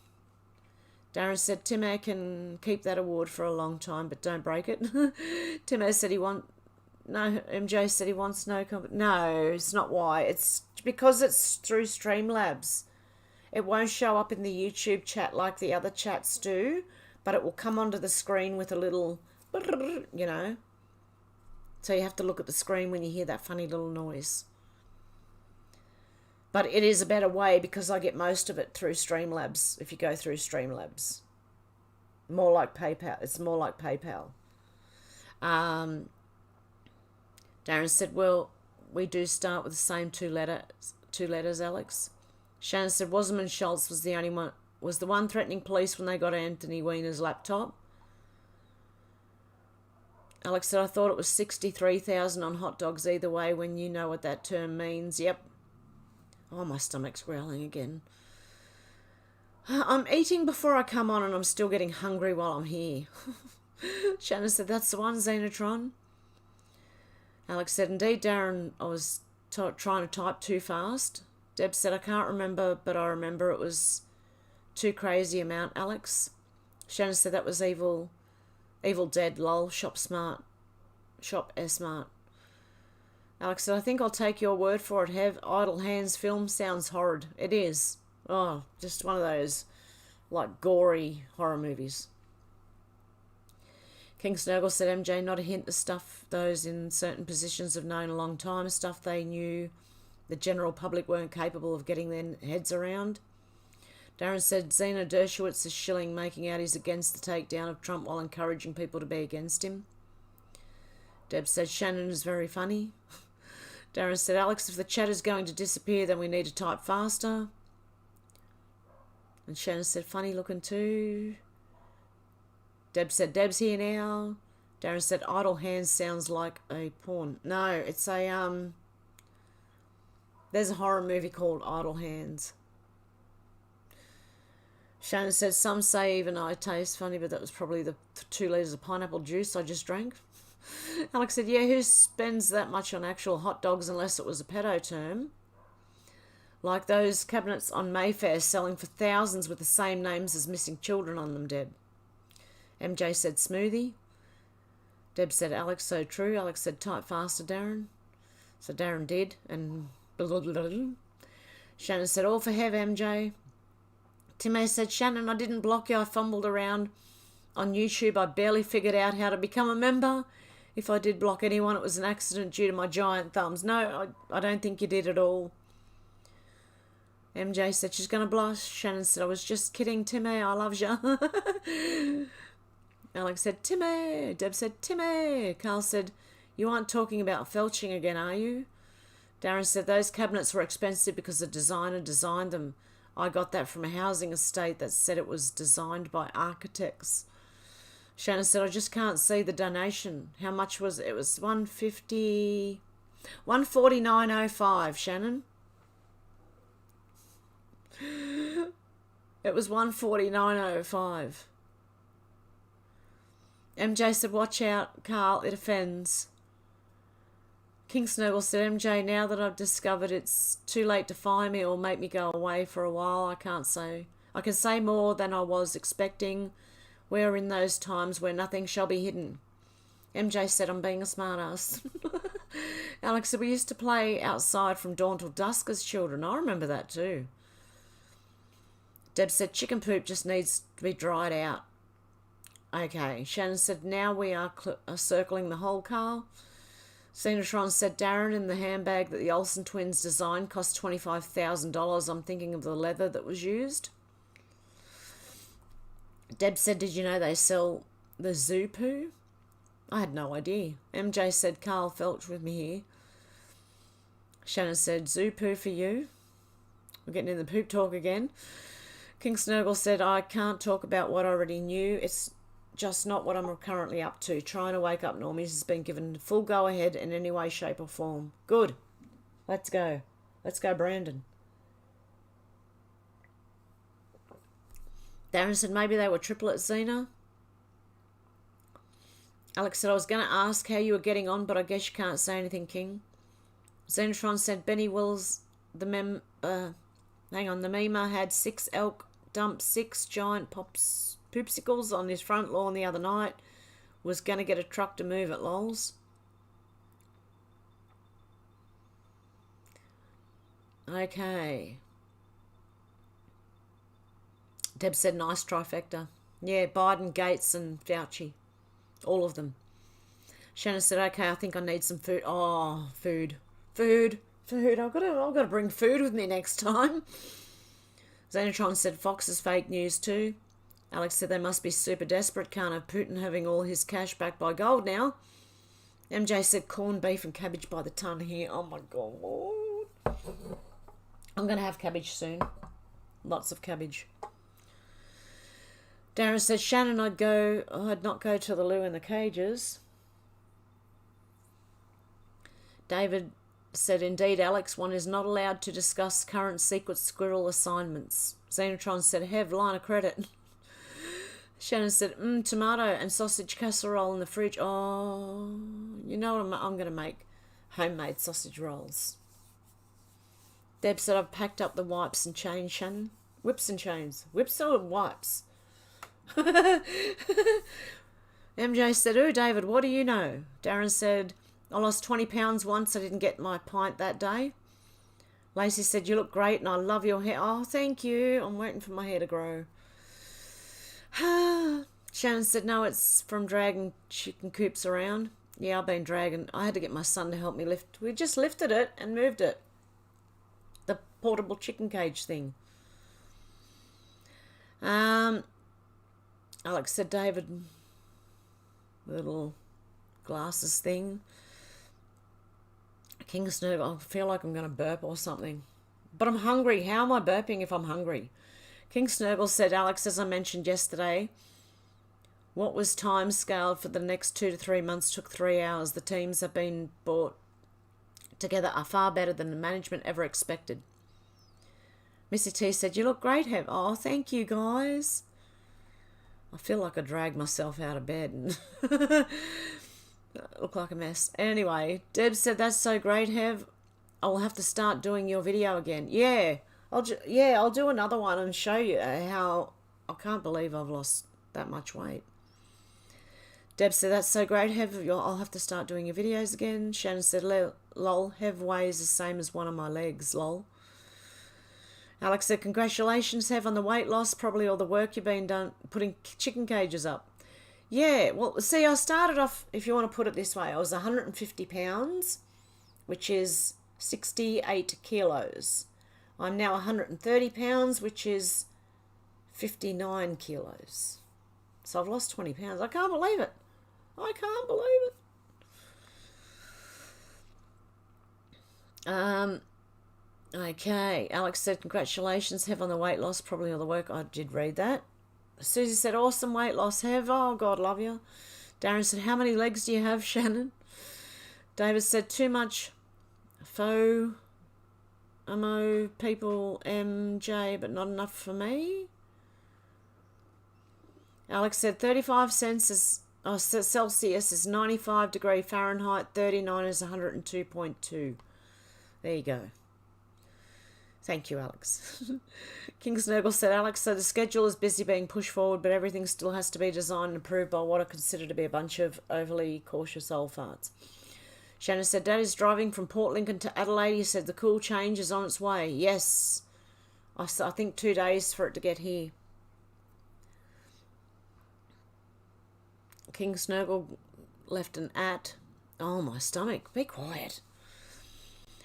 Darren said Timmy can keep that award for a long time, but don't break it. Timmy said MJ said he wants no... No, it's not why. It's because it's through Streamlabs. It won't show up in the YouTube chat like the other chats do, but it will come onto the screen with a little, you know. So you have to look at the screen when you hear that funny little noise. But it is a better way because I get most of it through Streamlabs if you go through Streamlabs. More like PayPal. It's more like PayPal. Darren said, well, we do start with the same two letters, Alex. Shannon said Wasserman Schultz was the one threatening police when they got Anthony Weiner's laptop. Alex said, I thought it was 63,000 on hot dogs either way when you know what that term means. Yep. Oh, my stomach's growling again. I'm eating before I come on and I'm still getting hungry while I'm here. Shannon said, that's the one, Xenotron. Alex said, indeed, Darren, I was trying to type too fast. Deb said, I can't remember, but I remember it was too crazy amount, Alex. Shannon said that was Evil Dead, lol, shop smart. Alex said, I think I'll take your word for it, Hev. Idle Hands film sounds horrid. It is. Oh, just one of those, like, gory horror movies. King Snurgle said, MJ, not a hint, the stuff those in certain positions have known a long time, stuff they knew the general public weren't capable of getting their heads around. Darren said, Zena Dershowitz is shilling, making out he's against the takedown of Trump while encouraging people to be against him. Deb said, Shannon is very funny. Darren said, Alex, if the chat is going to disappear, then we need to type faster. And Shannon said, funny looking too. Deb said, Deb's here now. Darren said, Idle Hands sounds like a porn. No, it's a, there's a horror movie called Idle Hands. Shannon said, some say even I taste funny, but that was probably the 2 litres of pineapple juice I just drank. Alex said, yeah, who spends that much on actual hot dogs unless it was a pedo term? Like those cabinets on Mayfair selling for thousands with the same names as missing children on them, Deb. MJ said, smoothie. Deb said, Alex, so true. Alex said, type faster, Darren. So Darren did, and blah, blah, blah. Shannon said, all for Hev, MJ. Timmy said, Shannon, I didn't block you. I fumbled around on YouTube. I barely figured out how to become a member. If I did block anyone, it was an accident due to my giant thumbs. No, I don't think you did at all. MJ said she's going to blush. Shannon said, I was just kidding, Timmy. I love you. Alex said, Timmy. Deb said, Timmy. Carl said, you aren't talking about felching again, are you? Darren said, those cabinets were expensive because the designer designed them. I got that from a housing estate that said it was designed by architects. Shannon said, I just can't see the donation. How much was it? It was $149.05, Shannon. It was $149.05. MJ said, watch out, Carl, it offends. King Snowball said, MJ, now that I've discovered it's too late to fire me or make me go away for a while, I can say more than I was expecting. We're in those times where nothing shall be hidden. MJ said, I'm being a smartass. Alex said, we used to play outside from dawn till dusk as children. I remember that too. Deb said, chicken poop just needs to be dried out. Okay. Shannon said, now we are circling the whole car. Xenotron said, Darren, in the handbag that the Olsen twins designed cost $25,000. I'm thinking of the leather that was used. Deb said, did you know they sell the zoo poo? I had no idea. MJ said, Carl Felch with me here. Shannon said, zoo poo for you. We're getting in the poop talk again. King Snurgle said, I can't talk about what I already knew. It's just not what I'm currently up to. Trying to wake up normies has been given full go-ahead in any way, shape or form. Good. Let's go. Let's go, Brandon. Darren said, maybe they were triplets, Xena. Alex said, I was going to ask how you were getting on, but I guess you can't say anything, King. Xenotron said, Benny Wills, the Mima had 6 elk, dumped 6 giant poopsicles on his front lawn the other night. Was going to get a truck to move it, lols. Okay. Deb said, nice trifecta. Yeah, Biden, Gates and Fauci. All of them. Shannon said, okay, I think I need some food. Oh, food. Food. I've got to bring food with me next time. Xenotron said, Fox is fake news too. Alex said, they must be super desperate. Can't have Putin having all his cash backed by gold now. MJ said, corned beef and cabbage by the ton here. Oh my God. I'm going to have cabbage soon. Lots of cabbage. Darren said, Shannon, I'd not go to the loo in the cages. David said, indeed, Alex, one is not allowed to discuss current secret squirrel assignments. Xenotron said, Hev, line of credit. Shannon said, tomato and sausage casserole in the fridge. Oh, you know what I'm going to make? Homemade sausage rolls. Deb said, I've packed up the wipes and chains, Shannon. Whips and chains. Whips or wipes? MJ said, ooh, David, what do you know? Darren said, I lost 20 pounds once. I didn't get my pint that day. Lacey said, you look great and I love your hair. Oh, thank you. I'm waiting for my hair to grow. Shannon said, no, it's from dragging chicken coops around. Yeah, I've been dragging. I had to get my son to help me lift. We just lifted it and moved it. The portable chicken cage thing. Alex said, David, little glasses thing. King Snurgle, I feel like I'm going to burp or something. But I'm hungry. How am I burping if I'm hungry? King Snurgle said, Alex, as I mentioned yesterday, what was time scaled for the next 2 to 3 months took 3 hours. The teams have been brought together are far better than the management ever expected. Missy T said, you look great, Hev. Oh, thank you, guys. I feel like I dragged myself out of bed and look like a mess. Anyway, Deb said, that's so great, Hev. I'll have to start doing your video again. Yeah, I'll do another one and show you how I can't believe I've lost that much weight. Deb said, that's so great, Hev. I'll have to start doing your videos again. Shannon said, lol, Hev weighs the same as one of my legs, lol. Alex said, congratulations, Hev, on the weight loss. Probably all the work you've been done putting chicken cages up. Yeah, well, see, I started off, if you want to put it this way, I was 150 pounds, which is 68 kilos. I'm now 130 pounds, which is 59 kilos. So I've lost 20 pounds. I can't believe it. I can't believe it. Okay, Alex said, congratulations, Hev, on the weight loss. Probably all the work. I did read that. Susie said, awesome weight loss, Hev. Oh, God love you. Darren said, how many legs do you have, Shannon? David said, too much FOMO people, MJ, but not enough for me. Alex said, 35 Celsius is 95 degree Fahrenheit, 39 is 102.2. There you go. Thank you, Alex. King Snurgle said, Alex, so the schedule is busy being pushed forward, but everything still has to be designed and approved by what I consider to be a bunch of overly cautious old farts. Shannon said, Dad is driving from Port Lincoln to Adelaide. He said the cool change is on its way. Yes. I think 2 days for it to get here. King Snurgle left an at. Oh, my stomach. Be quiet.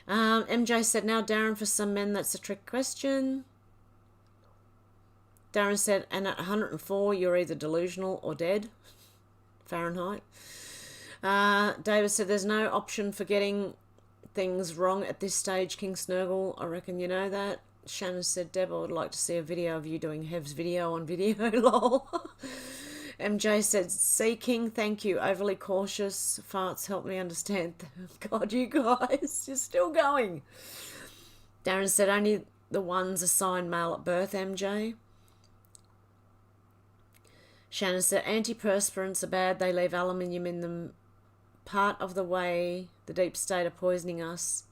MJ said, now Darren, for some men that's a trick question. Darren said, and at 104 you're either delusional or dead. Fahrenheit. David said, there's no option for getting things wrong at this stage, King Snurgle. I reckon you know that. Shannon said, Deb, I would like to see a video of you doing Hev's video on video, lol. MJ said, see, King, thank you. Overly cautious farts help me understand. God, you guys, you're still going. Darren said, only the ones assigned male at birth, MJ. Shannon said, antiperspirants are bad. They leave aluminium in them. Part of the way the deep state are poisoning us.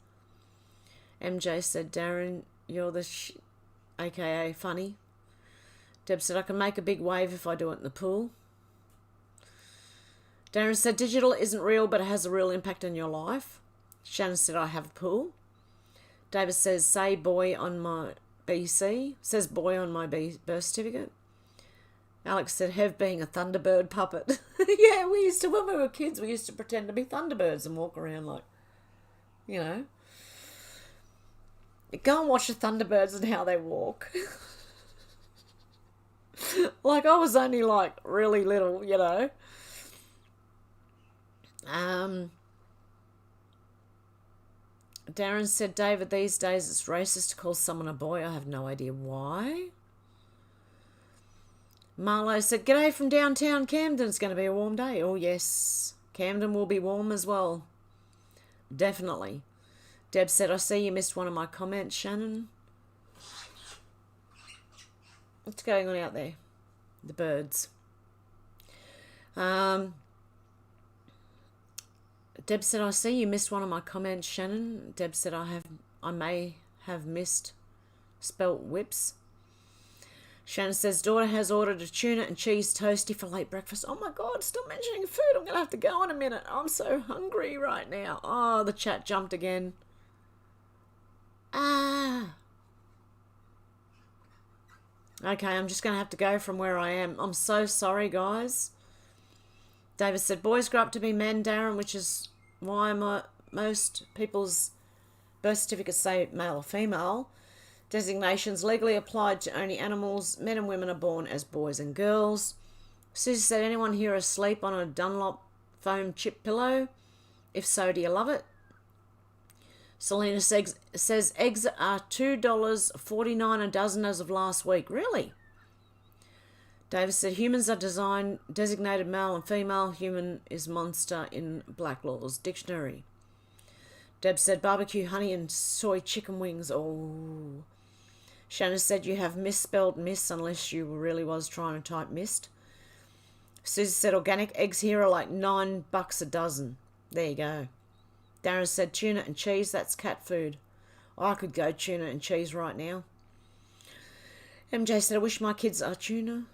MJ said, Darren, you're the AKA funny. Deb said, I can make a big wave if I do it in the pool. Darren said, digital isn't real, but it has a real impact on your life. Shannon said, I have a pool. David says, say boy on my BC. Says boy on my birth certificate. Alex said, Hev being a Thunderbird puppet. Yeah, we used to, when we were kids, we used to pretend to be Thunderbirds and walk around like, you know. Go and watch the Thunderbirds and how they walk. Like, I was only, like, really little, you know. Darren said, David, these days it's racist to call someone a boy. I have no idea why. Marlo said, g'day from downtown Camden. It's going to be a warm day. Oh, yes. Camden will be warm as well. Definitely. Deb said, I see you missed one of my comments, Shannon. What's going on out there? The birds. Deb said, I see you missed one of my comments, Shannon. Deb said, I may have missed spelt whips. Shannon says, daughter has ordered a tuna and cheese toasty for late breakfast. Oh my God, stop mentioning food. I'm going to have to go in a minute. I'm so hungry right now. Oh, the chat jumped again. Ah. Okay, I'm just going to have to go from where I am. I'm so sorry, guys. David said, boys grow up to be men, Darren, which is why most people's birth certificates say male or female. Designations legally applied to only animals. Men and women are born as boys and girls. Susie said, anyone here asleep on a Dunlop foam chip pillow? If so, do you love it? Selena says eggs are $2.49 a dozen as of last week. Really? Davis said humans are designated male and female. Human is monster in Black Law's dictionary. Deb said barbecue honey and soy chicken wings. Oh. Shannon said you have misspelled miss unless you really was trying to type missed. Susie said organic eggs here are like $9 a dozen. There you go. Darren said tuna and cheese, that's cat food. I could go tuna and cheese right now. MJ said I wish my kids are tuna.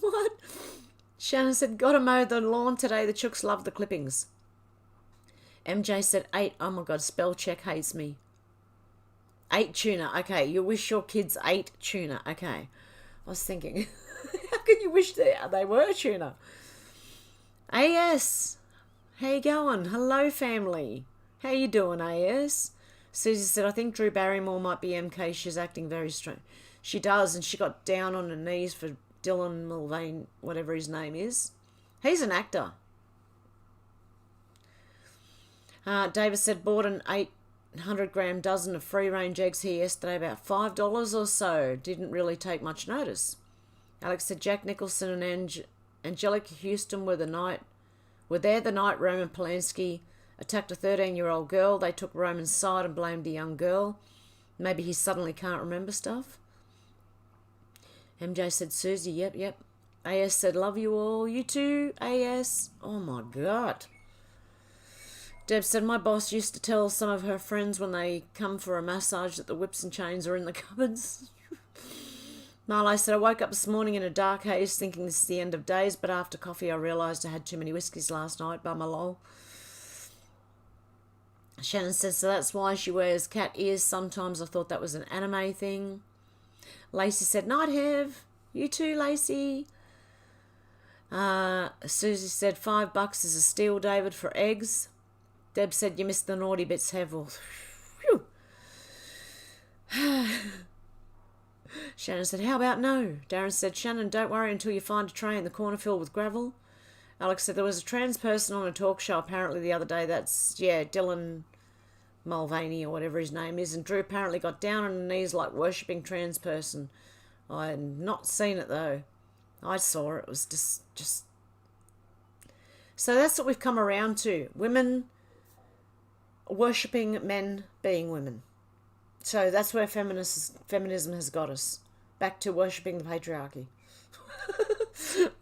What? Shannon said gotta mow the lawn today, the chooks love the clippings. MJ said 8. Oh my God, spell check hates me. 8 tuna. Okay, you wish your kids 8 tuna. Okay. I was thinking, how can you wish they were tuna? AS, how you going? Hello, family. How you doing, AS? Susie said, I think Drew Barrymore might be MK. She's acting very strange. She does, and she got down on her knees for Dylan Mulvaney, whatever his name is. He's an actor. David said, bought an 800-gram dozen of free-range eggs here yesterday, about $5 or so. Didn't really take much notice. Alex said, Jack Nicholson and Angelica Houston were there the night Roman Polanski attacked a 13-year-old girl. They took Roman's side and blamed the young girl. Maybe he suddenly can't remember stuff. MJ said, Susie, yep. AS said, love you all. You too, AS. Oh my God. Deb said, my boss used to tell some of her friends when they come for a massage that the whips and chains are in the cupboards. Marlo said, I woke up this morning in a dark haze thinking this is the end of days, but after coffee I realised I had too many whiskies last night. Bummer lol. Shannon says, so that's why she wears cat ears sometimes. I thought that was an anime thing. Lacey said, night, Hev. You too, Lacey. Susie said, $5 is a steal, David, for eggs. Deb said, you missed the naughty bits, Hev. Phew. Shannon said, how about no? Darren said, Shannon, don't worry until you find a tray in the corner filled with gravel. Alex said, there was a trans person on a talk show apparently the other day. That's, Dylan Mulvaney or whatever his name is. And Drew apparently got down on her knees like worshipping trans person. I had not seen it though. I saw it. It was just... So that's what we've come around to. Women worshipping men being women. So that's where feminism has got us. Back to worshipping the patriarchy.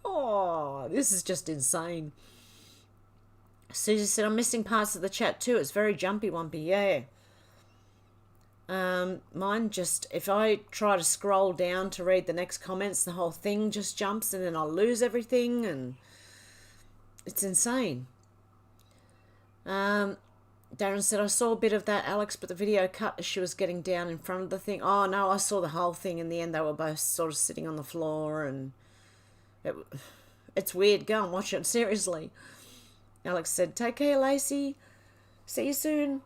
Oh, this is just insane. Susie said, I'm missing parts of the chat too. It's very jumpy wumpy. Yeah. Mine just, if I try to scroll down to read the next comments, the whole thing just jumps and then I'll lose everything and it's insane. Darren said, I saw a bit of that, Alex, but the video cut as she was getting down in front of the thing. Oh, no, I saw the whole thing. In the end, they were both sort of sitting on the floor, and it's weird. Go and watch it, seriously. Alex said, take care, Lacey. See you soon.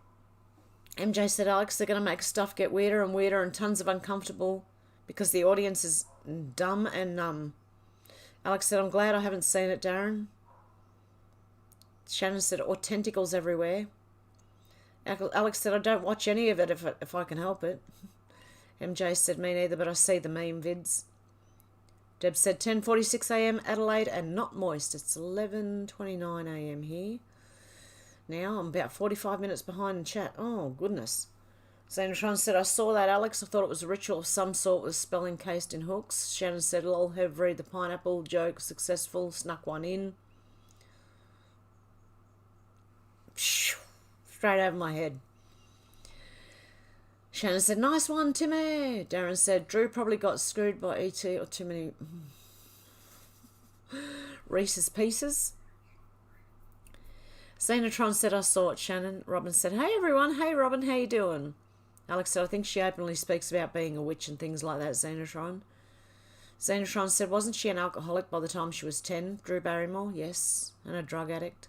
MJ said, Alex, they're going to make stuff get weirder and weirder and tons of uncomfortable because the audience is dumb and numb. Alex said, I'm glad I haven't seen it, Darren. Shannon said, or tentacles everywhere. Alex said, I don't watch any of it if I can help it. MJ said, me neither, but I see the meme vids. Deb said, 10:46 a.m. Adelaide and not moist. It's 11:29 a.m. here. Now I'm about 45 minutes behind in chat. Oh, goodness. Xanatron said, I saw that, Alex. I thought it was a ritual of some sort with spelling cased in hooks. Shannon said, lol, have read the pineapple joke successful. Snuck one in. Straight over my head. Shannon said, nice one, Timmy. Darren said, Drew probably got screwed by ET or too many Reese's Pieces. Xenotron said, I saw it, Shannon. Robin said, hey, everyone. Hey, Robin, how you doing? Alex said, I think she openly speaks about being a witch and things like that, Xenotron. Xenotron said, wasn't she an alcoholic by the time she was 10? Drew Barrymore, yes, and a drug addict.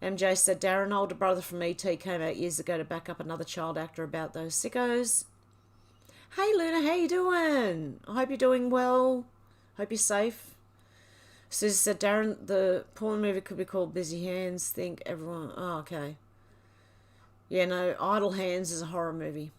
MJ said, Darren, older brother from ET, came out years ago to back up another child actor about those sickos. Hey, Luna, how you doing? I hope you're doing well. Hope you're safe. Susie said, Darren, the porn movie could be called Busy Hands. Think everyone... Oh, okay. Yeah, no, Idle Hands is a horror movie.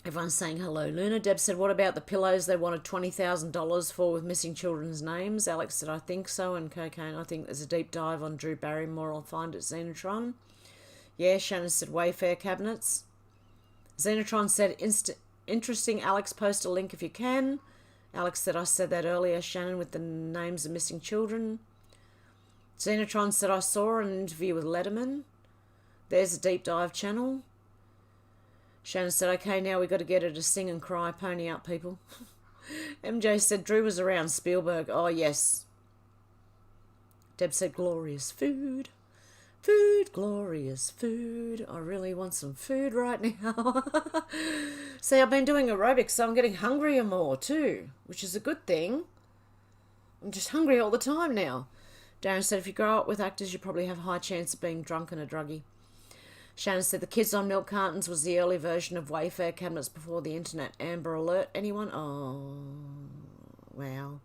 Everyone's saying hello. Luna. Deb said, what about the pillows they wanted $20,000 for with missing children's names? Alex said, I think so. And Cocaine, I think there's a deep dive on Drew Barrymore. I'll find it, Xenotron. Yeah, Shannon said, Wayfair cabinets. Xenotron said, interesting, Alex, post a link if you can. Alex said, I said that earlier, Shannon, with the names of missing children. Xenotron said, I saw an interview with Letterman. There's a deep dive channel. Shannon said, okay, now we got to get her to sing and cry. Pony up, people. MJ said, Drew was around Spielberg. Oh, yes. Deb said, glorious food. Food, glorious food. I really want some food right now. See, I've been doing aerobics, so I'm getting hungrier more too, which is a good thing. I'm just hungry all the time now. Darren said, if you grow up with actors, you probably have a high chance of being drunk and a druggie. Shannon said, the kids on milk cartons was the early version of Wayfair cabinets before the internet. Amber Alert, anyone? Oh, wow.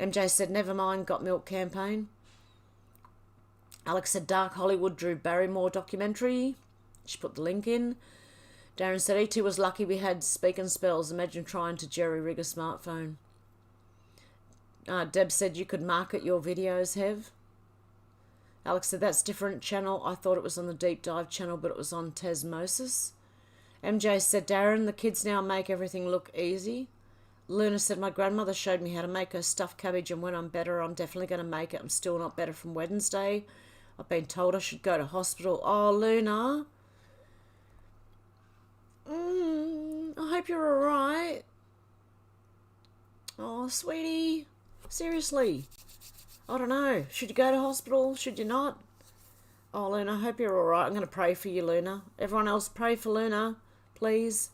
MJ said, never mind, got milk campaign. Alex said, Dark Hollywood Drew Barrymore documentary. She put the link in. Darren said, E.T. was lucky we had speak and spells. Imagine trying to jerry-rig a smartphone. Deb said, you could market your videos, Hev. Alex said, that's different channel. I thought it was on the Deep Dive channel, but it was on Tesmosis. MJ said, Darren, the kids now make everything look easy. Luna said, my grandmother showed me how to make a stuffed cabbage, and when I'm better, I'm definitely going to make it. I'm still not better from Wednesday. I've been told I should go to hospital. Oh, Luna. I hope you're alright. Oh, sweetie. Seriously. I don't know. Should you go to hospital? Should you not? Oh, Luna, I hope you're alright. I'm going to pray for you, Luna. Everyone else, pray for Luna, please.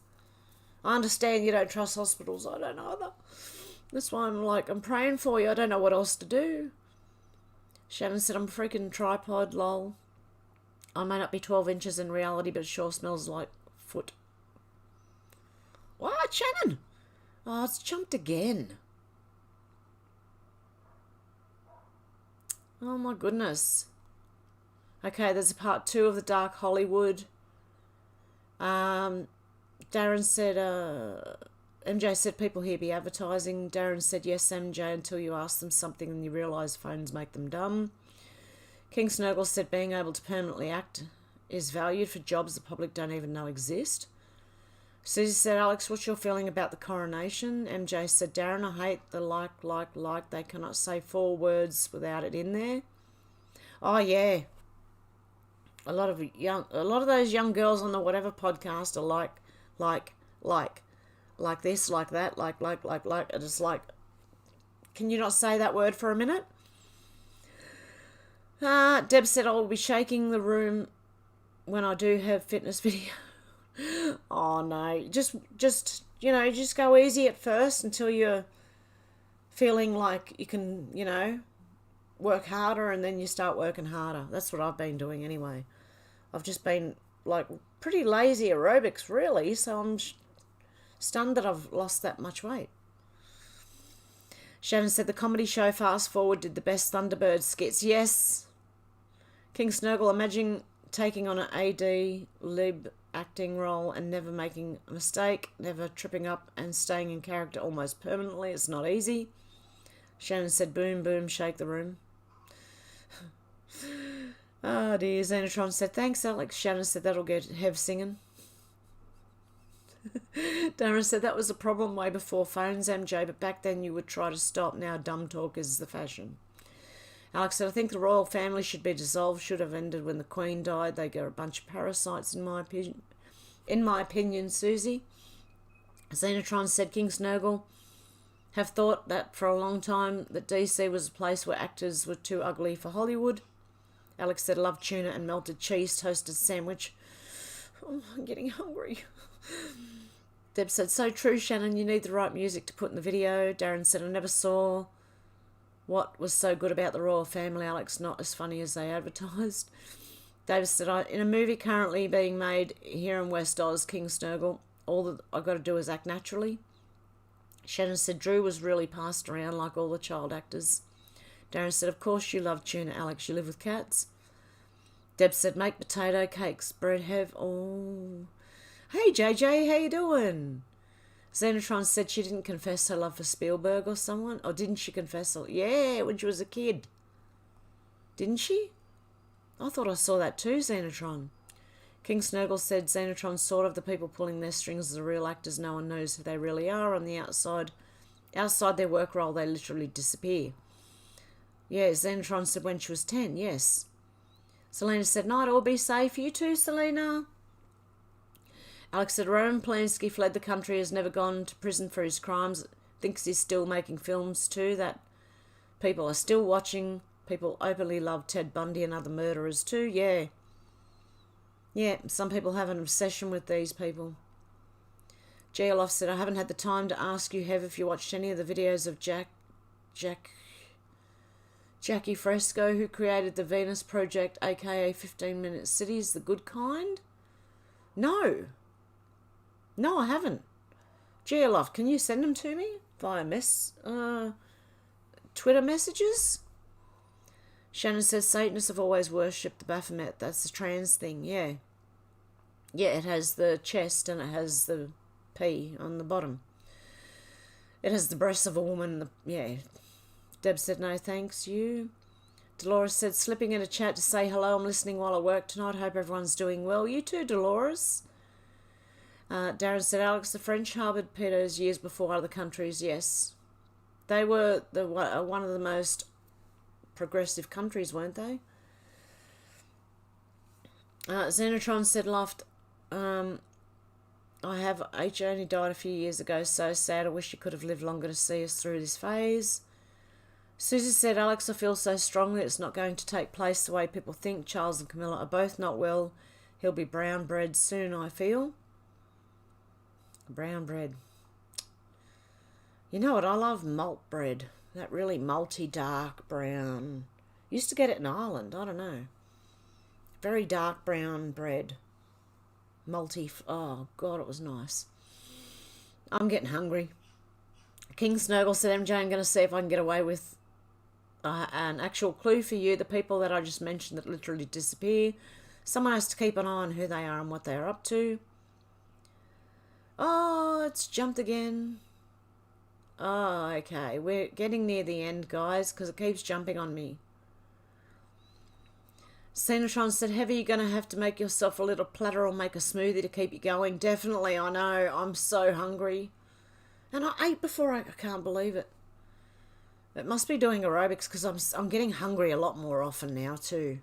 I understand you don't trust hospitals. I don't either. That's why I'm praying for you. I don't know what else to do. Shannon said, I'm a freaking tripod, lol. I may not be 12 inches in reality, but it sure smells like foot. What, Shannon? Oh, it's jumped again. Oh, my goodness. Okay, there's a part 2 of the Dark Hollywood. Darren said, MJ said people here be advertising. Darren said, yes, MJ, until you ask them something and you realise phones make them dumb. King Snurgle said being able to permanently act is valued for jobs the public don't even know exist. Susie said, Alex, what's your feeling about the coronation? MJ said, Darren, I hate the like. They cannot say 4 words without it in there. Oh, yeah. A lot of those young girls on the whatever podcast are like this, like that, like. And it's like, can you not say that word for a minute? Deb said, I'll be shaking the room when I do have fitness video. Oh, no. Just go easy at first until you're feeling like you can, work harder, and then you start working harder. That's what I've been doing anyway. I've just been, pretty lazy aerobics, really, so I'm stunned that I've lost that much weight. Shannon said the comedy show Fast Forward did the best Thunderbird skits. Yes. King Snurgle, imagine taking on an AD lib acting role and never making a mistake, never tripping up and staying in character almost permanently. It's not easy. Shannon said, boom, boom, shake the room. Oh dear. Xenotron said, thanks, Alex. Shannon said, that'll get Hev singing. Darren said, that was a problem way before phones, MJ, but back then you would try to stop. Now dumb talk is the fashion. Alex said, I think the royal family should be dissolved, should have ended when the Queen died. They got a bunch of parasites, in my opinion. In my opinion, Susie. Xenotron said, King Snurgle have thought that for a long time that DC was a place where actors were too ugly for Hollywood. Alex said, love tuna and melted cheese toasted sandwich. Oh, I'm getting hungry. Deb said, so true, Shannon, you need the right music to put in the video. Darren said, I never saw what was so good about the royal family, Alex, not as funny as they advertised. Davis said, in a movie currently being made here in West Oz, King Snurgle, all that I've got to do is act naturally. Shannon said, Drew was really passed around like all the child actors. Darren said, of course you love tuna, Alex, you live with cats. Deb said, make potato cakes, bread have. Oh. Hey, JJ, how you doing? Xenotron said she didn't confess her love for Spielberg or someone. Or didn't she confess? Yeah, when she was a kid. Didn't she? I thought I saw that too, Xenotron. King Snurgle said Xenotron's sort of the people pulling their strings as the real actors. No one knows who they really are on the outside. Outside their work role, they literally disappear. Yeah, Xenotron said when she was 10, yes. Selena said, night all, be safe. You too, Selena. Alex said, Roman Polanski fled the country, has never gone to prison for his crimes, thinks he's still making films too, that people are still watching. People openly love Ted Bundy and other murderers too, yeah. Yeah, some people have an obsession with these people. Geoloff said, I haven't had the time to ask you, Hev, if you watched any of the videos of Jackie Fresco, who created the Venus Project, aka 15-Minute Cities, the good kind? No. No, I haven't. Geoloff, can you send them to me via Twitter messages? Shannon says Satanists have always worshipped the Baphomet. That's the trans thing, yeah. Yeah, it has the chest and it has the P on the bottom. It has the breasts of a woman, yeah. Deb said, no thanks, you. Dolores said, slipping in a chat to say hello. I'm listening while I work tonight. Hope everyone's doing well. You too, Dolores. Darren said, Alex, the French harboured pedos years before other countries. Yes. They were one of the most progressive countries, weren't they? Xenotron said, laughed, I have H only died a few years ago, so sad. I wish you could have lived longer to see us through this phase. Susie said, Alex, I feel so strongly it's not going to take place the way people think. Charles and Camilla are both not well. He'll be brown bread soon, I feel. Brown bread. You know what? I love malt bread. That really malty, dark brown. Used to get it in Ireland. I don't know. Very dark brown bread. Malty. Oh, God, it was nice. I'm getting hungry. King Snurgle said, MJ, I'm going to see if I can get away with an actual clue for you. The people that I just mentioned that literally disappear. Someone has to keep an eye on who they are and what they are up to. Oh, it's jumped again. Oh, okay. We're getting near the end, guys, because it keeps jumping on me. Xenotron said, Heavy, you're going to have to make yourself a little platter or make a smoothie to keep you going. Definitely, I know. I'm so hungry. And I ate before. I can't believe it. It must be doing aerobics because I'm getting hungry a lot more often now too.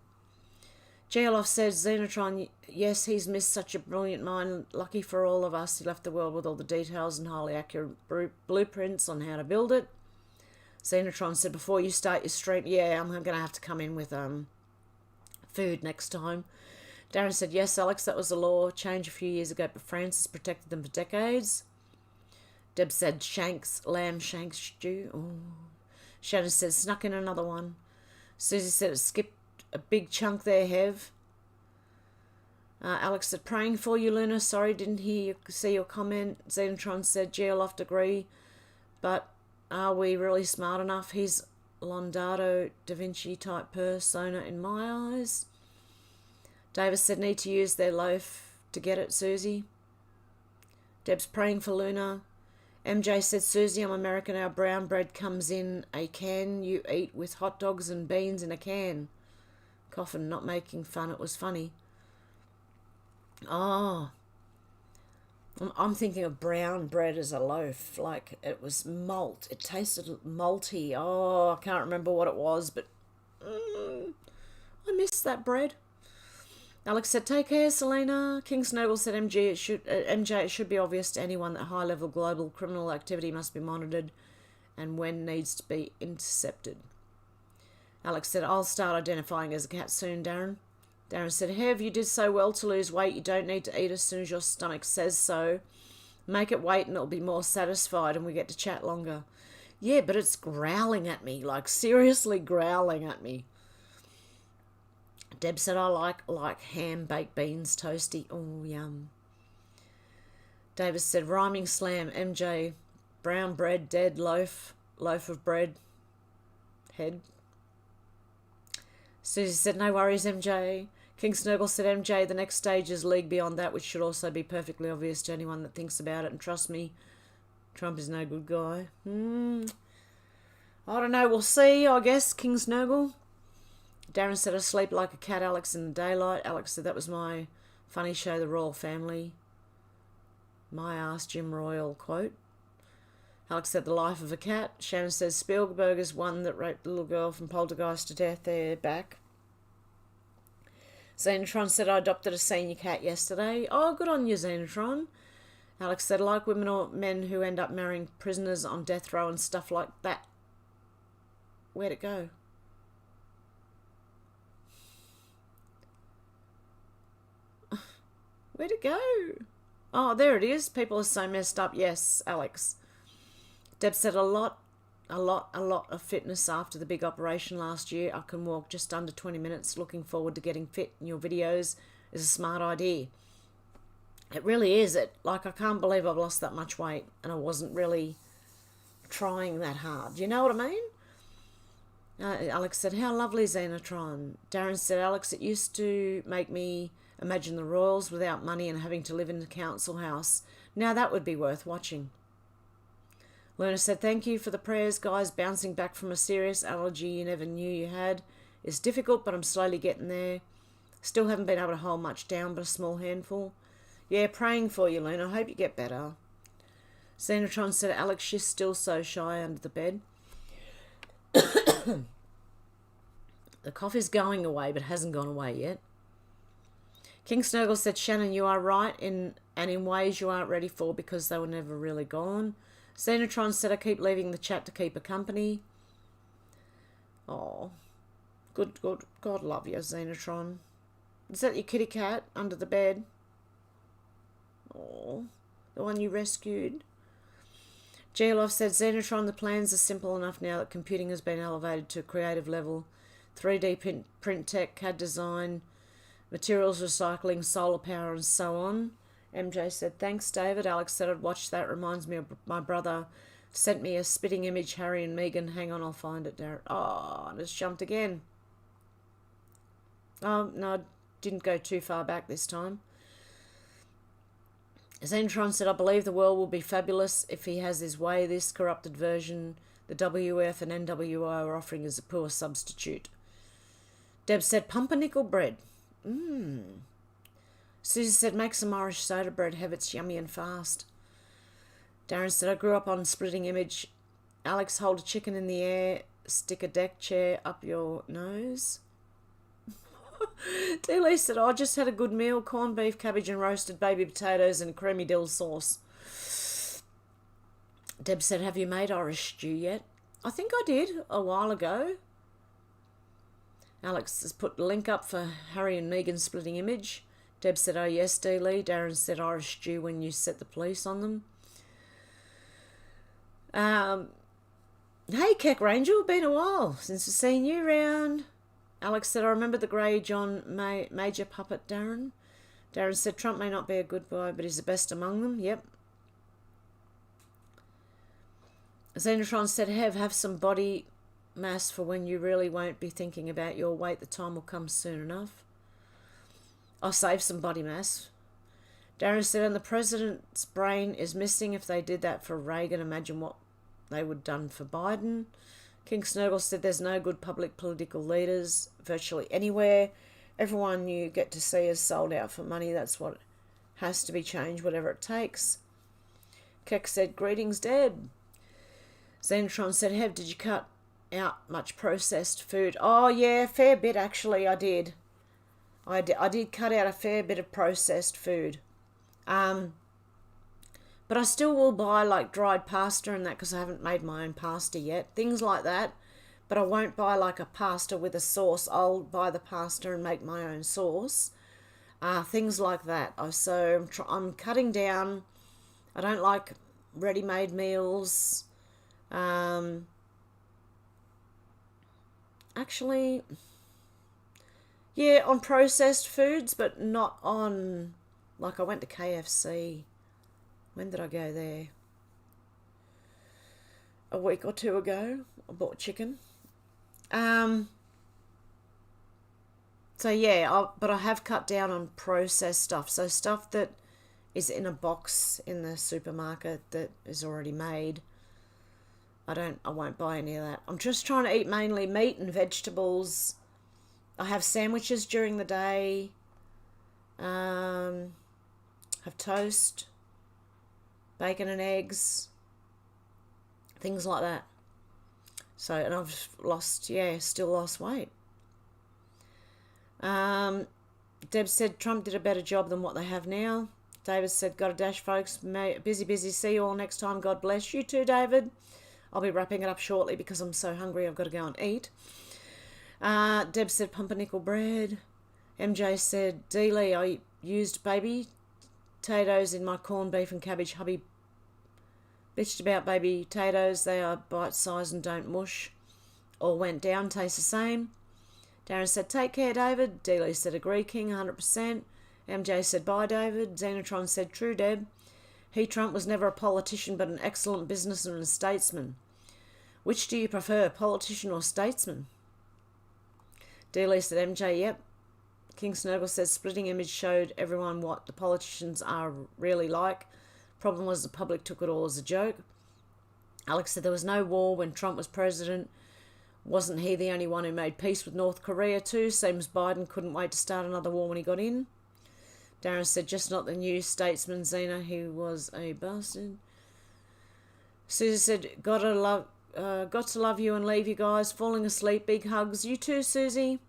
Geoloff says, Xenotron, yes, he's missed such a brilliant mind. Lucky for all of us, he left the world with all the details and highly accurate blueprints on how to build it. Xenotron said, before you start your stream, yeah, I'm going to have to come in with food next time. Darren said, yes, Alex, that was a law change a few years ago, but France has protected them for decades. Deb said, Shanks, lamb shanks stew. Ooh. Shannon said, snuck in another one. Susie said, it skipped a big chunk there, Hev. Alex said, praying for you, Luna. Sorry, didn't see your comment. Xenotron said, Geoloft agree, but are we really smart enough? He's Leonardo da Vinci type persona in my eyes. Davis said, need to use their loaf to get it, Susie. Deb's praying for Luna. MJ said, Susie, I'm American. Our brown bread comes in a can you eat with hot dogs and beans in a can. Coffin, not making fun. It was funny. Oh. I'm thinking of brown bread as a loaf. Like, it was malt. It tasted malty. Oh, I can't remember what it was, but I missed that bread. Alex said, take care, Selena. King Snowball said, MJ, it should be obvious to anyone that high-level global criminal activity must be monitored and when needs to be intercepted. Alex said, I'll start identifying as a cat soon, Darren. Darren said, Hev, you did so well to lose weight. You don't need to eat as soon as your stomach says so. Make it wait and it'll be more satisfied and we get to chat longer. Yeah, but it's growling at me, like seriously growling at me. Deb said, I like ham, baked beans, toasty. Oh, yum. Davis said, rhyming slam, MJ, brown bread, dead, loaf of bread, head. Susie said, no worries, MJ. King Snurgle said, MJ, the next stage is League Beyond That, which should also be perfectly obvious to anyone that thinks about it. And trust me, Trump is no good guy. I don't know, we'll see, I guess, King Snurgle. Darren said, I sleep like a cat, Alex, in the daylight. Alex said, that was my funny show, The Royal Family. My ass, Jim Royal quote. Alex said, the life of a cat. Shannon says, Spielberg is one that raped the little girl from Poltergeist to death. They're back. Xenotron said, I adopted a senior cat yesterday. Oh, good on you, Xenotron. Alex said, like women or men who end up marrying prisoners on death row and stuff like that. Where'd it go? Where'd it go? Oh, there it is. People are so messed up. Yes, Alex. Deb said a lot of fitness after the big operation last year. I can walk just under 20 minutes. Looking forward to getting fit in your videos is a smart idea. It really is. I can't believe I've lost that much weight and I wasn't really trying that hard. You know what I mean? Alex said, how lovely, Xenotron. Darren said, Alex, it used to make me imagine the royals without money and having to live in the council house. Now that would be worth watching. Luna said, thank you for the prayers, guys. Bouncing back from a serious allergy you never knew you had is difficult, but I'm slowly getting there. Still haven't been able to hold much down, but a small handful. Yeah, praying for you, Luna. I hope you get better. Xenotron said, Alex, she's still so shy under the bed. The cough is going away, but hasn't gone away yet. King Snurgle said, Shannon, you are right, and in ways you aren't ready for because they were never really gone. Xenotron said, I keep leaving the chat to keep her company. Oh, good. God love you, Xenotron. Is that your kitty cat under the bed? Oh, the one you rescued? Geolof said, Xenotron, the plans are simple enough now that computing has been elevated to a creative level. 3D print tech, CAD design, materials recycling, solar power, and so on. MJ said, thanks, David. Alex said, I'd watch that. Reminds me of my brother sent me a spitting image, Harry and Meghan. Hang on, I'll find it, Darren. Oh, I just jumped again. Oh, no, I didn't go too far back this time. Xenotron said, I believe the world will be fabulous if he has his way. This corrupted version, the WF and NWO are offering as a poor substitute. Deb said, pumpernickel bread. Susie said, make some Irish soda bread, have it's yummy and fast. Darren said, I grew up on splitting image. Alex, hold a chicken in the air, stick a deck chair up your nose. D-Lee said, I just had a good meal, corned beef, cabbage and roasted baby potatoes and creamy dill sauce. Deb said, have you made Irish stew yet? I think I did a while ago. Alex has put the link up for Harry and Meghan splitting image. Deb said, oh yes, D-Lee. Darren said, Irish stew when you set the police on them. Hey, Keck Ranger, been a while since we've seen you round. Alex said, I remember the Grey John Major puppet, Darren. Darren said, Trump may not be a good boy, but he's the best among them. Yep. Xenotron said, have some body mass for when you really won't be thinking about your weight. The time will come soon enough. I'll save some body mass. Darren said, and the president's brain is missing. If they did that for Reagan, imagine what they would have done for Biden. King Snurgle said, there's no good public political leaders virtually anywhere. Everyone you get to see is sold out for money. That's what has to be changed, whatever it takes. Keck said, greetings, Deb. Xenotron said, Hev, did you cut out much processed food. Oh yeah, fair bit actually. I did cut out a fair bit of processed food. But I still will buy like dried pasta and that because I haven't made my own pasta yet. Things like that. But I won't buy like a pasta with a sauce. I'll buy the pasta and make my own sauce. Things like that. So I'm cutting down. I don't like ready-made meals. Actually, yeah, on processed foods, but not on, like I went to KFC. When did I go there? A week or two ago. I bought chicken. So yeah, but I have cut down on processed stuff. So stuff that is in a box in the supermarket that is already made. I won't buy any of that. I'm just trying to eat mainly meat and vegetables. I have sandwiches during the day. Have toast, bacon and eggs, things like that. So, and I've still lost weight. Deb said Trump did a better job than what they have now. David said, got a dash, folks. Busy. See you all next time. God bless. You too, David. I'll be wrapping it up shortly because I'm so hungry I've got to go and eat. Deb said pumpernickel bread. MJ said, Dealey, I used baby potatoes in my corned beef and cabbage. Hubby bitched about baby potatoes. They are bite-sized and don't mush. All went down, taste the same. Darren said, take care, David. Dealey said, agree, King, 100%. MJ said, bye, David. Xenotron said, true, Deb. Trump was never a politician but an excellent businessman and statesman. Which do you prefer, politician or statesman? Dealey said, MJ, yep. King Snurgle says, splitting image showed everyone what the politicians are really like. Problem was the public took it all as a joke. Alex said there was no war when Trump was president. Wasn't he the only one who made peace with North Korea too? Seems Biden couldn't wait to start another war when he got in. Darren said, just not the new statesman, Xena. He was a bastard. Susie said, got to love you and leave you guys. Falling asleep. Big hugs. You too, Susie.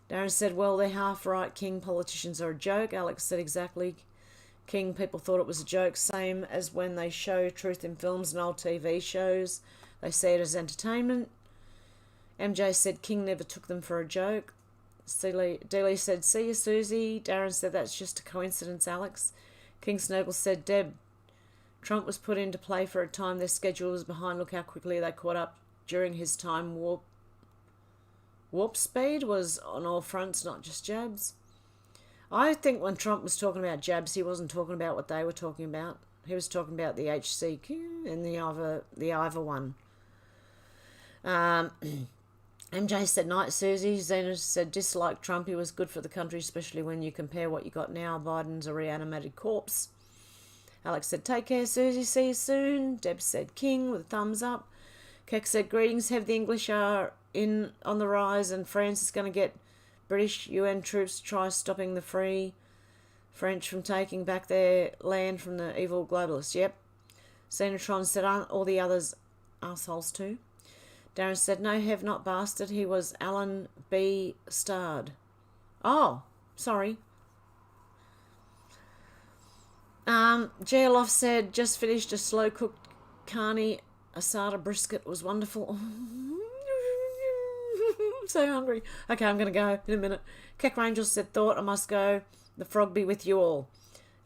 Darren said, well, they're half right, King. Politicians are a joke. Alex said, exactly, King. People thought it was a joke. Same as when they show truth in films and old TV shows. They see it as entertainment. MJ said, King never took them for a joke. Dealey said, see you, Susie. Darren said, that's just a coincidence, Alex. King Snurgle said, Deb, Trump was put into play for a time. Their schedule was behind. Look how quickly they caught up during his time. Warp speed was on all fronts, not just jabs. I think when Trump was talking about jabs, he wasn't talking about what they were talking about. He was talking about the HCQ and the Ivor one. MJ said, night, Susie. Xena said, dislike Trump. He was good for the country, especially when you compare what you got now. Biden's a reanimated corpse. Alex said, take care, Susie. See you soon. Deb said, King, with a thumbs up. Keck said, greetings. Have the English are in on the rise, and France is going to get British UN troops to try stopping the free French from taking back their land from the evil globalists. Yep. Xenotron said, aren't all the others assholes too? Darren said, no, have not bastard. He was Alan B. Starred. Oh, sorry. Geoloff said, just finished a slow-cooked carne asada brisket. Was wonderful. I'm so hungry. Okay, I'm going to go in a minute. Keck Rangel said, thought I must go. The frog be with you all.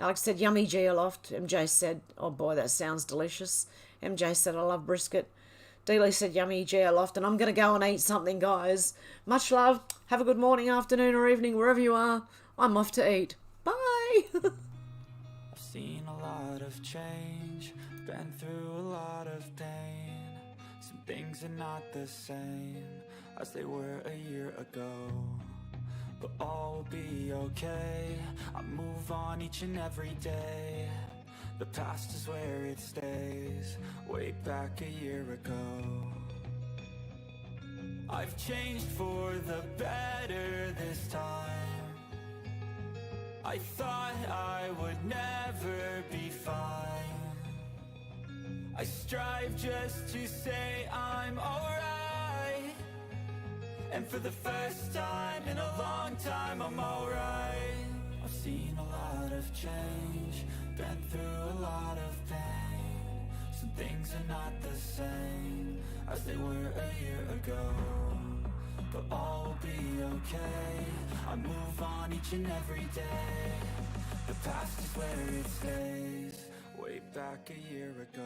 Alex said, yummy, Geoloft. MJ said, oh boy, that sounds delicious. MJ said, I love brisket. Dealey said, yummy, Geoloft, and I'm going to go and eat something, guys. Much love. Have a good morning, afternoon, or evening, wherever you are. I'm off to eat. Bye. I've seen a lot of change, been through a lot of pain. Some things are not the same as they were a year ago, but all will be okay. I move on each and every day. The past is where it stays, way back a year ago. I've changed for the better this time. I thought I would never be fine. I strive just to say I'm alright. And for the first time in a long time, I'm alright. I've seen a lot of change, been through a lot of pain. Some things are not the same as they were a year ago, but all will be okay. I move on each and every day. The past is where it stays, way back a year ago.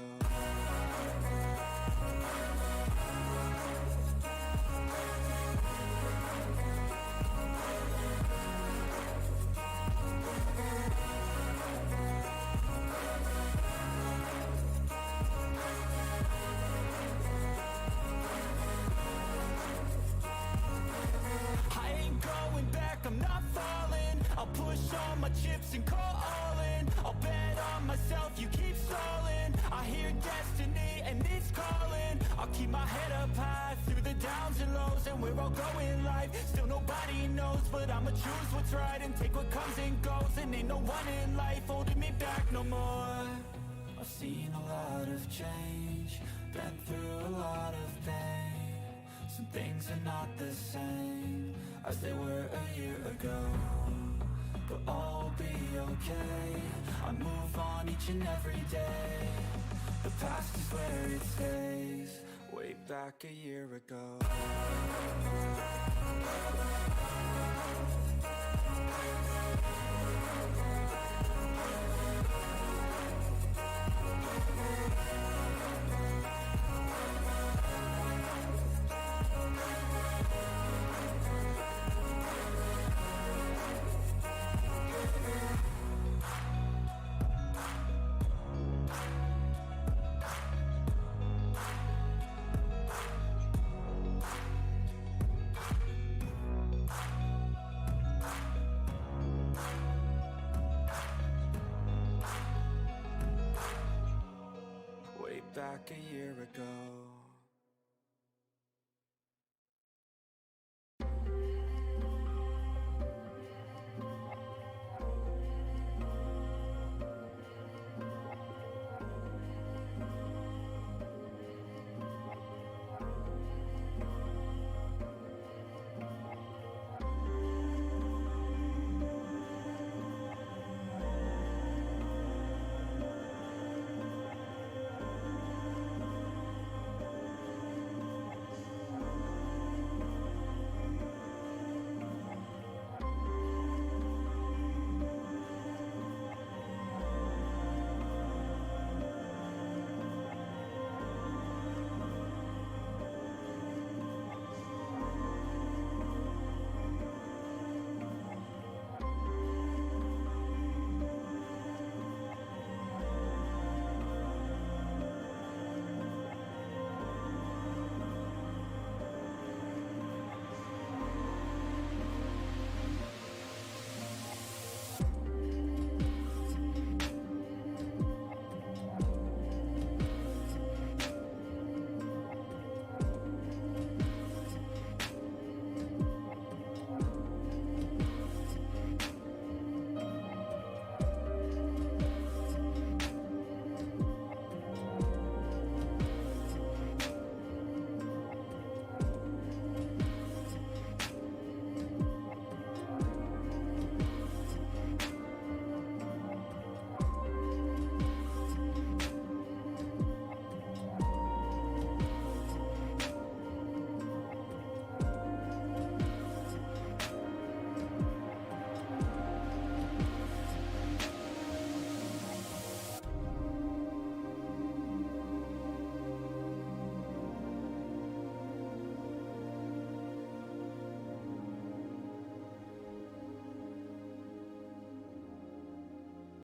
I'm not falling. I'll push all my chips and call all in. I'll bet on myself, you keep stalling. I hear destiny and it's calling. I'll keep my head up high through the downs and lows, and we're all going life. Still nobody knows, but I'ma choose what's right and take what comes and goes. And ain't no one in life holding me back no more. I've seen a lot of change, been through a lot of pain. Some things are not the same as they were a year ago, but all will be okay. I move on each and every day. The past is where it stays, way back a year ago.